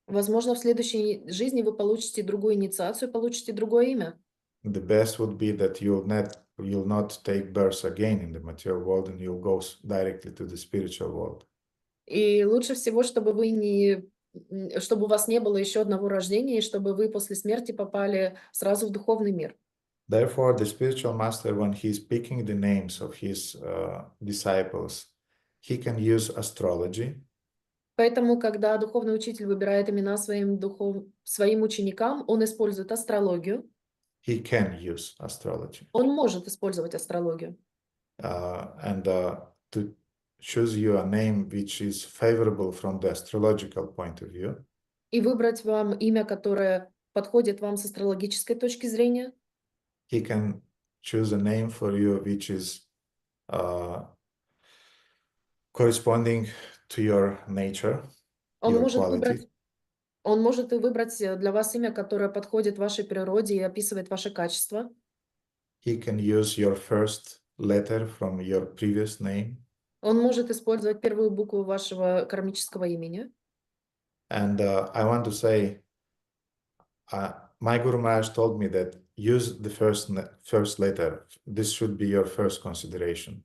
Возможно, в следующей жизни вы получите другую инициацию, получите другое имя. The best would be that you'll not take birth again in the material world and you'll go directly to the spiritual world. И лучше всего, чтобы у вас не было еще одного рождения, и чтобы вы после смерти попали сразу в духовный мир. Therefore, the spiritual master, when he's picking the names of his disciples, he can use astrology. Поэтому, когда духовный учитель выбирает имена своим ученикам, он использует астрологию. He can use astrology. Он может использовать астрологию. and to choose you a name which is favorable from the astrological point of view. И выбрать вам имя, которое подходит вам с астрологической точки зрения. He can choose a name for you which is corresponding to your nature, Он your может quality. и выбрать для вас имя, которое подходит вашей природе и описывает ваши качества. He can use your first letter from your previous name. Он может использовать первую букву вашего кармического имени. And I want to say, my Guru Maharaj told me that use the first letter. This should be your first consideration.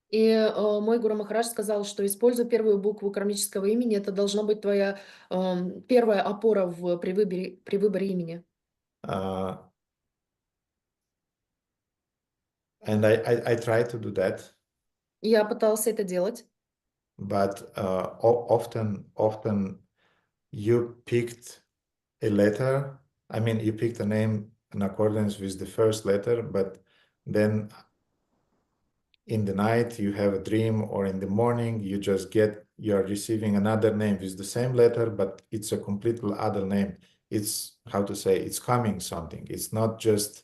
И мой Гуру Махарадж сказал, что используй первую букву кармического имени, это должна быть твоя первая опора при выборе имени. And I try to do that. Я пытался это делать. But often you picked a letter. I mean, you picked a name in accordance with the first letter, but then in the night you have a dream, or in the morning you're receiving another name with the same letter, but it's a completely other name. It's, how to say, it's coming something. It's not just,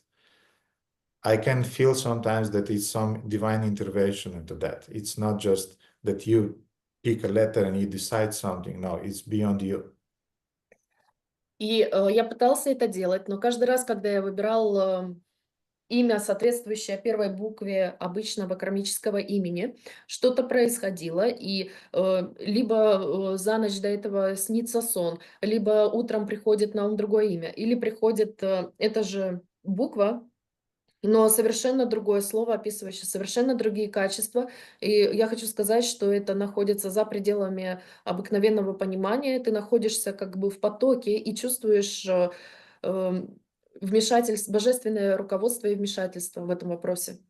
I can feel sometimes that it's some divine intervention into that. It's not just that you pick a letter and you decide something. No, it's beyond you. И я пытался это делать, но каждый раз, когда я выбирал имя, соответствующее первой букве обычного кармического имени, что-то происходило, и либо за ночь до этого снится сон, либо утром приходит на ум другое имя, или приходит эта же буква, но совершенно другое слово, описывающее совершенно другие качества. И я хочу сказать, что это находится за пределами обыкновенного понимания. Ты находишься как бы в потоке и чувствуешь вмешательство, божественное руководство и вмешательство в этом вопросе.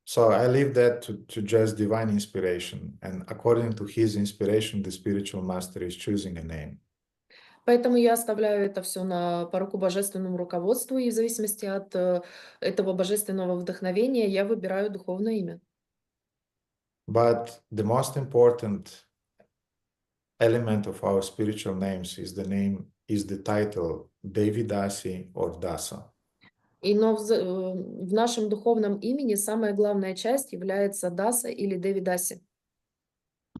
So I leave that to just divine inspiration. And according to his inspiration, the spiritual master is choosing a name. Поэтому я оставляю это все по руку божественному руководству, и в зависимости от этого божественного вдохновения я выбираю духовное имя. But the most important element of our spiritual names is the title Devidasi or Dasa. Но в нашем духовном имени самая главная часть является Даса или Девидаси.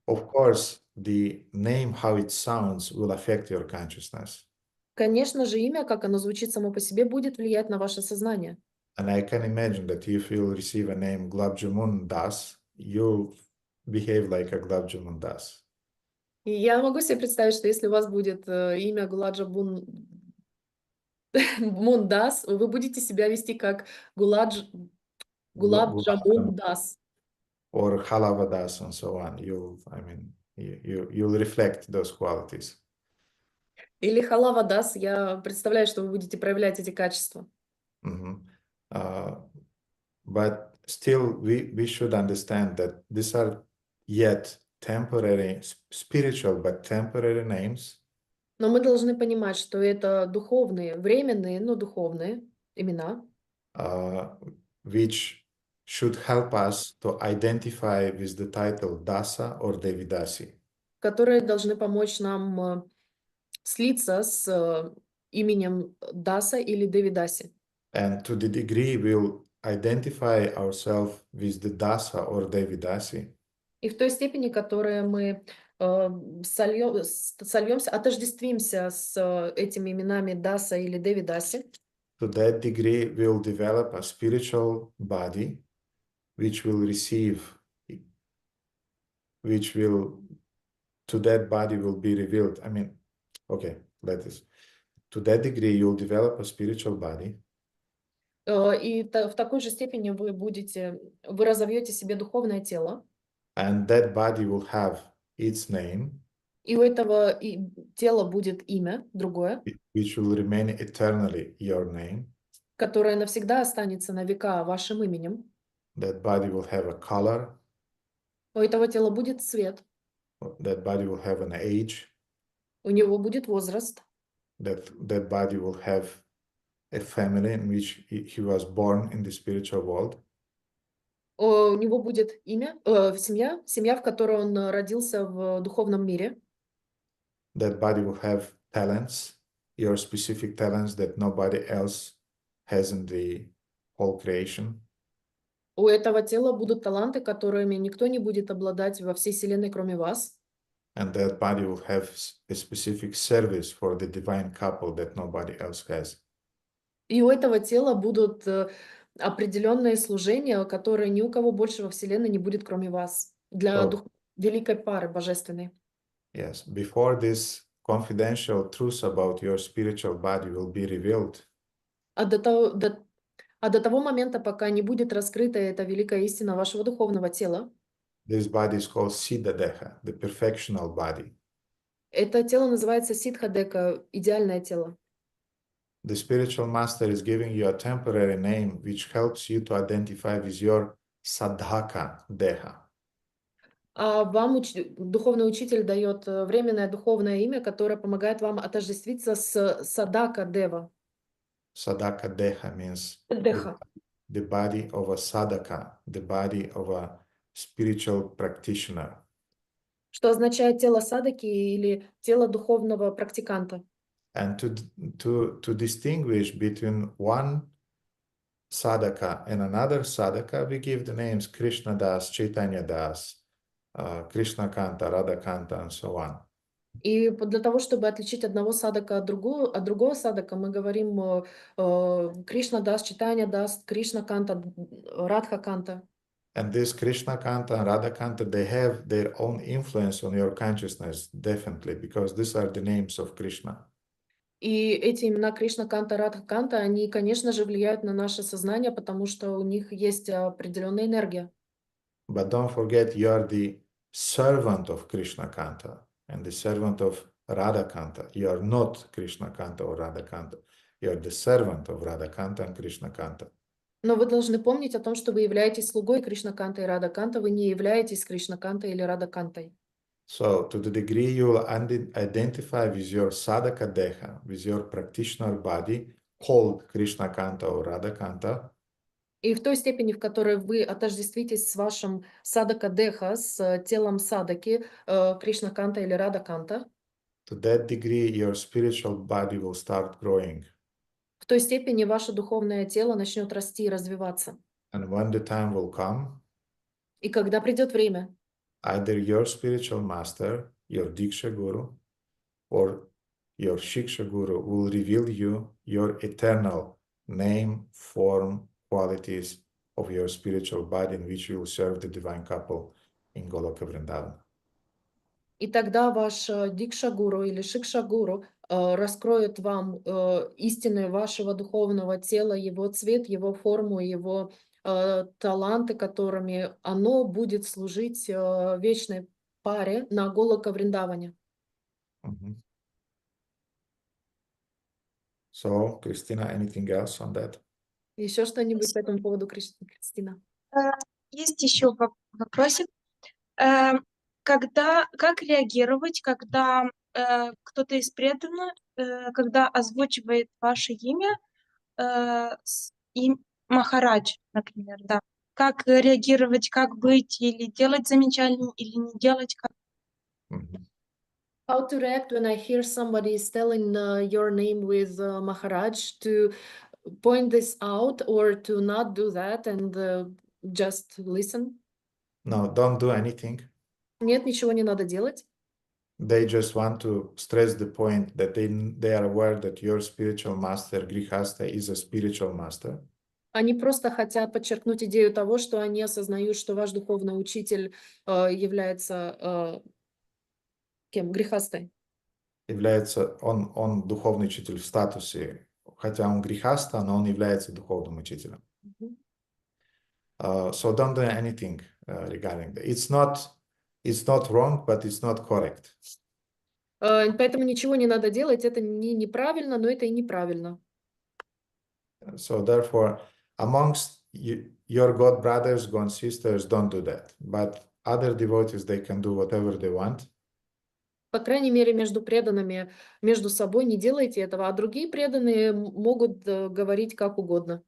Of course, the name, how it sounds, will affect your consciousness. Конечно же, имя, как оно звучит само по себе, будет влиять на ваше сознание. And I can imagine that if you'll receive a name Gulab Jamun Das, you'll behave like a Gulab Jamun Das. И я могу себе представить, что если у вас будет имя Гуладжа Мундас, вы будете себя вести как Гулаб Джамун Дас. Or Halava Das and so on. You'll reflect those qualities. Или Халава Дас, я представляю, что вы будете проявлять эти качества. But still, we should understand that these are yet temporary, spiritual, but temporary names. Но мы должны понимать, что это духовные, временные, но духовные имена, which should help us to identify with the title Dasa or Devidasi. которые должны помочь нам слиться с именем Даса или Девидаси. And to the degree we'll identify ourselves with the Dasa or Devidasi, И в той степени, которой мы сольемся, отождествимся с этими именами Даса или Девидаси, to that degree we'll develop a spiritual body which will receive, to that body will be revealed. I mean, okay, to that degree you'll develop a spiritual body. И в такой же степени вы разовьете себе духовное тело, And that body will have its name, и у этого тела будет имя другое, which will remain eternally your name. которое навсегда останется на века вашим именем. That body will have a color. У этого тела будет цвет. That body will have an age. У него будет возраст. That body will have a family in which he was born in the spiritual world. У него будет имя, семья, в которой он родился в духовном мире. That body will have talents, your specific talents that nobody else has in the whole creation. У этого тела будут таланты, которыми никто не будет обладать во всей вселенной, кроме вас. And that body will have a specific service for the divine couple that nobody else has. И у этого тела будут определенные служения, которые ни у кого больше во вселенной не будет, кроме вас, для великой пары божественной. Yes, before this confidential truth about your spiritual body will be revealed, А до того момента, пока не будет раскрыта эта великая истина вашего духовного тела, this body is called Siddha Deha, the perfectional body. это тело называется Сиддха-дека, идеальное тело. The spiritual master is giving you a temporary name which helps you to identify with your Sadhaka Deha. А вам духовный учитель дает временное духовное имя, которое помогает вам отождествиться с Садака Дева. Sadhaka Deha means Деха, the body of a sadhaka, the body of a spiritual practitioner. что означает тело садаки или тело духовного практиканта. And to distinguish between one sadhaka and another sadhaka, we give the names Krishna Das, Chaitanya Das, Krishna Kanta, Radha Kanta, and so on. И для того, чтобы отличить одного садака от другого садака, мы говорим Кришна Дас, Читания Дас, Кришна Канта, Радха Канта. And this Krishna Kanta and Radha Kanta, they have their own influence on your consciousness, definitely, because these are the names of Krishna. И эти имена Кришна Канта, Радха Канта, они, конечно же, влияют на наше сознание, потому что у них есть определенная энергия. But don't forget, you are the servant of Krishna Kanta and the servant of Radha Kanta. You are not Krishna Kanta or Radha Kanta. You are the servant of Radha Kanta and Krishna Kanta. Но вы должны помнить о том, что вы являетесь слугой Кришна Канта и Рада Канта, вы не являетесь Кришна Канта или Рада Кантой. So, to the degree you will identify with your sadhaka deha, with your practitioner body, called Krishna Kanta or Radha Kanta, И в той степени, в которой вы отождествитесь с вашим садака деха, с телом садаки, Кришна Канта или Рада Канта, to that degree your spiritual body will start growing. в той степени ваше духовное тело начнет расти и развиваться. And when the time will come, И когда придет время, either your spiritual master, your Diksha Guru, or your Shiksha Guru will reveal you your eternal name, form, qualities of your spiritual body in which you will serve the divine couple in Goloka Vrindavan. и тогда ваш Дикша-гуру или Шикша-гуру раскроет вам истины вашего духовного тела, его цвет, его форму, его таланты, которыми оно будет служить вечной паре на Голока Вриндаване. So, Christina, anything else on that? Еще что-нибудь по этому поводу, Кристина? Есть еще вопросик. Как реагировать, когда кто-то из преданных, когда озвучивает ваше имя, Махарадж, например, да? Как реагировать, как быть, или делать замечание, или не делать? How to react when I hear somebody is telling your name with Maharaj, to point this out or to not do that and just listen? No, don't do anything. Нет, ничего не надо делать. They just want to stress the point that they are aware that your spiritual master, Grihasta, is a spiritual master. Они просто хотят подчеркнуть идею того, что они осознают, что ваш духовный учитель является кем? Грихастой. Является он духовный учитель в статусе, хотя он грихаста, но он является духовным учителем. So don't do anything regarding that. It's not wrong, but it's not correct. Поэтому ничего не надо делать. Это не неправильно, но это и неправильно. So therefore, amongst your God brothers, God sisters, don't do that. But other devotees, they can do whatever they want. По крайней мере, между преданными, между собой не делайте этого, а другие преданные могут говорить как угодно.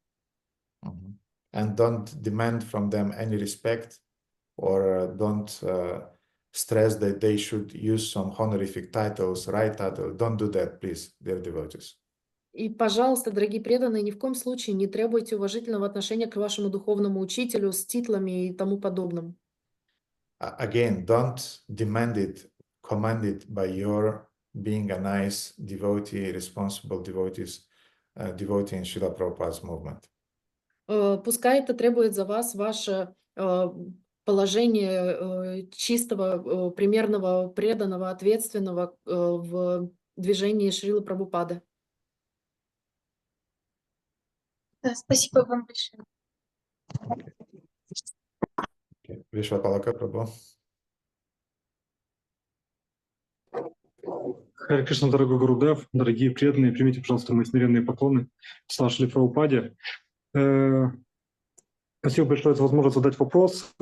and don't demand from them any respect, or don't stress that they should use some honorific titles, right title. Don't do that, please, dear devotees. И, пожалуйста, дорогие преданные, ни в коем случае не требуйте уважительного отношения к вашему духовному учителю с титлами и тому подобным. Again, don't demand it, command it by your being a nice devotee, responsible devotee in Srila Prabhupada's movement. Пускай это требует за вас ваше положение чистого, примерного, преданного, ответственного в движении Шрилы Прабхупады. Да, спасибо вам большое. Вишва Палака Прабhu. Харе Кришна, дорогой Гурудев, дорогие преданные, примите, пожалуйста, мои смиренные поклоны. Слава Шриле Прабхупаде. Спасибо большое за возможность задать вопрос.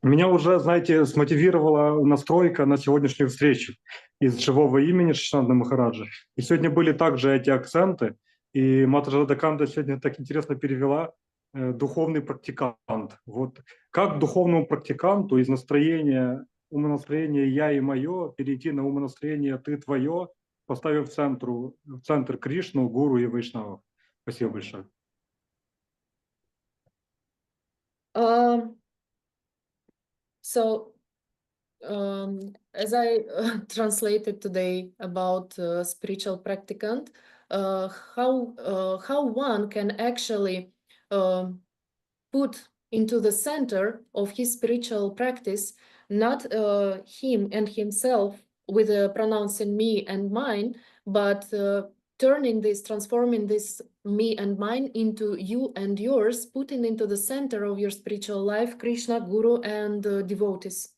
Меня уже, знаете, смотивировала настройка на сегодняшнюю встречу из живого имени Шишнанда Махараджа. И сегодня были также эти акценты. И Матаджа Даканда сегодня так интересно перевела духовный практикант. Вот как духовному практиканту из настроения, умонастроения «я» и «моё» перейти на умонастроение «ты» «твоё», поставив в центр Кришну, Гуру и Вайшнавов. Спасибо большое. So, as I translated today about spiritual practicant, how one can actually put into the center of his spiritual practice not him and himself with pronouncing me and mine, but transforming this me and mine into you and yours, putting into the center of your spiritual life Krishna, Guru, and devotees.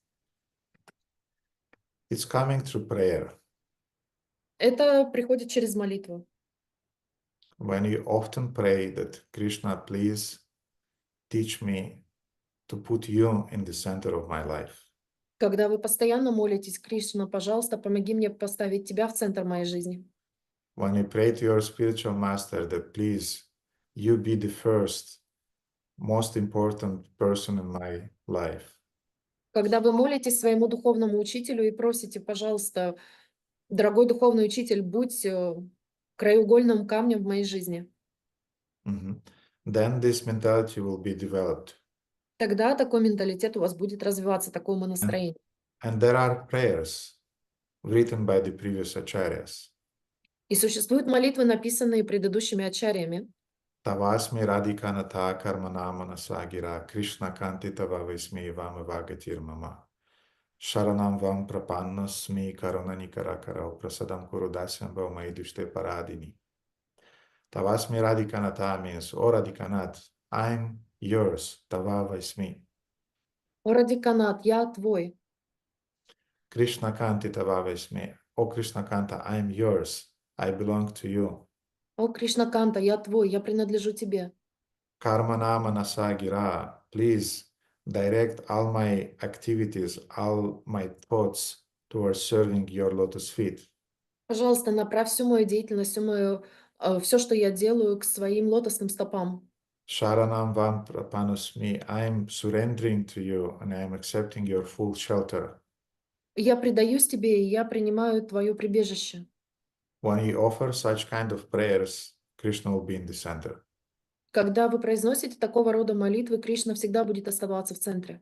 It's coming through prayer. Это приходит через молитву. When you often pray that Krishna, please teach me to put you in the center of my life. Когда вы постоянно молитесь, Кришна, пожалуйста, помоги мне поставить тебя в центр моей жизни. When you pray to your spiritual master that please, you be the first, most important person in my life. Когда вы молитесь своему духовному учителю и просите, пожалуйста, дорогой духовный учитель, будь краеугольным камнем в моей жизни. Then this mentality will be developed. Тогда такой менталитет у вас будет развиваться, такое умонастроение. And there are prayers written by the previous acharyas. И существуют молитвы, написанные предыдущими ачарьями. Тавасми радиканата кармана манасагира Кришна кантитава висми вам вагатир мама. Sharanam vam prapannasmi karunanikara karau prasadam kurudasam bhavmaidishte paradini. Tavasmi radikanata means, O Radikanat, I'm yours, tava vaismi. О Радиканат, я твой. Krishna kanti tava vaismi. O Krishna Kanta, I'm yours, I belong to you. О Кришнаканта, я твой, я принадлежу тебе. Karmana manasa gira, please direct all my activities, all my thoughts towards serving your lotus feet. Пожалуйста, направь всю мою деятельность, все, что я делаю, к своим лотосным стопам. Sharanam vam prapanasmi, I'm surrendering to you and I'm accepting your full shelter. Я предаюсь тебе, и я принимаю твое прибежище. When you offer such kind of prayers, Krishna will be in the center. Когда вы произносите такого рода молитвы, Кришна всегда будет оставаться в центре.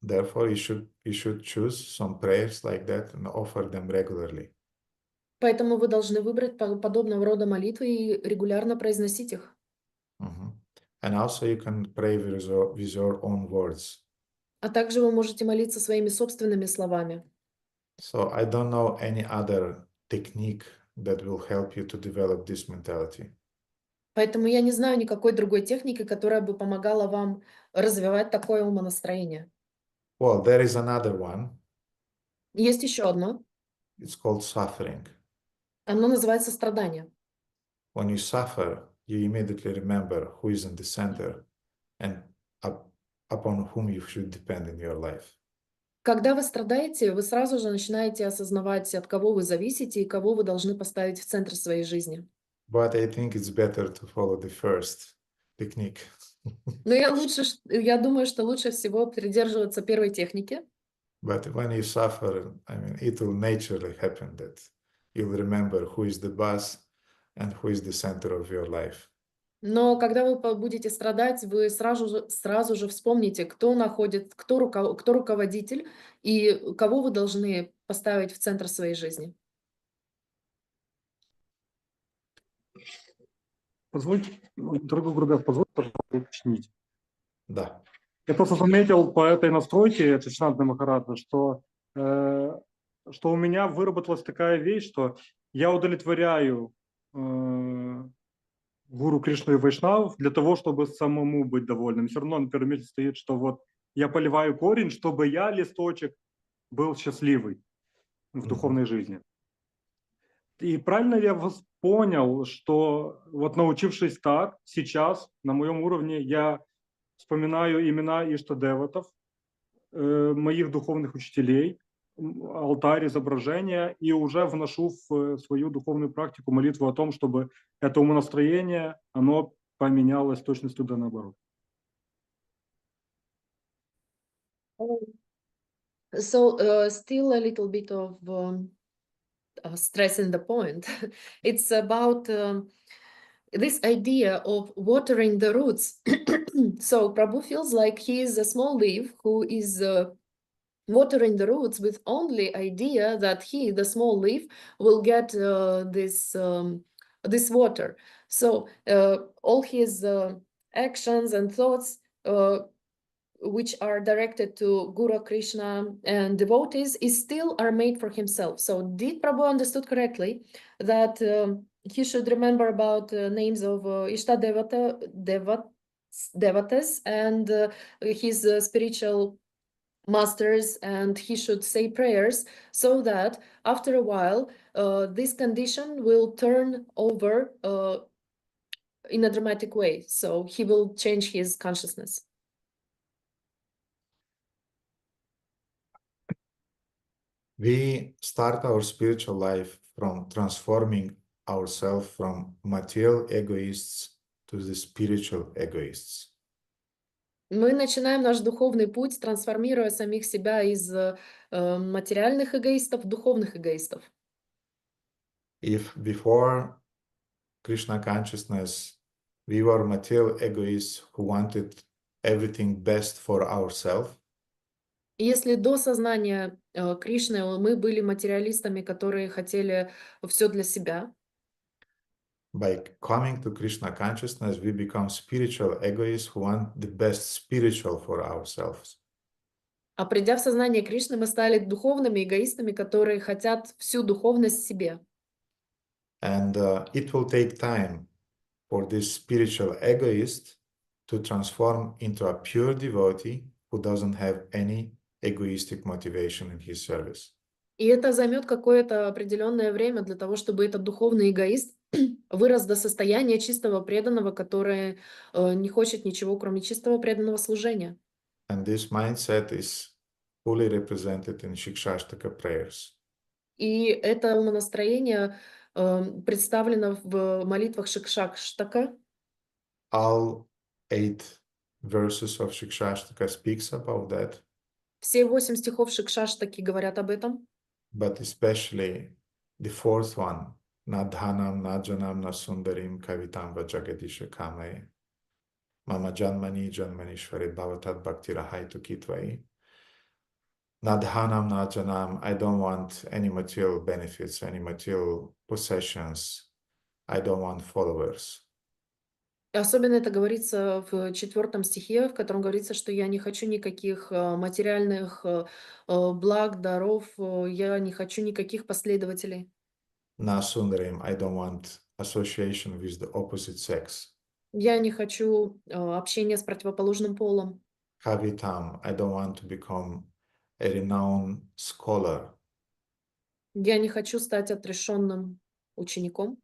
Therefore, you should choose some prayers like that and offer them regularly. Поэтому вы должны выбрать подобного рода молитвы и регулярно произносить их. And also you can pray with your own words. А также вы можете молиться своими собственными словами. So I don't know any other technique that will help you to develop this mentality. Поэтому я не знаю никакой другой техники, которая бы помогала вам развивать такое умонастроение. Well, there is another one. Есть еще одно. It's called suffering. Оно называется страдание. When you suffer, you immediately remember who is in the center and upon whom you should depend in your life. Когда вы страдаете, вы сразу же начинаете осознавать, от кого вы зависите и кого вы должны поставить в центр своей жизни. But I think it's better to follow the first technique. Но я думаю, что лучше всего придерживаться первой техники. But when you suffer, I mean, it will naturally happen that you'll remember who is the boss and who is the center of your life. Но когда вы будете страдать, вы сразу же вспомните, кто руководитель и кого вы должны поставить в центр своей жизни. Позвольте, дорогой Гурдев, позвольте, пожалуйста, уточнить. Да. Я просто заметил по этой настройке Чичнанты Махараджа, что у меня выработалась такая вещь, что я удовлетворяю гуру Кришну и Вайшнав для того, чтобы самому быть довольным. Все равно на первом месте стоит, что вот я поливаю корень, чтобы я, листочек, был счастливый в духовной жизни. И правильно я вас понял, что вот научившись так, сейчас на моем уровне я вспоминаю имена иштадеватов, моих духовных учителей, алтарь, изображения, и уже вношу в свою духовную практику молитву о том, чтобы это умонастроение, оно поменялось точностью да наоборот. So, still a little bit of stressing the point. It's about this idea of watering the roots. So Prabhu feels like he is a small leaf who is watering the roots with only idea that he, the small leaf, will get this water. So all his actions and thoughts which are directed to Guru Krishna and devotees still are made for himself. So did Prabhu understood correctly that he should remember about names of devatas and his spiritual masters, and he should say prayers so that after a while this condition will turn over in a dramatic way. So he will change his consciousness. We start our spiritual life from transforming ourselves from material egoists to the spiritual egoists. Мы начинаем наш духовный путь, трансформируя самих себя из материальных эгоистов в духовных эгоистов. If before Krishna consciousness we were material egoists who wanted everything best for ourselves, Если до сознания Кришны мы были материалистами, которые хотели все для себя, by coming to Krishna consciousness, we become spiritual egoists who want the best spiritual for ourselves. а придя в сознание Кришны, мы стали духовными эгоистами, которые хотят всю духовность себе. And it will take time for this spiritual egoist to transform into a pure devotee who doesn't have any egoistic motivation in his service. И это займет какое-то определенное время для того, чтобы этот духовный эгоист вырос до состояния чистого преданного, который не хочет ничего, кроме чистого преданного служения. And this mindset is fully represented in Shikshashtaka prayers. И это умонастроение представлено в молитвах Шикшаштака. All 8 verses of Shikshashtaka speaks about that. Все 8 стихов Шикшаштаки говорят об этом. But especially the fourth one, Nadhanam, Najanam, Nasundarim, Kavitam, Vajagadisha Kame, Mama Janmani, Janmanishwari, Bhavatat Bhaktirahai Tukitvai. Nadhanam, Najanam, I don't want any material benefits, any material possessions. I don't want followers. Особенно это говорится в 4 стихе, в котором говорится, что я не хочу никаких материальных благ, даров, я не хочу никаких последователей. Nasundarim, I don't want association with the opposite sex. Я не хочу общения с противоположным полом. Kavitam, I don't want to become a renowned scholar. Я не хочу стать отрешенным учеником.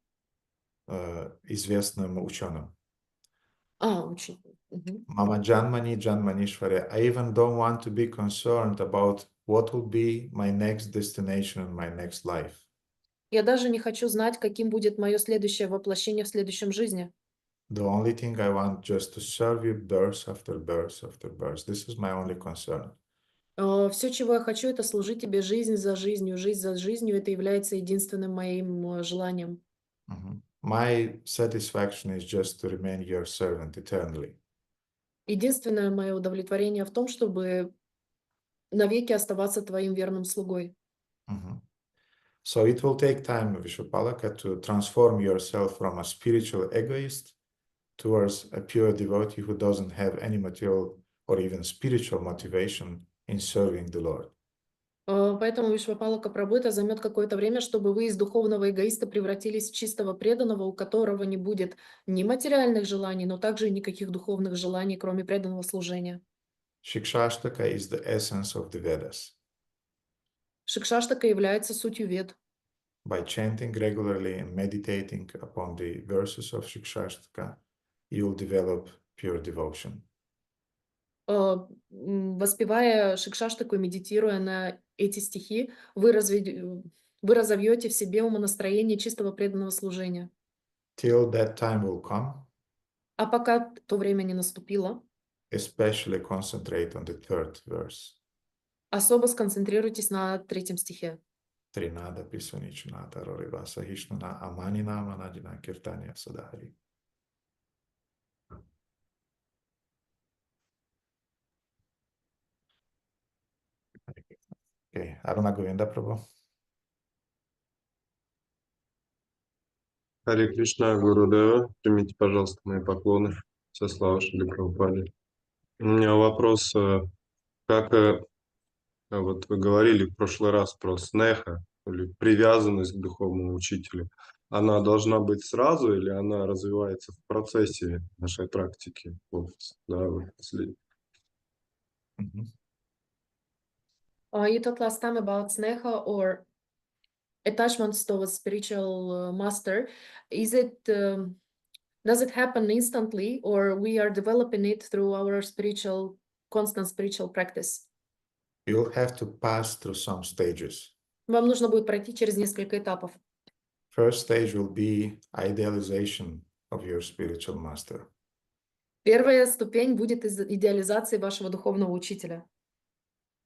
Известным ученым. Ученик. Mama Janmani, Janmanishwari, I even don't want to be concerned about what will be my next destination in my next life. Я даже не хочу знать, каким будет мое следующее воплощение в следующем жизни. The only thing I want just to serve you birth after birth after birth. This is my only concern. Все, чего я хочу, это служить тебе жизнь за жизнью, жизнь за жизнью. Это является единственным моим желанием. My satisfaction is just to remain your servant eternally. Единственное мое удовлетворение в том, чтобы навеки оставаться твоим верным слугой. So it will take time, Vishwapalaka, to transform yourself from a spiritual egoist towards a pure devotee who doesn't have any material or even spiritual motivation in serving the Lord. Поэтому Вишвапалака Прабху это займет какое-то время, чтобы вы из духовного эгоиста превратились в чистого преданного, у которого не будет ни материальных желаний, но также и никаких духовных желаний, кроме преданного служения. Shikshashtaka is the essence of the Vedas. Шикшаштака является сутью вед. By chanting regularly and meditating upon the verses of Shikshashtaka, you will develop pure devotion. Воспевая Шикшаштаку и медитируя на эти стихи, вы разовьете в себе умонастроение чистого преданного служения. Till that time will come, А пока то время не наступило, especially concentrate on the third verse. особо сконцентрируйтесь на 3 стихе. Trinada Pisunichna Tarorivasa Hishnuna Amanina Manadina Kirtanya Sadahari. Okay, Aruna Govinda Prabhu. Харе Кришна, Гурудева, примите, пожалуйста, мои поклоны. Все слава Шри Прабхупаде. У меня вопрос, как вот вы говорили в прошлый раз про снеха, или привязанность к духовному учителю. Она должна быть сразу или она развивается в процессе нашей практики? Вот, да, вот, если... You talked last time about sneha or attachments towards spiritual master. Does it happen instantly, or we are developing it through our constant spiritual practice? You'll have to pass through some stages. Вам нужно будет пройти через несколько этапов. First stage will be idealization of your spiritual master. Первая ступень будет идеализации вашего духовного учителя.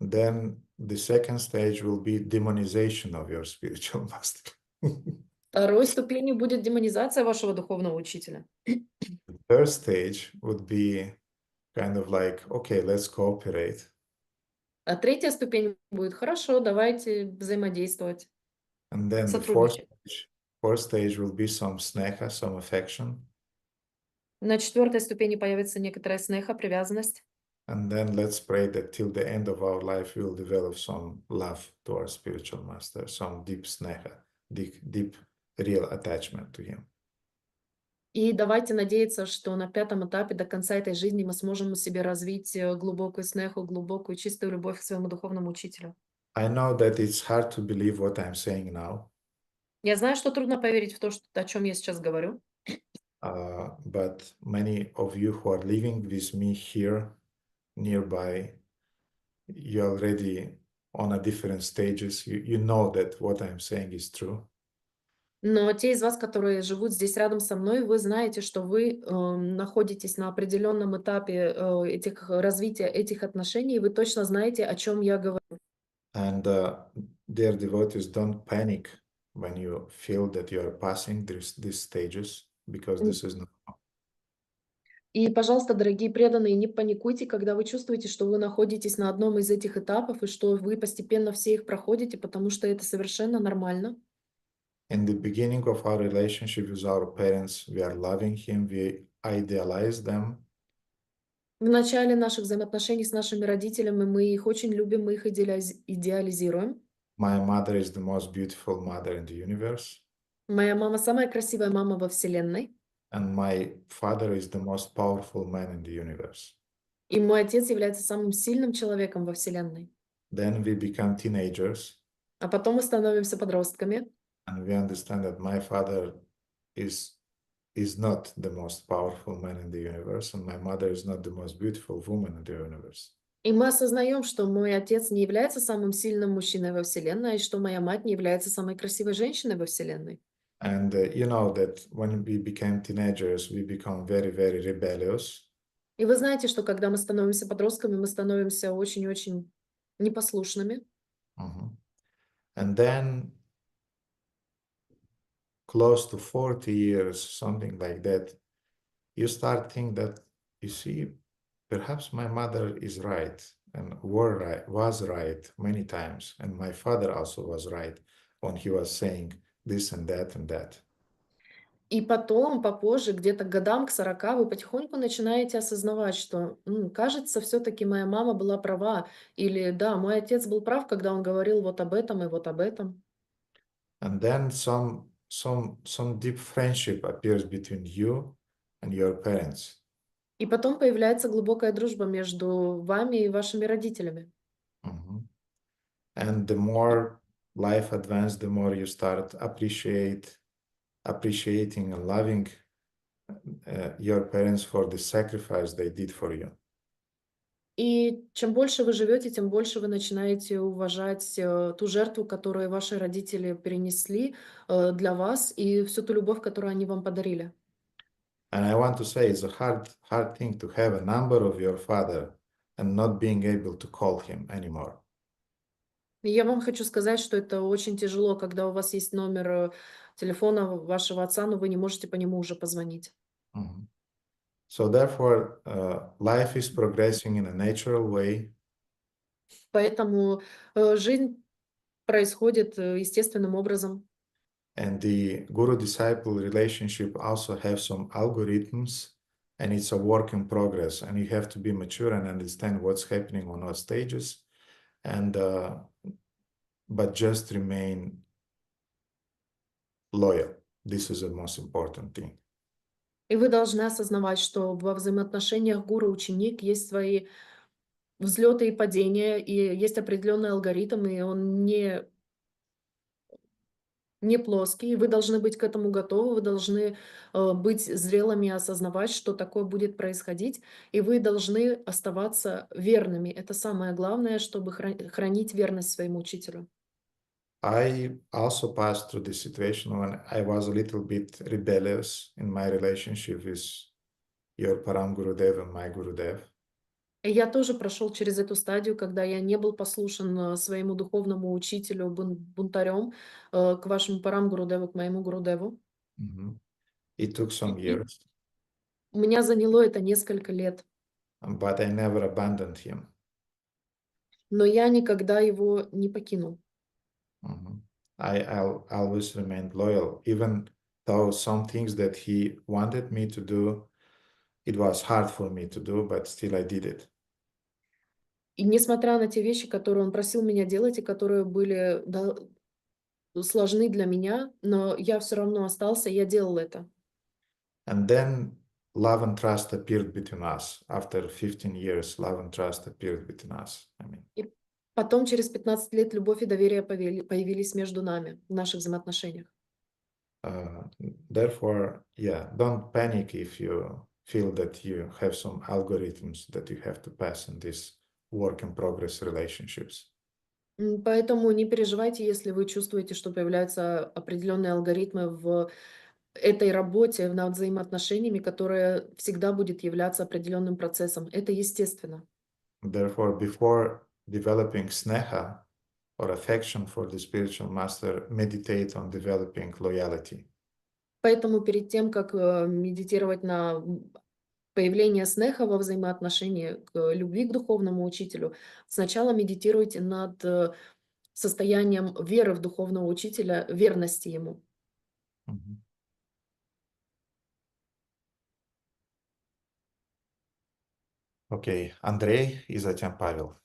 Then the second stage will be demonization of your spiritual master. Второй ступенью будет демонизация вашего духовного учителя. The third stage would be kind of like, okay, let's cooperate. А третья ступень будет: хорошо, давайте взаимодействовать. And then the fourth stage will be some sneha, some affection. На 4-й ступени появится некоторая снеха, привязанность. And then let's pray that till the end of our life we will develop some love to our spiritual master, some deep sneha, deep real attachment to him. И давайте надеяться, что на 5-м этапе до конца этой жизни мы сможем в себе развить глубокую снеху, глубокую чистую любовь к своему духовному учителю. I know that it's hard to believe what I'm saying now. Я знаю, что трудно поверить в то, о чем я сейчас говорю. But many of you who are living with me here nearby, you're already on a different stages. You know that what I'm saying is true. Но те из вас, которые живут здесь рядом со мной, вы знаете, что вы находитесь на определенном этапе развития этих отношений, и вы точно знаете, о чем я говорю. And dear devotees, don't panic when you feel that you are passing these stages, because this is not. И, пожалуйста, дорогие преданные, не паникуйте, когда вы чувствуете, что вы находитесь на одном из этих этапов, и что вы постепенно все их проходите, потому что это совершенно нормально. In the beginning of our relationship with our parents, we are loving him, we idealize them. В начале наших взаимоотношений с нашими родителями мы их очень любим, мы их идеализируем. My mother is the most beautiful mother in the universe. Моя мама самая красивая мама во Вселенной. And my father is the most powerful man in the universe. И мой отец является самым сильным человеком во Вселенной. Then we become teenagers. А потом мы становимся подростками. And we understand that my father is not the most powerful man in the universe, and my mother is not the most beautiful woman in the universe. И мы осознаем, что мой отец не является самым сильным мужчиной во Вселенной, и что моя мать не является самой красивой женщиной во Вселенной. And you know that when we became teenagers, we become very, very rebellious. И вы знаете, что когда мы становимся подростками, мы становимся очень-очень непослушными. Mhm. And then close to 40 years, something like that, you start thinking that, you see, perhaps my mother is right and was right many times, and my father also was right when he was saying this and that and that. И потом, попозже, где-то к годам, к 40, вы потихоньку начинаете осознавать, что, кажется, все-таки моя мама была права. Или, да, мой отец был прав, когда он говорил вот об этом и вот об этом. And then some deep friendship appears between you and your parents. И потом появляется глубокая дружба между вами и вашими родителями. Mhm. And the more life advances, the more you start appreciating and loving your parents for the sacrifice they did for you. И чем больше вы живете, тем больше вы начинаете уважать ту жертву, которую ваши родители перенесли для вас, и всю ту любовь, которую они вам подарили. And I want to say it's a hard thing to have a number of your father and not being able to call him anymore. И я вам хочу сказать, что это очень тяжело, когда у вас есть номер телефона вашего отца, но вы не можете по нему уже позвонить. Mhm. So therefore, life is progressing in a natural way, Поэтому жизнь происходит естественным образом. and the guru-disciple relationship also have some algorithms, and it's a work in progress, and you have to be mature and understand what's happening on all stages, and but just remain loyal. This is the most important thing. И вы должны осознавать, что во взаимоотношениях гуру-ученик есть свои взлеты и падения, и есть определенный алгоритм, и он не плоский. И вы должны быть к этому готовы, вы должны быть зрелыми и осознавать, что такое будет происходить, и вы должны оставаться верными. Это самое главное, чтобы хранить верность своему учителю. I also passed through this situation when I was a little bit rebellious in my relationship with your Param Gurudev and my Gurudev. И я тоже прошел через эту стадию, когда я не был послушен своему духовному учителю, бунтарем, к вашему Парам Гурудеву, к моему Гурудеву. Mhm. It took some И years, у меня заняло это несколько лет, but I never abandoned him. но я никогда его не покинул. Mhm. I'll always remained loyal, even though some things that he wanted me to do, it was hard for me to do, but still I did it. И несмотря на те вещи, которые он просил меня делать, и которые были сложны для меня, но я все равно остался, и я делал это. And then love and trust appeared between us. After 15 years, love and trust appeared between us. И потом, через 15 лет, любовь и доверие появились между нами, в наших взаимоотношениях. Therefore, yeah, don't panic if you feel that you have some algorithms that you have to pass in these work in progress relationships. Поэтому не переживайте, если вы чувствуете, что появляются определенные алгоритмы в этой работе, над взаимоотношениями, которая всегда будет являться определенным процессом. Это естественно. Therefore, before developing sneha or affection for the spiritual master, meditate on developing loyalty. Поэтому перед тем, как медитировать на появление снеха во взаимоотношении к любви к духовному учителю, сначала медитируйте над состоянием веры в духовного учителя, верности ему. Mhm. Окей, Андрей и затем Павел.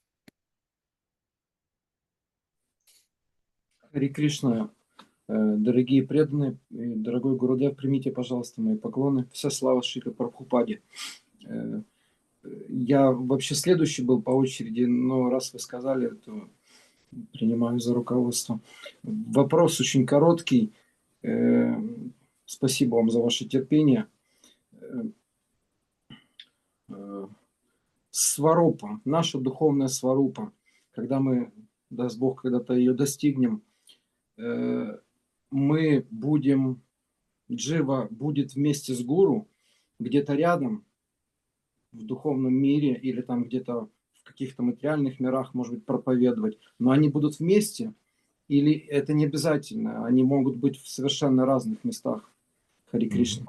Хари Кришна, дорогие преданные, дорогой Гурудев, примите, пожалуйста, мои поклоны. Вся слава Шриле Прабхупаде. Я вообще следующий был по очереди, но раз вы сказали, то принимаю за руководство. Вопрос очень короткий. Спасибо вам за ваше терпение. Сварупа, наша духовная сварупа, когда мы, даст Бог, когда-то ее достигнем, мы будем, Джива будет вместе с гуру где-то рядом в духовном мире или там где-то в каких-то материальных мирах, может быть, проповедовать, но они будут вместе, или это не обязательно, они могут быть в совершенно разных местах. Хари Кришна.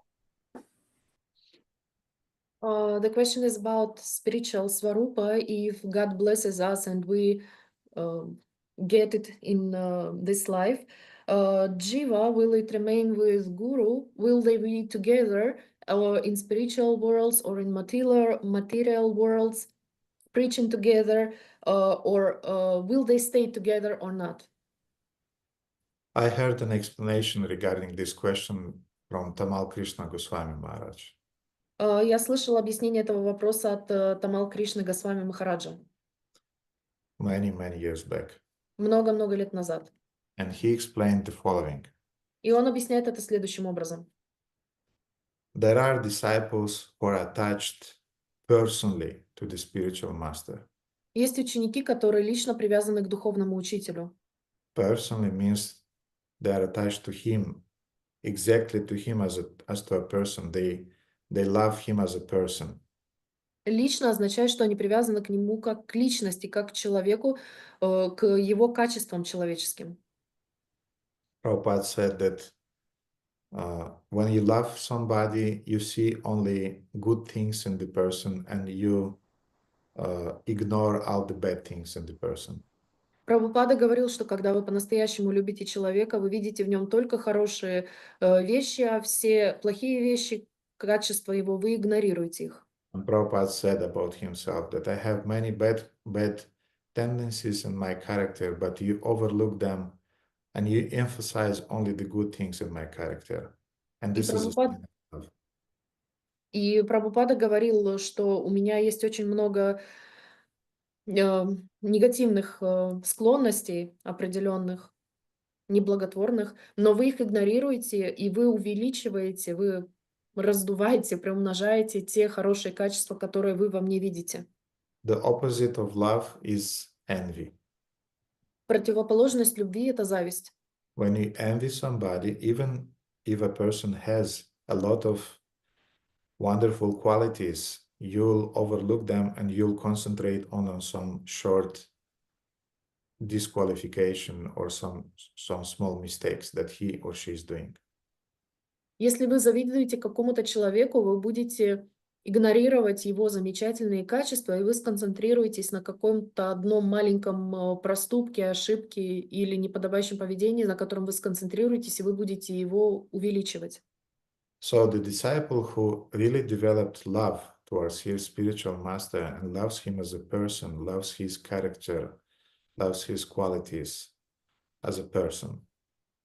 The question is about spiritual Svarupa. If God blesses us and we get it in this life, Jiva, will it remain with Guru? Will they be together or in spiritual worlds or in material worlds, preaching together, or will they stay together or not? I heard an explanation regarding this question from Tamal Krishna Goswami Maharaj. Я слышала объяснение этого вопроса от Тамал Кришны Госвами Махараджа Many years back. много-много лет назад. And he explained the following. И он объясняет это следующим образом. There are disciples who are attached personally to the spiritual master. Есть ученики, которые лично привязаны к духовному учителю. Personally means they are attached to him, exactly to him as to a person. They love him as a person. Лично означает, что они привязаны к нему как к личности, как к человеку, к его качествам человеческим. Prabhupada said that when you love somebody, you see only good things in the person and you ignore all the bad things in the person. Прабхупада говорил, что когда вы по-настоящему любите человека, вы видите в нем только хорошие вещи, а все плохие вещи, качества его, вы игнорируете их. And Prabhupada said about himself that I have many bad tendencies in my character, but you overlook them and you emphasize only the good things in my character. And this is a sign of love. И Прабхупада говорил, что у меня есть очень много негативных склонностей определенных, неблаготворных, но вы их игнорируете, и вы увеличиваете, вы раздуваете, приумножаете те хорошие качества, которые вы во мне видите. The opposite of love is envy. Противоположность любви — это зависть. When you envy somebody, even if a person has a lot of wonderful qualities, you'll overlook them and you'll concentrate on some short disqualification or some small mistakes that he or she is doing. Если вы завидуете какому-то человеку, вы будете игнорировать его замечательные качества, и вы сконцентрируетесь на каком-то одном маленьком проступке, ошибке или неподобающем поведении, на котором вы сконцентрируетесь, и вы будете его увеличивать. So the disciple who really developed love towards his spiritual master and loves him as a person, loves his character, loves his qualities as a person.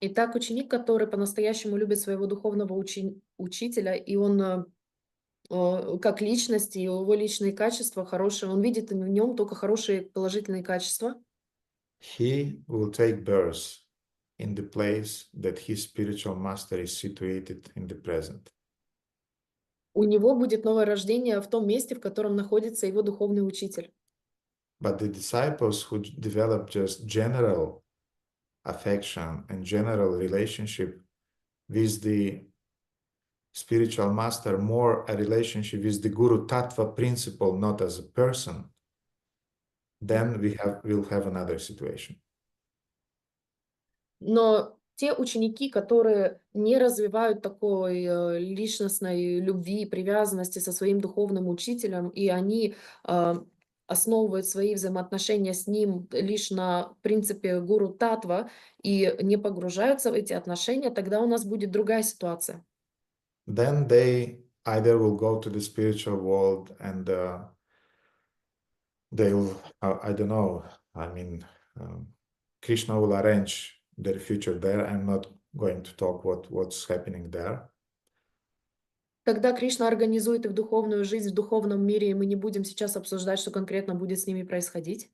Итак, ученик, который по-настоящему любит своего духовного учителя, и он как личность, и его личные качества хорошие, он видит в нем только хорошие положительные качества. He will take birth in the place that his spiritual master is situated in the present. У него будет новое рождение в том месте, в котором находится его духовный учитель. But the disciples who develop just general affection and general relationship with the spiritual master, more a relationship with the Guru Tattva principle, not as a person, then we'll have another situation. Но те ученики, которые не развивают такой личностной любви, привязанности со своим духовным учителем, и они основывают свои взаимоотношения с ним лишь на принципе гуру татва и не погружаются в эти отношения, тогда у нас будет другая ситуация. Then they either will go to the spiritual world and they'll, I don't know, I mean, Krishna will arrange their future there. I'm not going to talk what's happening there. Когда Кришна организует их духовную жизнь в духовном мире, и мы не будем сейчас обсуждать, что конкретно будет с ними происходить.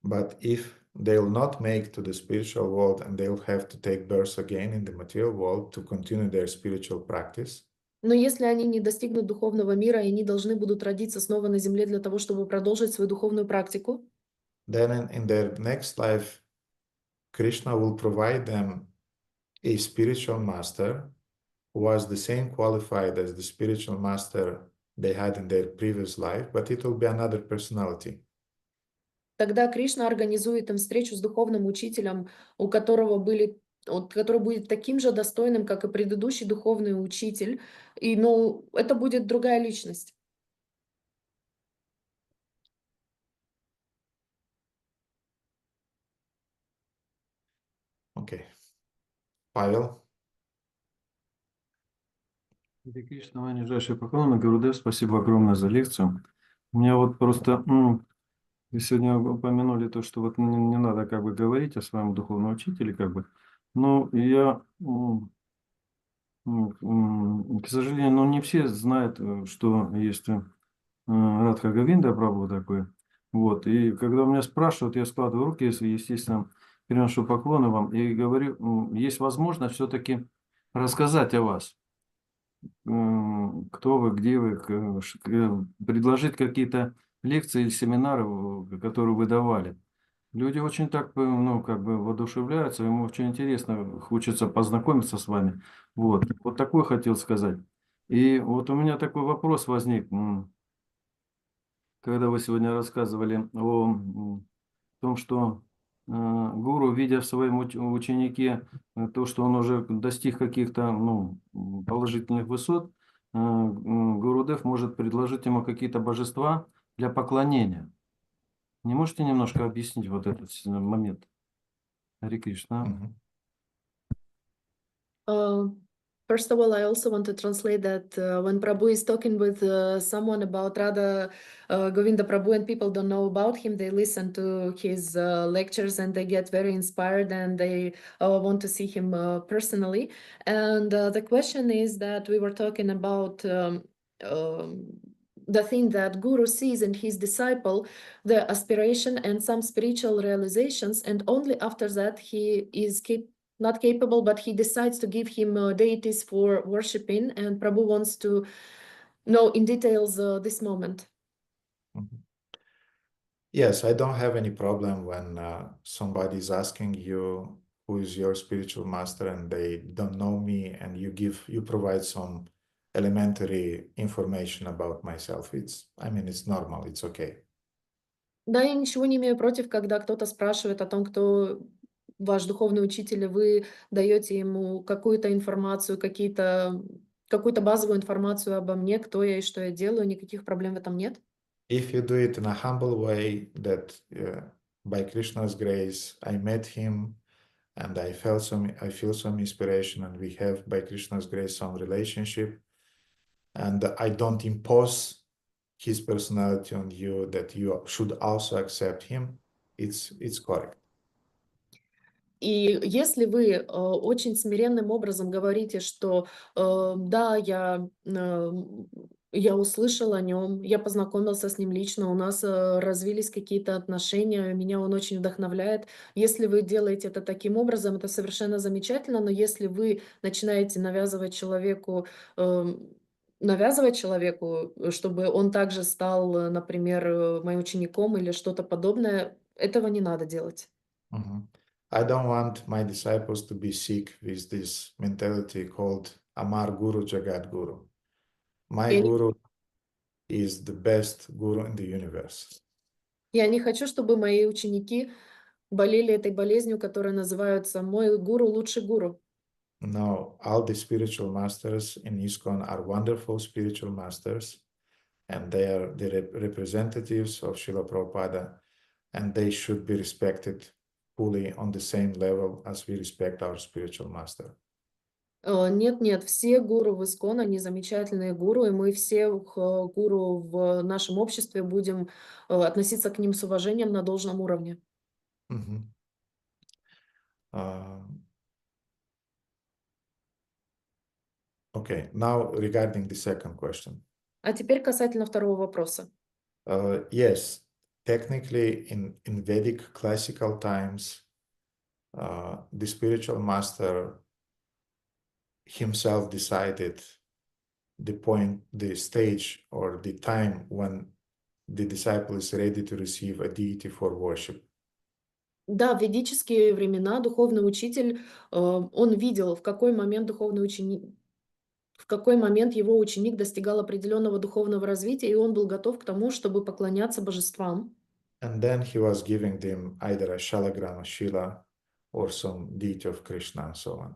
But if they'll not make to the spiritual world and they'll have to take birth again in the material world to continue their spiritual practice, но если они не достигнут духовного мира, и они должны будут родиться снова на земле для того, чтобы продолжить свою духовную практику, then in their next life, Krishna will provide them a spiritual master who was the same qualified as the spiritual master they had in their previous life, but it will be another personality. Тогда Кришна организует им встречу с духовным учителем, который будет таким же достойным, как и предыдущий духовный учитель, но это будет другая личность. Okay. Павел? Харе Кришна, мои нижайшие поклоны. Гурудев, спасибо огромное за лекцию. У меня вот просто, вы сегодня упомянули то, что вот не надо как бы говорить о своем духовном учителе, как бы. Но я, к сожалению, не все знают, что есть Радха Говинда Прабху такой. Вот. И когда меня спрашивают, я складываю руки, естественно, переношу поклоны вам и говорю, есть возможность все-таки рассказать о вас. Кто вы, где вы, предложить какие-то лекции или семинары, которые вы давали. Люди очень так, как бы воодушевляются, им очень интересно, хочется познакомиться с вами. Вот такое хотел сказать. И вот у меня такой вопрос возник, когда вы сегодня рассказывали о том, что гуру, видя в своем ученике то, что он уже достиг каких-то положительных высот, Гурудев может предложить ему какие-то божества для поклонения. Не можете немножко объяснить вот этот момент? Харе Кришна. First of all, I also want to translate that when Prabhu is talking with someone about Radha Govinda Prabhu and people don't know about him, they listen to his lectures and they get very inspired and they want to see him personally. And the question is that we were talking about the thing that Guru sees in his disciple, the aspiration and some spiritual realizations, and only after that he is not capable, but he decides to give him deities for worshipping, and Prabhu wants to know in details this moment. Yes, I don't have any problem when somebody is asking you who is your spiritual master and they don't know me, and you provide some elementary information about myself. It's normal, it's okay. Да, я ничего не имею против, когда кто-то спрашивает о том, кто ваш духовный учитель, и вы даете ему какую-то информацию, какую-то базовую информацию обо мне, кто я и что я делаю, никаких проблем в этом нет. If you do it in a humble way, that by Krishna's grace, I met him and I feel some inspiration, and we have, by Krishna's grace, some relationship, and I don't impose his personality on you, that you should also accept him, it's correct. И если вы очень смиренным образом говорите, что да, я услышал о нем, я познакомился с ним лично, у нас развились какие-то отношения, меня он очень вдохновляет. Если вы делаете это таким образом, это совершенно замечательно, но если вы начинаете навязывать человеку, чтобы он также стал, например, моим учеником или что-то подобное, этого не надо делать. I don't want my disciples to be sick with this mentality called Amar Guru Jagat Guru. My Guru is the best Guru in the universe. Я не хочу, чтобы мои ученики болели этой болезнью, которая называется «Мой гуру лучший гуру». No, all the spiritual masters in ISKCON are wonderful spiritual masters, and they are the representatives of Srila Prabhupada, and they should be respected fully on the same level as we respect our spiritual master. Нет, все гуру в ISKCON, они замечательные гуру, и мы всех гуру в нашем обществе будем относиться к ним с уважением на должном уровне. Okay, now regarding the second question. А теперь касательно второго вопроса. Yes, technically in Vedic classical times, the spiritual master himself decided the stage or the time when the disciple is ready to receive a deity for worship. Да, в ведические времена духовный учитель, он видел, в какой момент в какой момент его ученик достигал определенного духовного развития, и он был готов к тому, чтобы поклоняться божествам. And then he was giving them either a Shalagram, a Shila, or some deity of Krishna, and so on.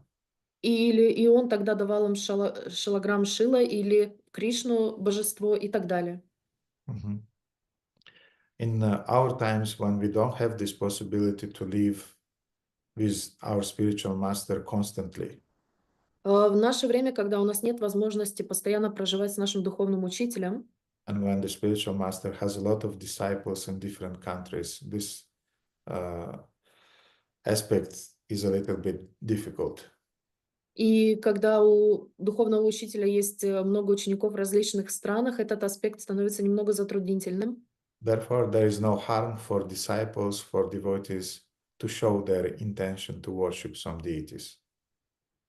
И он тогда давал им шалаграм Шила или Кришну, божество и так далее. Mhm. In our times, when we don't have this possibility to live with our spiritual master constantly, В наше время, когда у нас нет возможности постоянно проживать с нашим духовным учителем, and when the spiritual master has a lot of disciples in different countries, this uh, aspect is a little bit difficult. и когда у духовного учителя есть много учеников в различных странах, этот аспект становится немного затруднительным. Therefore, there is no harm for disciples, for devotees to show their intention to worship some deities.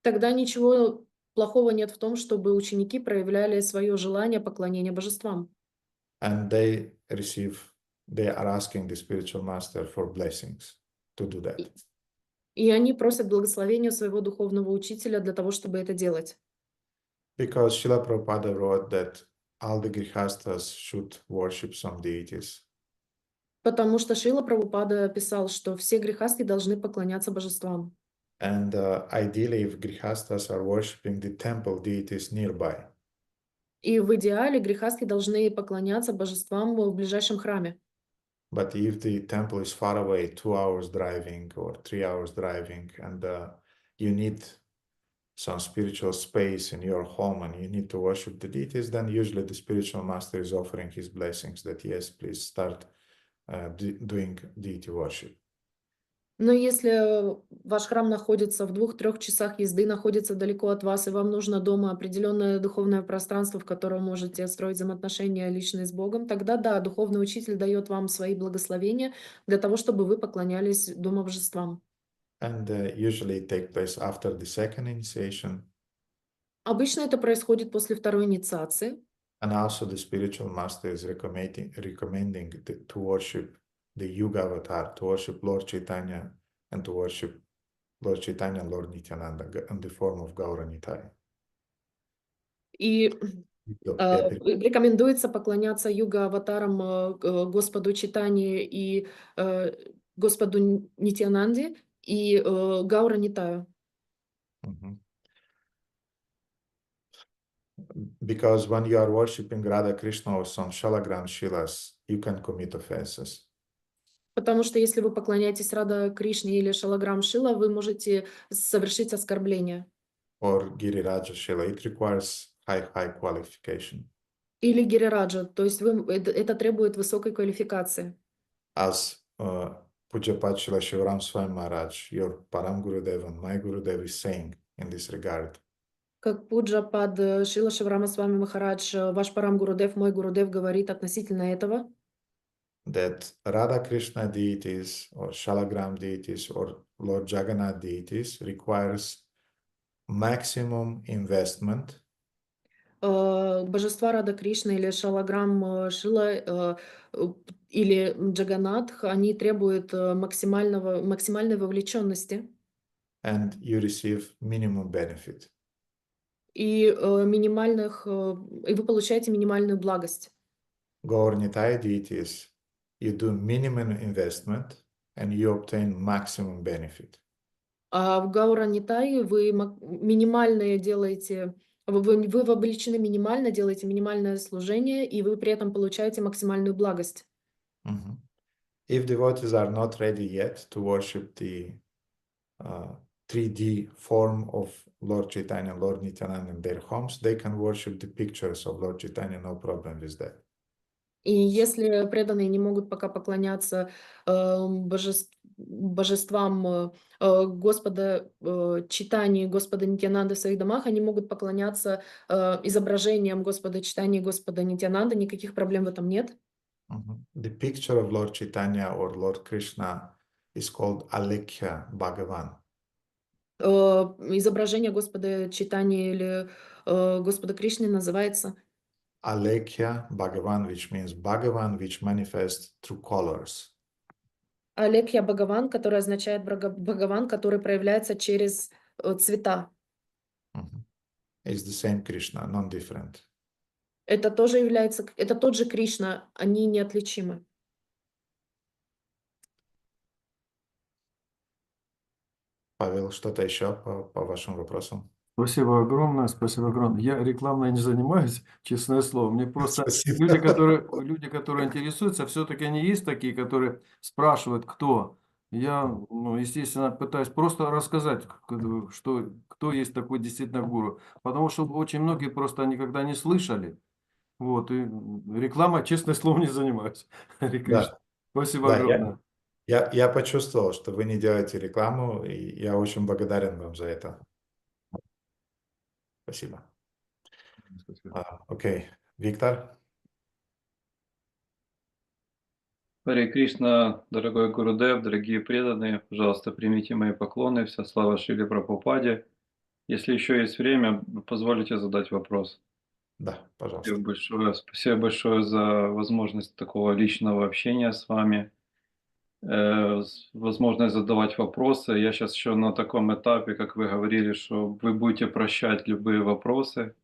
Тогда ничего плохого нет в том, чтобы ученики проявляли свое желание поклонения божествам. And they are asking the spiritual master for blessings to do that. И они просят благословения своего духовного учителя для того, чтобы это делать. Because Srila Prabhupada wrote that all the grihastas should worship some deities. Потому что Шрила Прабхупада писал, что все грехасты должны поклоняться божествам. And ideally, if grihastas are worshiping the temple deities nearby, И в идеале грехасты должны поклоняться божествам в ближайшем храме. but if the temple is far away, 2 hours driving or 3 hours driving, and you need some spiritual space in your home and you need to worship the deities, then usually the spiritual master is offering his blessings that yes, please start doing deity worship. Но если ваш храм находится в 2-3 часах езды, находится далеко от вас, и вам нужно дома определенное духовное пространство, в котором можете строить взаимоотношения личные с Богом, тогда да, духовный учитель дает вам свои благословения для того, чтобы вы поклонялись дома божествам. And usually it takes place after the second initiation. Обычно это происходит после второй инициации. And also the spiritual master is recommending to worship the Yuga avatar, to worship Lord Chaitanya, and to worship Lord Chaitanya and Lord Nityananda in the form of Gaura Nitai. И Петри. рекомендуется поклоняться юга-аватарам Господу Чайтанье и Господу Нитьянанде и Гаура Нитаю. Mhm. Because when you are worshiping Radha Krishna or some Shalagram Shilas, you can commit offenses. Потому что если вы поклоняетесь Рада Кришне или Шалаграм Шила, вы можете совершить оскорбление. Or Giriraja Shila, it requires high qualification. Или Гирираджа, то есть это требует высокой квалификации. As Pujapad Shila Shivaram Swami Maharaj, your Param Gurudev and my Gurudev is saying in this regard. Как Пуджапад Шила Шиврама Свами Махарадж, ваш Парам Гурудев, мой Гурудев говорит относительно этого, That Radha Krishna deities or Shalagram deities or Lord Jagannath deities requires maximum investment божества Рада Кришна или Шалаграм Шила или Джаганатх, они требуют максимальной вовлеченности and you receive minimum benefit. и вы получаете минимальную благость. Gaur Nitai deities, you do minimum investment and you obtain maximum benefit. А в Гаура Нитае вы минимальное делаете, вы вовлечены минимально, делаете минимальное служение, и вы при этом получаете максимальную благость. Mhm. If devotees are not ready yet to worship the 3D form of Lord Chaitanya and Lord Nityananda in their homes, they can worship the pictures of Lord Chaitanya, no problem with that. И если преданные не могут пока поклоняться божествам Господа Чайтаньи, Господа Нитьянанды в своих домах, они могут поклоняться изображениям Господа Чайтаньи и Господа Нитьянанды, никаких проблем в этом нет. The picture of Lord Chaitanya or Lord Krishna is called Alekhya Bhagavan. Изображение Господа Чайтаньи или Господа Кришны называется Alekhya Bhagavan, which means Bhagavan which manifests through colors. А Лекхья Бхагаван, который означает Бхагаван, который проявляется через цвета. It's the same Krishna, non-different. Это тоже является, это тот же Кришна, они неотличимы. Павел, что-то еще по вашим вопросам? Спасибо огромное, спасибо огромное. Я рекламой не занимаюсь, честное слово. Мне просто Спасибо. люди, которые интересуются, все-таки они есть такие, которые спрашивают, кто. Я, естественно, пытаюсь просто рассказать, что, кто есть такой действительно гуру. Потому что очень многие просто никогда не слышали. Вот, и реклама, честное слово, не занимаюсь. Харе Кришна. Да, Спасибо да, огромное. я почувствовал, что вы не делаете рекламу, и я очень благодарен вам за это. Спасибо. Окей. Виктор? Харе Кришна, дорогой Гурудев, дорогие преданные, пожалуйста, примите мои поклоны, вся слава Шриле Прабхупаде. Если еще есть время, позволите задать вопрос. Да, пожалуйста. Спасибо большое за возможность такого личного общения с вами, возможность задавать вопросы. Я сейчас еще на таком этапе, как вы говорили, что вы будете прощать любые вопросы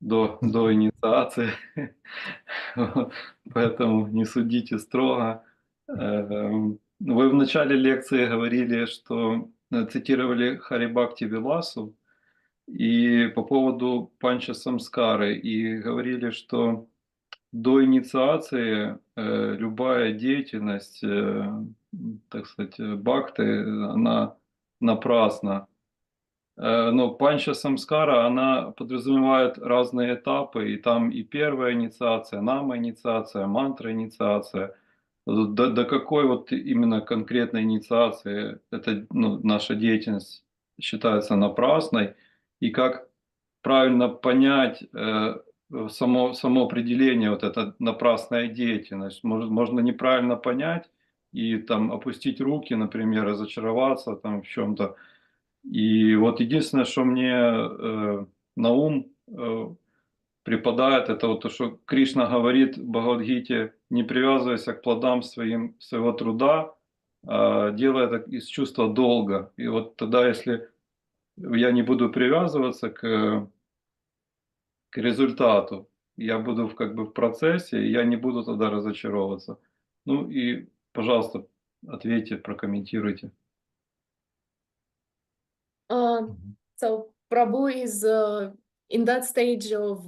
до инициации, поэтому не судите строго. Вы в начале лекции говорили, что цитировали Харибакти Виласу и по поводу панча самскары, и говорили, что до инициации любая деятельность, так сказать, бхакты, она напрасна. Но панча самскара, она подразумевает разные этапы, и там и первая инициация, нама инициация, мантра инициация. До какой вот именно конкретной инициации эта наша деятельность считается напрасной, и как правильно понять само определение, вот эта напрасная деятельность. Можно неправильно понять и там опустить руки, например, разочароваться там в чем-то. И вот единственное, что мне на ум припадает, это вот то, что Кришна говорит в Бхагавад-гите: не привязывайся к плодам своего труда, а делай это из чувства долга. И вот тогда, если я не буду привязываться к результату, я буду как бы в процессе, и я не буду тогда разочаровываться. Ну и, пожалуйста, ответьте, прокомментируйте. So Prabhu is in that stage of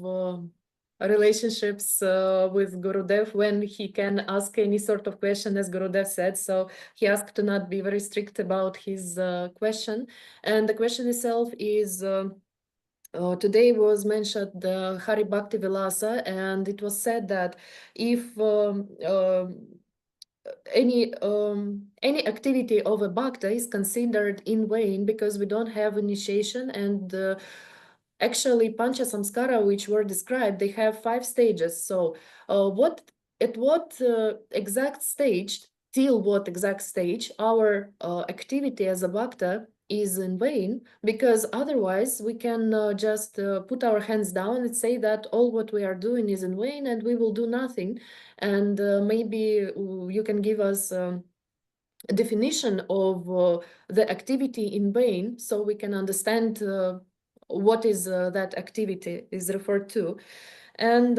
relationships with Gurudev when he can ask any sort of question, as Gurudev said. So he asked to not be very strict about his question. And the question itself is, today was mentioned the Hari Bhakti Vilasa, and it was said that if any activity of a bhakta is considered in vain because we don't have initiation, and actually pancha samskara which were described, they have 5 stages. So what exact stage, till what exact stage our activity as a bhakta is in vain, because otherwise we can just put our hands down and say that all what we are doing is in vain and we will do nothing. And maybe you can give us a definition of the activity in vain, so we can understand what is that activity is referred to. And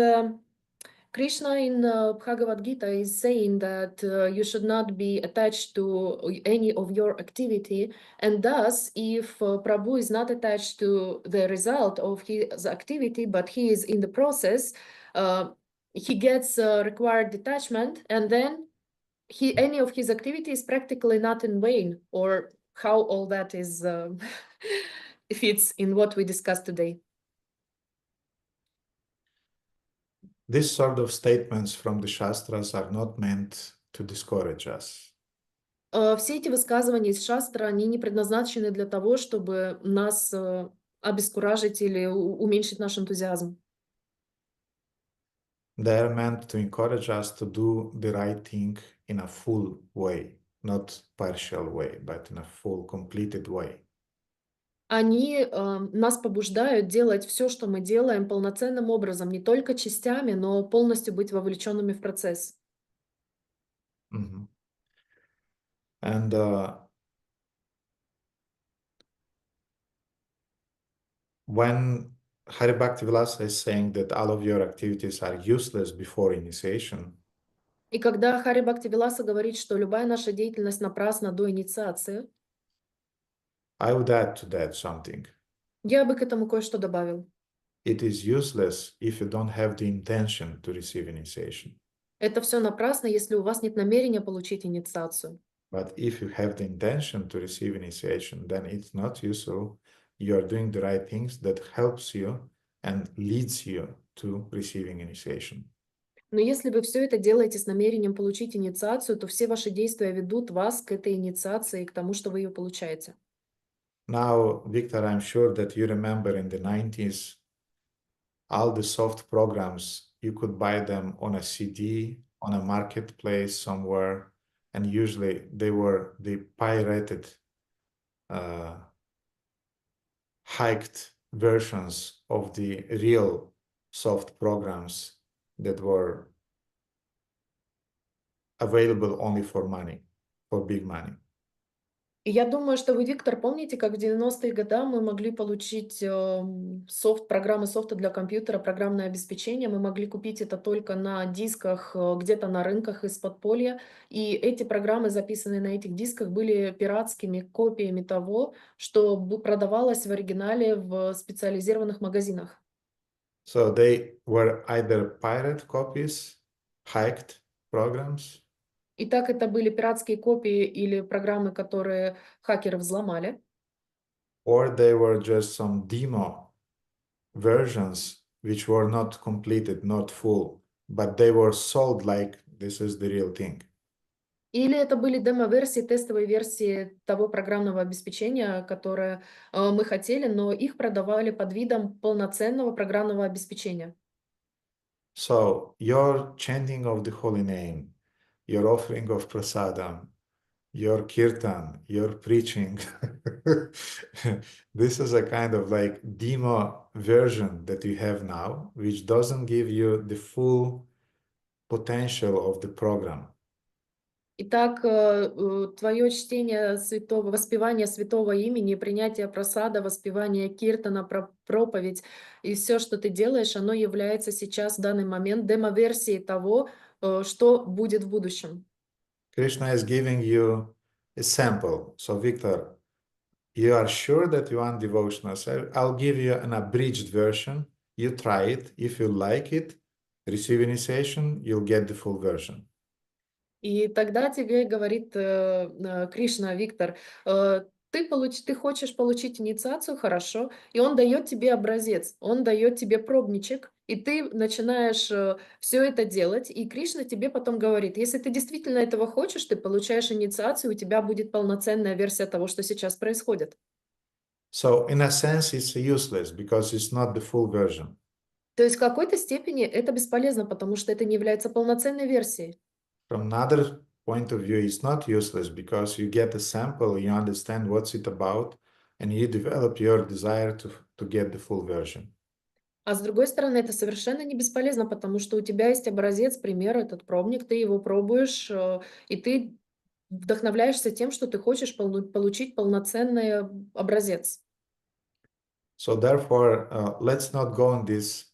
Krishna in Bhagavad Gita is saying that you should not be attached to any of your activity, and thus if Prabhu is not attached to the result of his activity, but he is in the process, he gets required detachment, and then any of his activity is practically not in vain, or how all that is fits in what we discussed today. These sort of statements from the Shastras are not meant to discourage us. Все эти высказывания из шастра, они не предназначены для того, чтобы нас обескуражить или уменьшить наш энтузиазм. They are meant to encourage us to do the right thing in a full way, not partial way, but in a full, completed way. Они нас побуждают делать все, что мы делаем, полноценным образом, не только частями, но полностью быть вовлеченными в процесс. And when Hari Bhaktivilasa is saying that all of your activities are useless before initiation, И когда Хари Бхактивиласа говорит, что любая наша деятельность напрасна до инициации, I would add to that something. я бы к этому кое-что добавил. It is useless if you don't have the intention to receive initiation. Это все напрасно, если у вас нет намерения получить инициацию. But if you have the intention to receive initiation, then it's not useful. You are doing the right things that helps you and leads you to receiving initiation. Но если вы все это делаете с намерением получить инициацию, то все ваши действия ведут вас к этой инициации и к тому, что вы ее получаете. Now, Victor, I'm sure that you remember in the 90s, all the soft programs, you could buy them on a CD, on a marketplace somewhere, and usually they were the pirated, hiked versions of the real soft programs that were available only for money, for big money. И я думаю, что вы, Виктор, помните, как в 90-е годы мы могли получить программы софта для компьютера, программное обеспечение. Мы могли купить это только на дисках, где-то на рынках из подполья. И эти программы, записанные на этих дисках, были пиратскими копиями того, что продавалось в оригинале в специализированных магазинах. So they were either pirate copies, hiked programs, Итак, это были пиратские копии или программы, которые хакеры взломали. or they were just some demo versions which were not completed, not full, but they were sold like this is the real thing. Или это были демо-версии, тестовые версии того программного обеспечения, которое мы хотели, но их продавали под видом полноценного программного обеспечения. So your chanting of the holy name, your offering of prasadam, your kirtan, your preaching, this is a kind of like demo version that you have now, which doesn't give you the full potential of the program. Итак, твое чтение святого, воспевание святого имени, принятие просада, воспевание киртана, проповедь и все, что ты делаешь, оно является сейчас в данный момент демо-версией того, что будет в будущем. Krishna is giving you a sample. So, Victor, you are sure that you want devotional? So I'll give you an abridged version. You try it. If you like it, receive initiation, you'll get the full version. И тогда тебе говорит Кришна, Виктор, ты хочешь получить инициацию, хорошо, и он дает тебе образец, он дает тебе пробничек, и ты начинаешь все это делать, и Кришна тебе потом говорит, если ты действительно этого хочешь, ты получаешь инициацию, у тебя будет полноценная версия того, что сейчас происходит. So, in a sense, it's useless because it's not the full version. То есть в какой-то степени это бесполезно, потому что это не является полноценной версией. From another point of view, it's not useless because you get a sample, you understand what's it about, and you develop your desire to get the full version. А с другой стороны, это совершенно не бесполезно, потому что у тебя есть образец, пример, этот пробник, ты его пробуешь, и ты вдохновляешься тем, что ты хочешь получить полноценный образец. So therefore, let's not go on this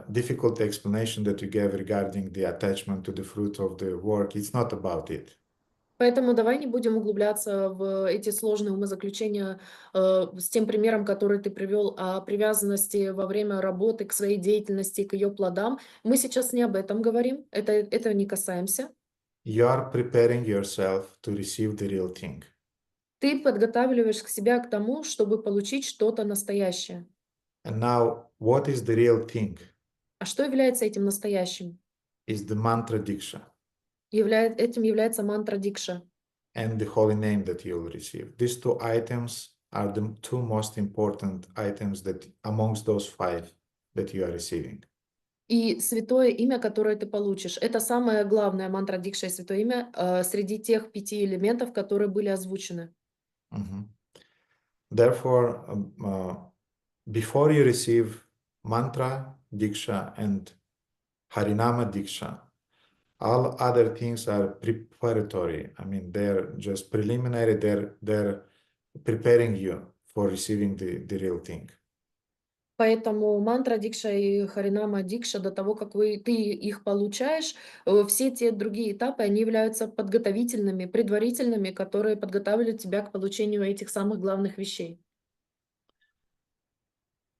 difficult explanation that you gave regarding the attachment to the fruit of the work. It's not about it. Поэтому давай не будем углубляться в эти сложные умозаключения с тем примером, который ты привел о привязанности во время работы к своей деятельности, к ее плодам. Мы сейчас не об этом говорим, этого не касаемся. You are preparing yourself to receive the real thing. Ты подготавливаешь себя к тому, чтобы получить что-то настоящее. And now, what is the real thing? А что является этим настоящим? Is the mantra diksha Этим является мантра дикша and the holy name that you will receive. These two items are the two most important items that amongst those 5 that you are receiving. и святое имя, которое ты получишь. Это самое главное, мантра дикша и святое имя среди тех 5 элементов, которые были озвучены. Therefore, before you receive mantra diksha and harinama diksha, All other things are preparatory. I mean, they're just preliminary. They're preparing you for receiving the real thing. Поэтому мантра дикша и харинама дикша, до того, как ты их получаешь, все те другие этапы, они являются подготовительными, предварительными, которые подготавливают тебя к получению этих самых главных вещей.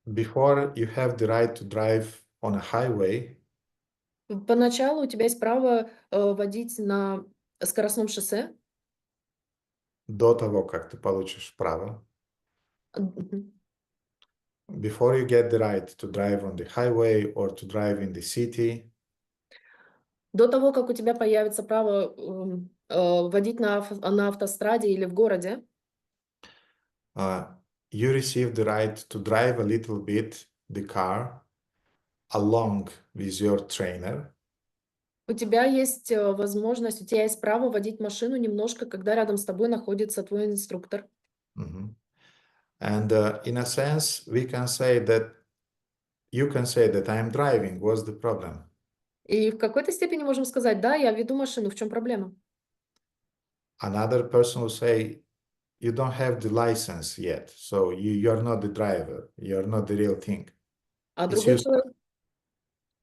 Before you have the right to drive on a highway, Поначалу у тебя есть право водить на скоростном шоссе. до того, как ты получишь право, Мгм. before you get the right to drive on the highway or to drive in the city, До того, как у тебя появится право водить на автостраде или в городе, uh, you receive the right to drive a little bit the car along with your trainer. у тебя есть возможность, у тебя есть право водить машину немножко, когда рядом с тобой находится твой инструктор. Mhm. And in a sense, we can say that you can say that I'm driving. What's the problem? И в какой-то степени можем сказать, да, я веду машину, в чем проблема? Another person will say, you don't have the license yet, so you're not the driver. You're not the real thing. А It's другой useless. человек,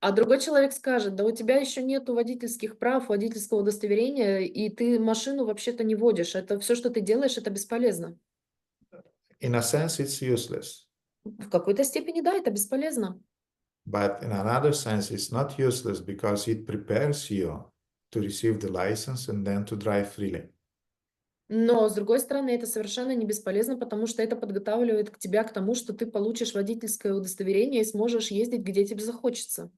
а другой человек скажет, да у тебя еще нету водительских прав, водительского удостоверения, и ты машину вообще-то не водишь. Это все, что ты делаешь, это бесполезно. In a sense, it's useless. В какой-то степени, да, это бесполезно. But in another sense, it's not useless because it prepares you to receive the license and then to drive freely. Но, с другой стороны, это совершенно не бесполезно, потому что это подготавливает тебя к тому, что ты получишь водительское удостоверение и сможешь ездить, где тебе захочется.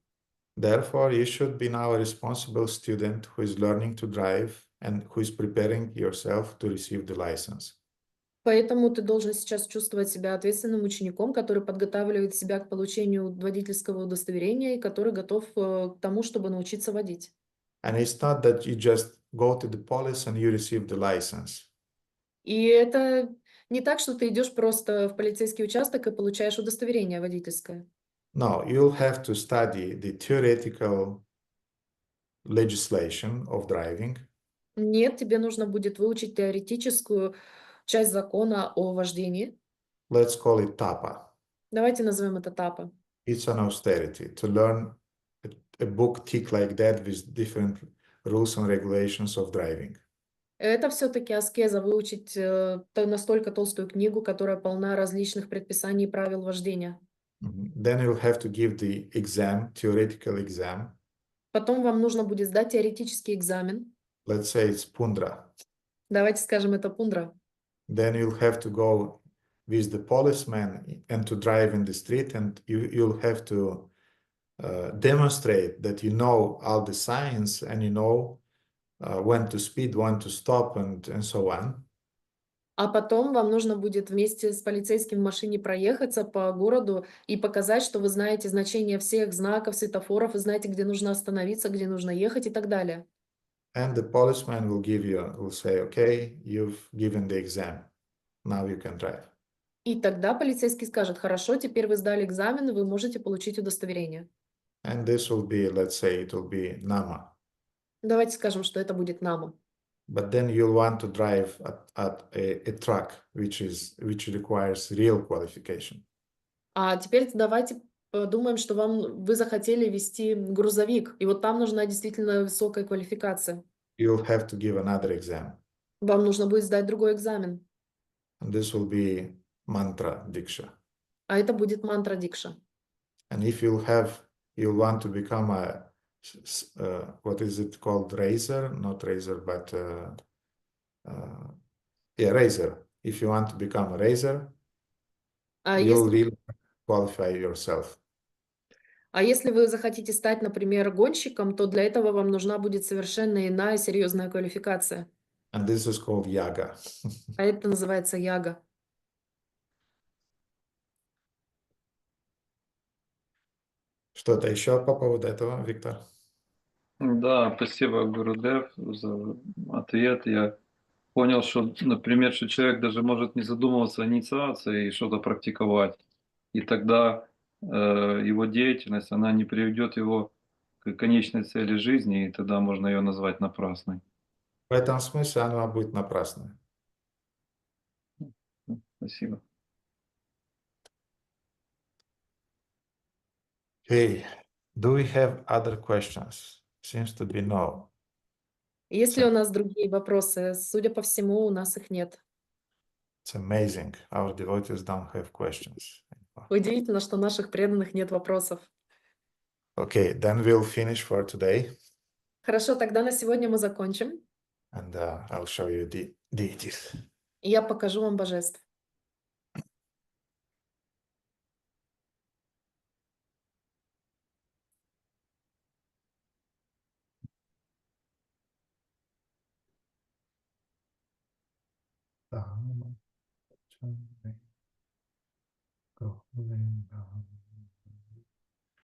Therefore, you should be now a responsible student who is learning to drive and who is preparing yourself to receive the license. Поэтому ты должен сейчас чувствовать себя ответственным учеником, который подготавливает себя к получению водительского удостоверения и который готов к тому, чтобы научиться водить. And it's not that you just go to the police and you receive the license. И это не так, что ты идешь просто в полицейский участок и получаешь удостоверение водительское. No, you'll have to study the theoretical legislation of driving. Нет, тебе нужно будет выучить теоретическую часть закона о вождении. Let's call it TAPA. Давайте назовем это ТАПа. It's an austerity to learn a book thick like that with different rules and regulations of driving. Это все-таки аскеза, выучить настолько толстую книгу, которая полна различных предписаний и правил вождения. Then you'll have to give the exam, theoretical exam. Потом вам нужно будет сдать теоретический экзамен. Let's say it's Pundra. Давайте скажем, это пундра. Then you'll have to go with the policeman and to drive in the street, and you'll have to demonstrate that you know all the signs and you know when to speed, when to stop, and so on. А потом вам нужно будет вместе с полицейским в машине проехаться по городу и показать, что вы знаете значение всех знаков, светофоров, вы знаете, где нужно остановиться, где нужно ехать и так далее. And the policeman will say, okay, you've given the exam. Now you can drive. И тогда полицейский скажет, хорошо, теперь вы сдали экзамен, вы можете получить удостоверение. And this will be, let's say, it will be NAMA. Давайте скажем, что это будет НАМА. But then you'll want to drive at a truck, which requires real qualification. А теперь давайте подумаем, что вы захотели вести грузовик, и вот там нужна действительно высокая квалификация. You'll have to give another exam. Вам нужно будет сдать другой экзамен. And this will be mantra diksha. А это будет мантра дикша. And if you'll want to become what is it called? Razor? Not razor, but razor. If you want to become a razor, А you'll если, really qualify yourself. а если вы захотите стать, например, гонщиком, то для этого вам нужна будет совершенно иная серьезная квалификация. And this is called yaga. А это называется яга. Что-то еще по поводу этого, Виктор? Да, спасибо, Гурудев, за ответ. Я понял, что, например, что человек даже может не задумываться о инициации и что-то практиковать. И тогда его деятельность, она не приведет его к к конечной цели жизни, и тогда можно ее назвать напрасной. В этом смысле оно будет напрасное. Спасибо. Okay. Do we have other questions? Seems to be no. Есть ли у нас другие вопросы? Судя по всему, у нас их нет. It's amazing. Our devotees don't have questions. Удивительно, что у наших преданных нет вопросов. Okay, then we'll finish for today. Хорошо, тогда на сегодня мы закончим. And I'll show you the deities. И я покажу вам божеств.